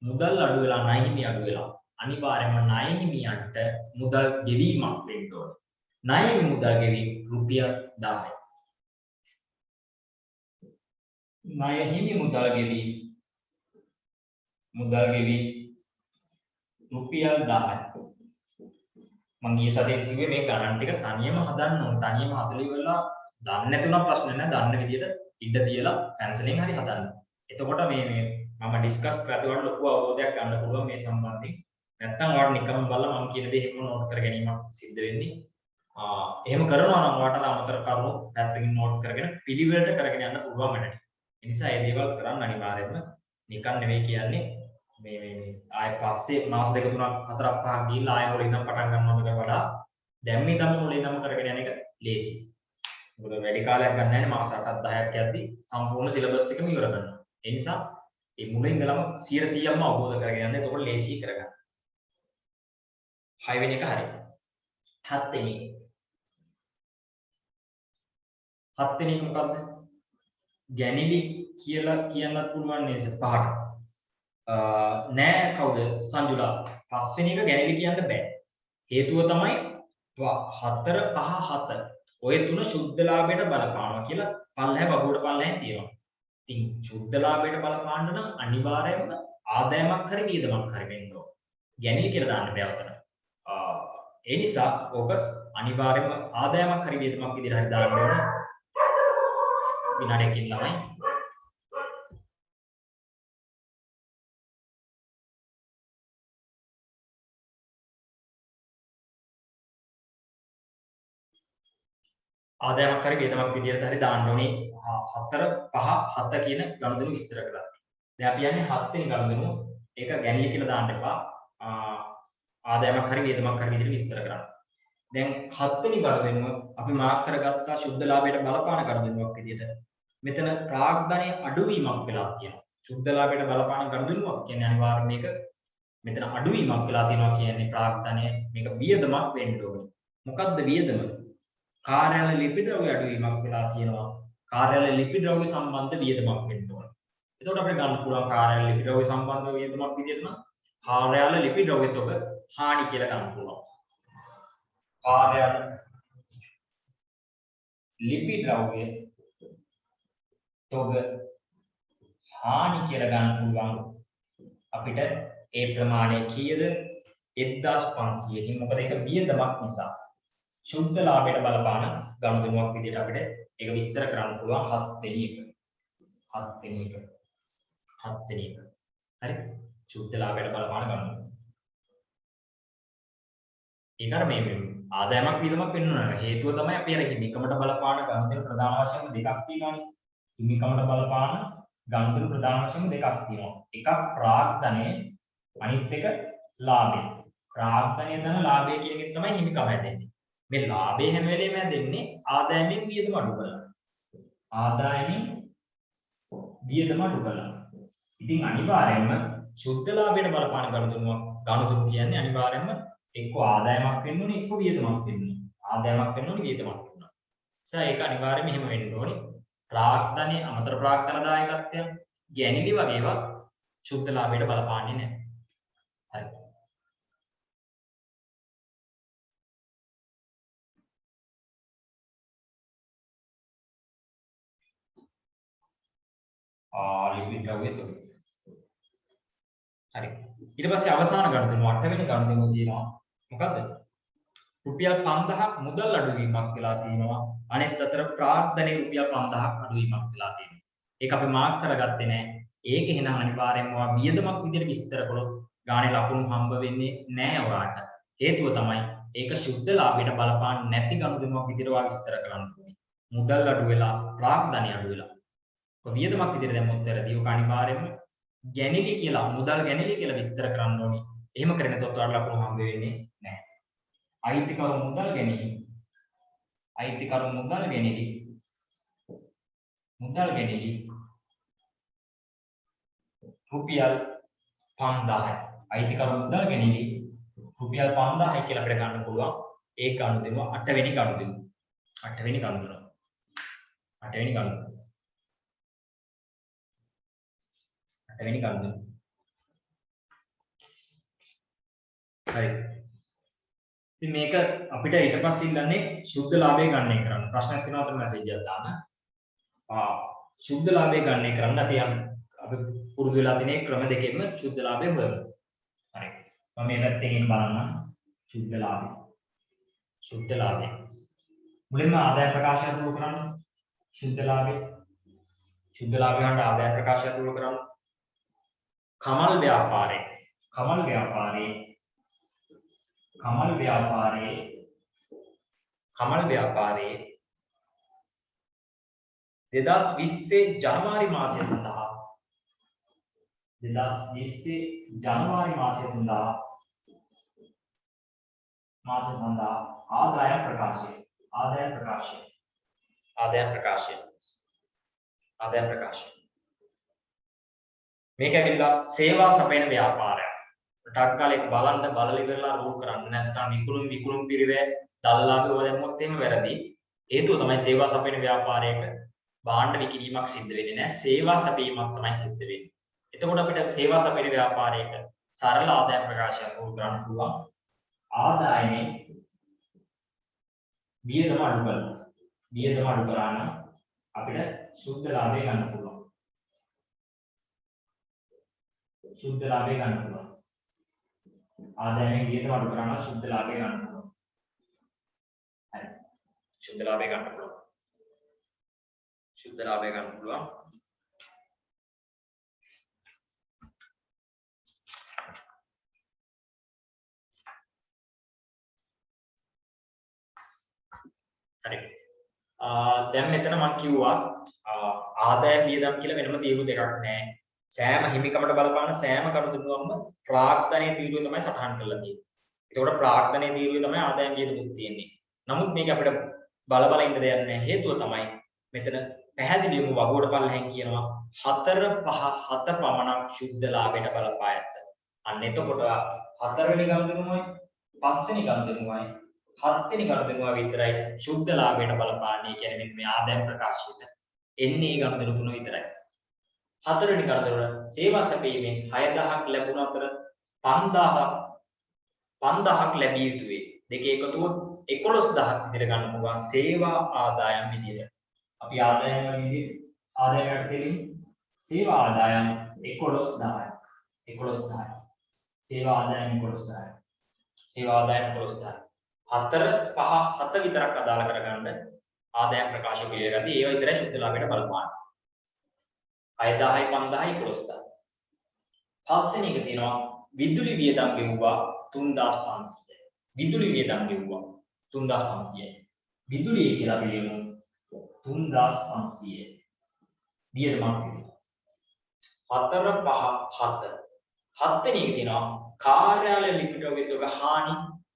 මුදල් අඩු වෙලා ණය හිමි අඩු වෙලා. අනිවාර්යයෙන්ම ණය හිමියන්ට මුදල් ගෙවීමක් වෙන්න ඕනේ. ණය හිමි මුදල් ගෙවීම රුපියල් 1000යි. ණය හිමි මුදල් ගෙවීම රුපියල් 10යි. මම ගිය සතියේ කිව්වේ මේ ගණන් ටික තනියම හදන්න ඕන. තනියම හදලා ඉවරලා දන්නේ නැතුණා ප්‍රශ්න නැහැ. දන්න විදියට ඉඩ තියලා පැන්සලෙන් හරි හදන්න. එතකොට මේ මම ඩිස්කස් කරලා ලොකු අවබෝධයක් ගන්න පුළුවන් මේ සම්බන්ධයෙන්. නැත්තම් ඔයාලට නිකම්ම බලලා මම කියන දේ එහෙම නෝට් කර ගැනීමක් සිද්ධ වෙන්නේ. එහෙම කරනවා නම් ඔයාලට අමතර කරුණු පැත්තකින් නෝට් කරගෙන පිළිවෙලට කරගෙන යන්න පුළුවන් වැඩ. ඒ නිසා මේ දේවල් කරන්න අනිවාර්යයෙන්ම නිකන් නෙවෙයි කියන්නේ මේ ආයෙ පස්සේ මාස දෙක තුනක් හතරක් පහක් ගිහිල්ලා ආයෙ මුලින් ඉඳන් පටන් ගන්නවකට වඩා දැන් මේ තමයි මුලින් ඉඳන් කරගෙන යන එක ලේසි. මොකද වැඩි කාලයක් ගන්න නැහැ මාස 8ක් 10ක් යද්දි සම්පූර්ණ සිලබස් එකම ඉවර කරනවා. ඒ නිසා මේ මුලින් ඉඳලම 100%ක්ම අවබෝධ කරගෙන යන්න. එතකොට ලේසි කරගන්න. 6 වෙනි එක හරි. 7 වෙනි එක මොකද්ද? ගැනිලි කියලා කියන්නත් පුළුවන් නේද? 5ට. නෑ කවුද? සංජුලා. 5 වෙනි එක ගැනිලි කියන්න බෑ. හේතුව තමයි 4 5 7. ඔය තුන ශුද්ධ ලාභයට බලපානවා කියලා පල්ලහැ බබුවට පල්ලහැන් තියෙනවා. ඉතින් ශුද්ධ ලාභයට බලපාන්න නම් අනිවාර්යයෙන්ම ආදායමක් හරි වියදමක් හරි වෙන්න ඕන. ගැනිලි කියලා දාන්න බෑ උතන. ඒ නිසා ඔක අනිවාර්යයෙන්ම ආදායමක් හරි වියදමක් විදිහට හරි දාන්න ඕන. විනාඩියකින් ළමයි. ආදායමක් හරි වියදමක් විදිහට හරි දාන්න ඕනේ. 4 5 7 කියන ගනුදෙනු විස්තර කරලා. දැන් අපි යන්නේ 7 වෙනි ගනුදෙනුව. ඒක ගැනිලි කියලා දාන්න එපා. ආදායමක් හරි වියදමක් හරි විදිහට විස්තර කරන්න. දැන් 7 වෙනි ගනුදෙනුව අපි මාක් කරගත්තා ශුද්ධ ලාභයට බලපාන ගනුදෙනුවක් විදිහට. මෙතන ප්‍රාග්ධනය අඩුවීමක් වෙලා තියෙනවා. ශුද්ධ ලාභයට බලපාන ගනුදෙනුවක් කියන්නේ අනිවාර්යයෙන් මේක මෙතන අඩුවීමක් වෙලා තියෙනවා කියන්නේ ප්‍රාග්ධනය මේක වියදමක් වෙන්න ඕනේ. මොකද්ද වියදම? කාර්යාල ලිපි ද්‍රව්‍ය අඩුවීමක් වෙලා තියෙනවා. කාර්යාල ලිපි ද්‍රව්‍ය සම්බන්ධ වියදමක් වෙන්න ඕනේ. එතකොට අපිට ගන්න පුළුවන් කාර්යාල ලිපි ද්‍රව්‍ය සම්බන්ධ වියදමක් විදිහට නම් කාර්යාල ලිපි ද්‍රව්‍ය තොග හානි කියලා ගන්න පුළුවන්. කාර්යාල ලිපි ද්‍රව්‍ය තොග හානි කියලා ගන්න පුළුවන් අපිට ඒ ප්‍රමාණය කීයද 1500කින්. මොකද ඒක වියදමක් නිසා. ශුද්ධ ලාභයට බලපාන ගනුදෙනුවක් විදිහට අපිට ඒක විස්තර කරන්න පුළුවන් 7 වෙනි එක. හරි. ශුද්ධ ලාභයට බලපාන ගනුදෙනුව. ඒක අර මේ ආදායමක් වියදමක් වෙන්නන හේතුව තමයි අපි අර හිමිකමට බලපාන ගනුදෙනු ප්‍රධාන වශයෙන් දෙකක් තියෙනවානේ. හිමිකමට බලපාන ගනුදෙනු ප්‍රධාන වශයෙන් දෙකක් තියෙනවා. එකක් ප්‍රාග්ධනය අනිත් එක ලාභය. ප්‍රාග්ධනය ධන ලාභය කියන එක තමයි හිමිකම හැදෙන්නේ. මේ ලාභය හැම වෙලේම හැදෙන්නේ ආදායමෙන් වියදම අඩු කරලා. ආදායමෙන් වියදම අඩු කරලා. ඉතින් අනිවාර්යයෙන්ම ශුද්ධ ලාභයට බලපාන ගනුදෙනු කියන්නේ අනිවාර්යයෙන්ම එක්ක ආදායමක් වෙන්න ඕනේ එක්ක වියදමක් වෙන්න ඕනේ. ආදායමක් වෙන්න ඕනේ වියදමක් වෙන්න ඕනේ. ඒක අනිවාර්යයෙන්ම එහෙම වෙන්න ඕනේ. ප්‍රාග්ධනය අමතර ප්‍රාග්ධන දායකත්වය ගැනිලි වගේ ඒවා ශුද්ධ ලාභයට බලපාන්නේ නැහැ. හරි. ලිපිට අවුවේ හරි. ඊට පස්සේ අවසාන ගනුදෙනු 8 වෙනි ගනුදෙනුව තියෙනවා. මොකද්ද? රුපියල් 5000ක් මුදල් අඩුවීමක් වෙලා තියෙනවා. අනෙත් අතර ප්‍රාග්ධනයේ රුපියල් 5000ක් අඩුවීමක් වෙලා තියෙනවා. ඒක අපි මාක් කරගත්තේ නැහැ. ඒක එහෙනම් අනිවාර්යයෙන්ම වියදමක් විදිහට විස්තර කළොත් ගානේ ලකුණු හම්බ වෙන්නේ නැහැ ඔයාලට. හේතුව තමයි ඒක ශුද්ධ ලාභයට බලපාන්නේ නැති ගනුදෙනුවක් විදිහට ඔයා විස්තර කරන්න ඕනේ. මුදල් අඩු වෙලා ප්‍රාග්ධනය අඩු වෙලා. ඔය වියදමක් විදිහට දැම්මොත් වැරදි. ඔක අනිවාර්යයෙන්ම ගැනිලි කියලා මුදල් ගැනිලි කියලා විස්තර කරන්න ඕනේ. එහෙම කරේ නැත්නම් ඔයාලට ලකුණු හම්බ වෙන්නේ නැහැ. අයිතිකරු මුදල් ගැනීම අයිතිකරු මුදල් ගැනීම රුපියල් 5000යි අයිතිකරු මුදල් ගැනීම රුපියල් 5000යි කියලා අපිට ගන්න පුළුවන් ඒ ගනුදෙනුව 8 වෙනි ගනුදෙනුව 8 වෙනි ගනුදෙනුව හරි. ඉතින් මේක අපිට ඊට පස්සේ ඉල්ලන්නේ ශුද්ධ ලාභය ගණනය කරන්න. ප්‍රශ්නයක් තියෙනවා අතන මැසේජ් එකක් දාන්න. ශුද්ධ ලාභය ගණනය කරන්න අපි පුරුදු වෙලා තියෙන ක්‍රම දෙකෙන්ම ශුද්ධ ලාභය හොයමු. හරි. මම මේ පැත්තෙන් බලන්න ශුද්ධ ලාභය. මුලින්ම ආදාය ප්‍රකාශය අතුරු කරන්න. ශුද්ධ ලාභය ගන්න ආදාය ප්‍රකාශය අතුරු කරන්න. කමල් ව්‍යාපාරේ 2020 ජනවාරි මාසය සඳහා ආදාය ප්‍රකාශය මේක ඇවිල්ලා සේවා සපයන ව්‍යාපාරයක්. ටක් ගාලා ඒක බලන්න බලලා ඉවරලා රූල් කරන්න නැත්නම් විකුණුම් පිරිවැය දල්ලාගේ ඔය දැම්මොත් එහෙම වැරදි. හේතුව තමයි සේවා සපයන ව්‍යාපාරයක භාණ්ඩ විකිණීමක් සිද්ධ වෙන්නේ නැහැ. සේවා සැපීමක් තමයි සිද්ධ වෙන්නේ. එතකොට අපිට සේවා සපයන ව්‍යාපාරයක සරල ආදාය ප්‍රකාශයක් රූල් කරන්න පුළුවන්. ආදායනේ වියදම අඩු කරා නම් අපිට ශුද්ධ ලාභය ගන්න පුළුවන්. ආදායයෙන් වියදම අඩු කරා නම් ශුද්ධ ලාභය ගන්න පුළුවන්. හරි. ශුද්ධ ලාභය ගන්න පුළුවන්. හරි. දැන් මෙතන මම කිව්වා ආදාය වියදම් කියලා වෙනම තීරු දෙකක් නැහැ. සෑම හිමිකමට බලපාන සෑම ගනුදෙනුවක්ම ප්‍රාග්ධනයේ තීරුව තමයි සටහන් කරලා තියෙන්නේ. ඒකෝට ප්‍රාග්ධනයේ තීරුවේ තමයි ආදායම් වියදමුත් තියෙන්නේ. නමුත් මේක අපිට බල ඉන්න දෙයක් නැහැ. හේතුව තමයි මෙතන පැහැදිලිවම වගුවට පල්ලෙන් කියනවා 7 පමණක් ශුද්ධ ලාභයට බලපා ඇත. අන්න එතකොට 4 වෙනි ගනුදෙනුවයි 5 වෙනි ගනුදෙනුවයි 7 වෙනි ගනුදෙනුව විතරයි ශුද්ධ ලාභයට බලපාන්නේ. කියන්නේ මේ ආදායම් ප්‍රකාශයට එන්නේ ගනුදෙනු තුන විතරයි. 4 වෙනි ගනුදෙනුව සේවා සැපීමෙන් 6000ක් ලැබුණ අතර 5000ක් ලැබිය යුතුයි. දෙක එකතුව 11000ක් විදිහට ගන්න පුළුවන් සේවා ආදායම් විදිහට. අපි ආදායම් විදිහට ආදායමකට දෙන්නේ සේවා ආදායම් 11000යි. සේවා ආදායම් 11000යි. 7 විතරක් අදාළ කරගන්න ආදායම් ප්‍රකාශ පිළිගදී ඒවා විතරයි ශුද්ධ ලාභයට බලපාන්නේ. 6000යි 5000යි 11000. පස්වෙනි එක තියෙනවා විදුලි වියදම් ගෙවුවා 3500. විදුලි වියදම් ගෙවුවා 3500යි. විදුලිය කියලා අපි ලියමු 3500යි. වියදමක් ගෙවුවා. 4 5 7. 7 වෙනි එක තියෙනවා කාර්යාලය ලිමිටුවගේ තොග හානි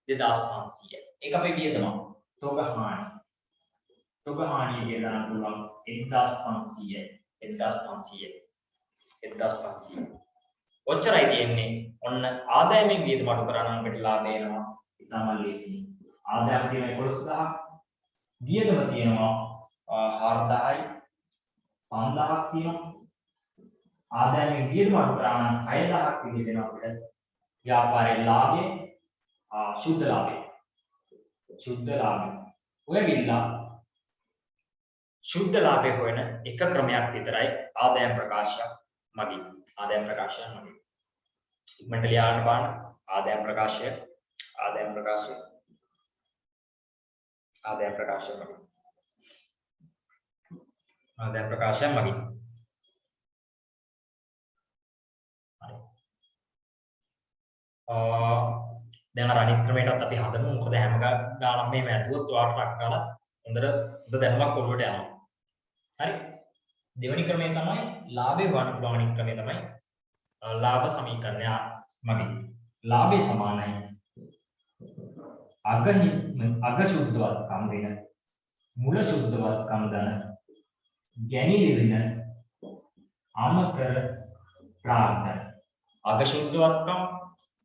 2500යි. ඒක අපේ වියදමක්. තොග හානි. තොග හානිය කියලා දාන්න පුළුවන් 1500යි. 1500යි. 1500. ඔච්චරයි තියෙන්නේ. ඔන්න ආදායමෙන් වියදම අඩු කරා නම් අපිට ලාභය එනවා. ඉතාම ලේසියි. ආදායම තියෙනවා 11000ක්. වියදම තියෙනවා 4000යි. 5000ක් තියෙනවා. ආදායමෙන් වියදම අඩු කරා නම් 6000ක් විදිහට එනවා අපිට. ව්‍යාපාරයේ ලාභය සුද්ධ ලාභය. සුද්ධ ලාභය. ඔය විල්ලා සුද්ධ ලාභය හොයන එක ක්‍රමයක් විතරයි ආදායම් ප්‍රකාශය මගින්. ආදායම් ප්‍රකාශය මගින්. ඉක්මනට ලියාගන්න බලන්න. ආදායම් ප්‍රකාශය මගින්. ආදායම් ප්‍රකාශය මගින්. හරි. දැන් අර අනිත් ක්‍රමයටත් අපි හදමු. මොකද හැම ගානක් මේම ඇදුවොත් ඔයාලට රක් කරලා හොඳ දැනුමක් ඔළුවට යනවා. හරි. දෙවෙනි ක්‍රමය තමයි ලාභය හොයන්න පුළුවන් අනිත් ක්‍රමය තමයි ලාභ සමීකරණය මගින්. ලාභය සමානයි අග සුද්ධවත්කම් වෙන මුල සුද්ධවත්කම් ධන ගැනිලි වෙන අමතර ප්‍රාර්ථන. අග සුද්ධවත්කම්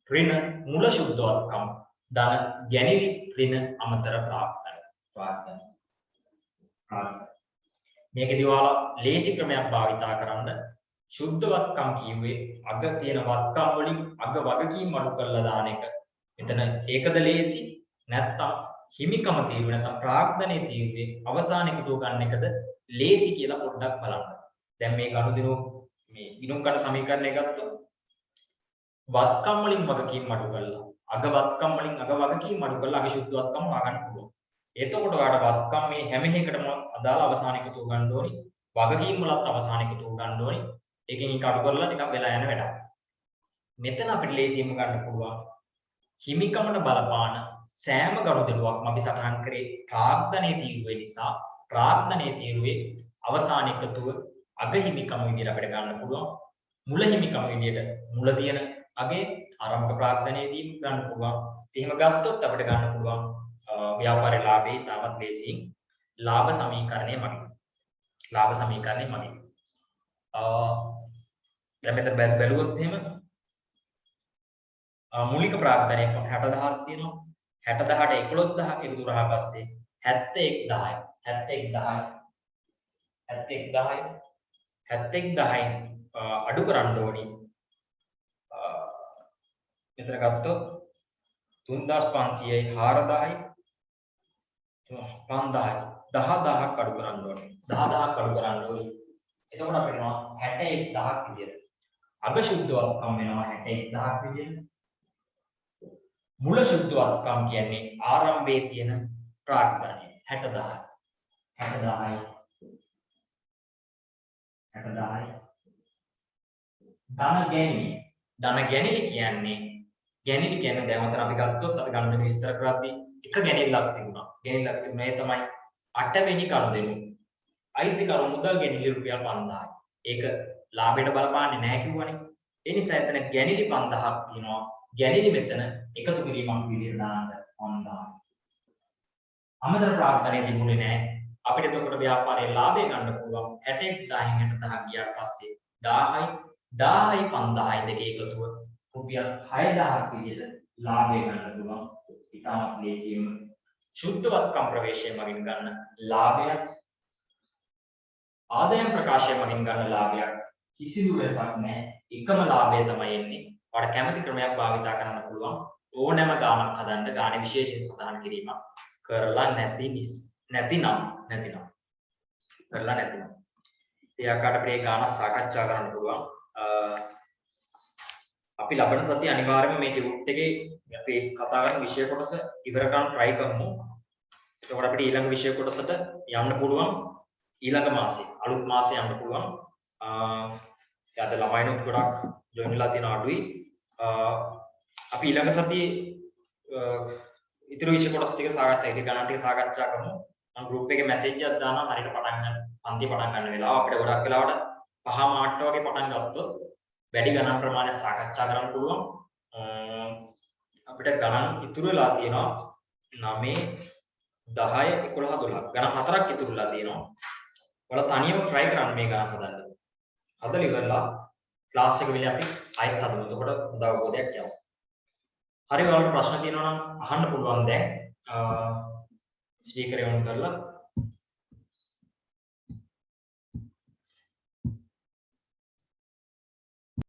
ඍණ මුල සුද්ධවත්කම් ධන ගැනිලි ඍණ අමතර ප්‍රාර්ථන. මේකදී ඔයාලා ලේසි ක්‍රමයක් භාවිතා කරන්න. සුද්ධවත්කම් කියුවේ අග තියෙන වත්කම් වලින් අග වගකීම් අඩු කරලා දාන එක. එතන ඒකද ලේසි නැත්තම් හිමිකම තීරුවේ නැත්තම් ප්‍රාර්ථනයේ තීරුවේ අවසාන එකතු ගන්න එකද ලේසි කියලා පොඩ්ඩක් බලන්න. දැන් මේ කණුදිනු මේ ඉනුම් කඩ සමීකරණය ගත්තොත් වත්කම් වලින් වගකීම් අඩු කරලා අග වත්කම් වලින් අග වගකීම් අඩු කරලා අග සුද්ධවත්කම හොයාගන්න පුළුවන්. එතකොට ඔයාලට වත්කම් මේ හැම එකකටම අදාළ අවසාන එකතු ගන්න ඕනි. වගකීම් වලත් අවසාන එකතු ගන්න ඕනි. ඒකෙන් එක අඩු කරලා ටිකක් වෙලා යන වැඩක්. මෙතන අපිට ලේසියෙන්ම ගන්න පුළුවන් හිමිකමට බලපාන සෑම ගනුදෙනුවක්ම අපි සටහන් කරේ ප්‍රාර්ථනයේ තීරුවේ නිසා ප්‍රාර්ථනයේ තීරුවේ අවසාන එකතුව අග හිමිකම විදිහට අපිට ගන්න පුළුවන්. මුල හිමිකම විදිහට මුල තියෙන අගේ ආරම්භ ප්‍රාර්ථනයේදී ගන්න පුළුවන්. එහෙම ගත්තොත් අපිට ගන්න පුළුවන් ව්‍යාපාරේ ලාභේ තාමත් ලේසියෙන් ලාභ සමීකරණය මගින්. ලාභ සමීකරණය මගින්. දැන් මෙතන බැලුවොත් එහෙම මූලික ප්‍රාර්ථනය 60000ක් තියෙනවා. 60000ට 11000ක් එකතු කරා පස්සේ 71,000යි අඩු කරන්න ඕනි. මෙතන ගත්තොත් 3500යි 4000යි 5000යි 10000ක් අඩු කරන්න ඕනේ. 10000ක් අඩු කරන්න ඕනි. එතකොට අපිට එනවා 61000ක් විදියට. අග සුද්ධවත්කම් වෙනවා 61000ක් විදියට. මුල සුද්ධවත්කම් කියන්නේ ආරම්භයේ තියෙන ප්‍රාර්ථනය 60000යි. 60000යි. ධන ගැනිලි කියන්නේ දැන් අතන අපි ගත්තොත් අපි ගණන් විස්තර කරද්දී එක ගැනිල්ලක් තිබුණා. ඒ තමයි 8 වෙනි ගනුදෙනු. අයිතිකරු මුදල් ගැනිලි රුපියල් 5000යි. ඒක ලාභයට බලපාන්නේ නැහැ කිව්වනේ. ඒ නිසා එතන ගැනිලි 5000ක් තියෙනවා. ගැනිලි මෙතන එකතු කිරීමක් විදිහට දාන්න 5000. අමතර ප්‍රාර්ථනයේ තිබුණේ නැහැ. අපිට එතකොට ව්‍යාපාරයේ ලාභය ගන්න පුළුවන් 61000න් 60000 ගියාට පස්සේ 1000යි 5000යි දෙක එකතුව රුපියල් 6000ක් විදිහට ලාභය ගන්න පුළුවන්. ඉතාමත් ලේසියෙන්ම සුද්ධවත්කම් ප්‍රවේශය මගින් ගන්න ලාභයක් ආදායම් ප්‍රකාශය මගින් ගන්න ලාභයක් කිසිදු වෙනසක් නැහැ. එකම ලාභය තමයි එන්නේ. ඔයාලට කැමති ක්‍රමයක් භාවිතා කරන්න පුළුවන්. ඕනෑම ගාණක් හදන්න ගාණේ විශේෂයෙන් සඳහන් කිරීමක් කරලා නැතිනම් ඒ ආකාරයට අපේ ගාණ සාකච්ඡා කරන්න පුළුවන්. අපි ලබන සතිය අනිවාර්යයෙන්ම මේ ටියුට් එකේ අපි කතා කරන විෂය කොටස ඉවර කරන්න try කරමු. එතකොට අපිට ඊළඟ විෂය කොටසට යන්න පුළුවන්. ඊළඟ මාසේ අලුත් මාසේ යන්න පුළුවන්. අද ළමයිනුත් ගොඩක් ජොයින් වෙලා තියෙන අඩුයි. අපි ඊළඟ සතියේ ඉතුරු විෂය කොටස් ටික සාකච්ඡා ඉතින් ගණන් ටික සාකච්ඡා කරමු. මම ගෲප් එකේ මැසේජ් එකක් දානවා හරියට පන්ති පටන් ගන්න වෙලාව අපිට ගොඩක් වෙලාවට 5 මාට්ට වගේ පටන් ගත්තොත් වැඩි ගණන් ප්‍රමාණයක් සාකච්ඡා කරන්න පුළුවන්. අපිට ගණන් ඉතුරු වෙලා තියෙනවා 9 10 11 12 ගණන් හතරක් ඉතුරුලා තියෙනවා. ඔයාලා තනියම try කරන්න මේ ගණන් හදන්න. හදලා ඉවරලා ක්ලාස් එක වෙලේ අපි ආයෙත් හදමු. එතකොට හොඳ අවබෝධයක් යනවා. හරි ඔයාලට ප්‍රශ්න තියෙනවා නම් අහන්න පුළුවන් දැන්. ස්පීකර් එක ඔන් කරලා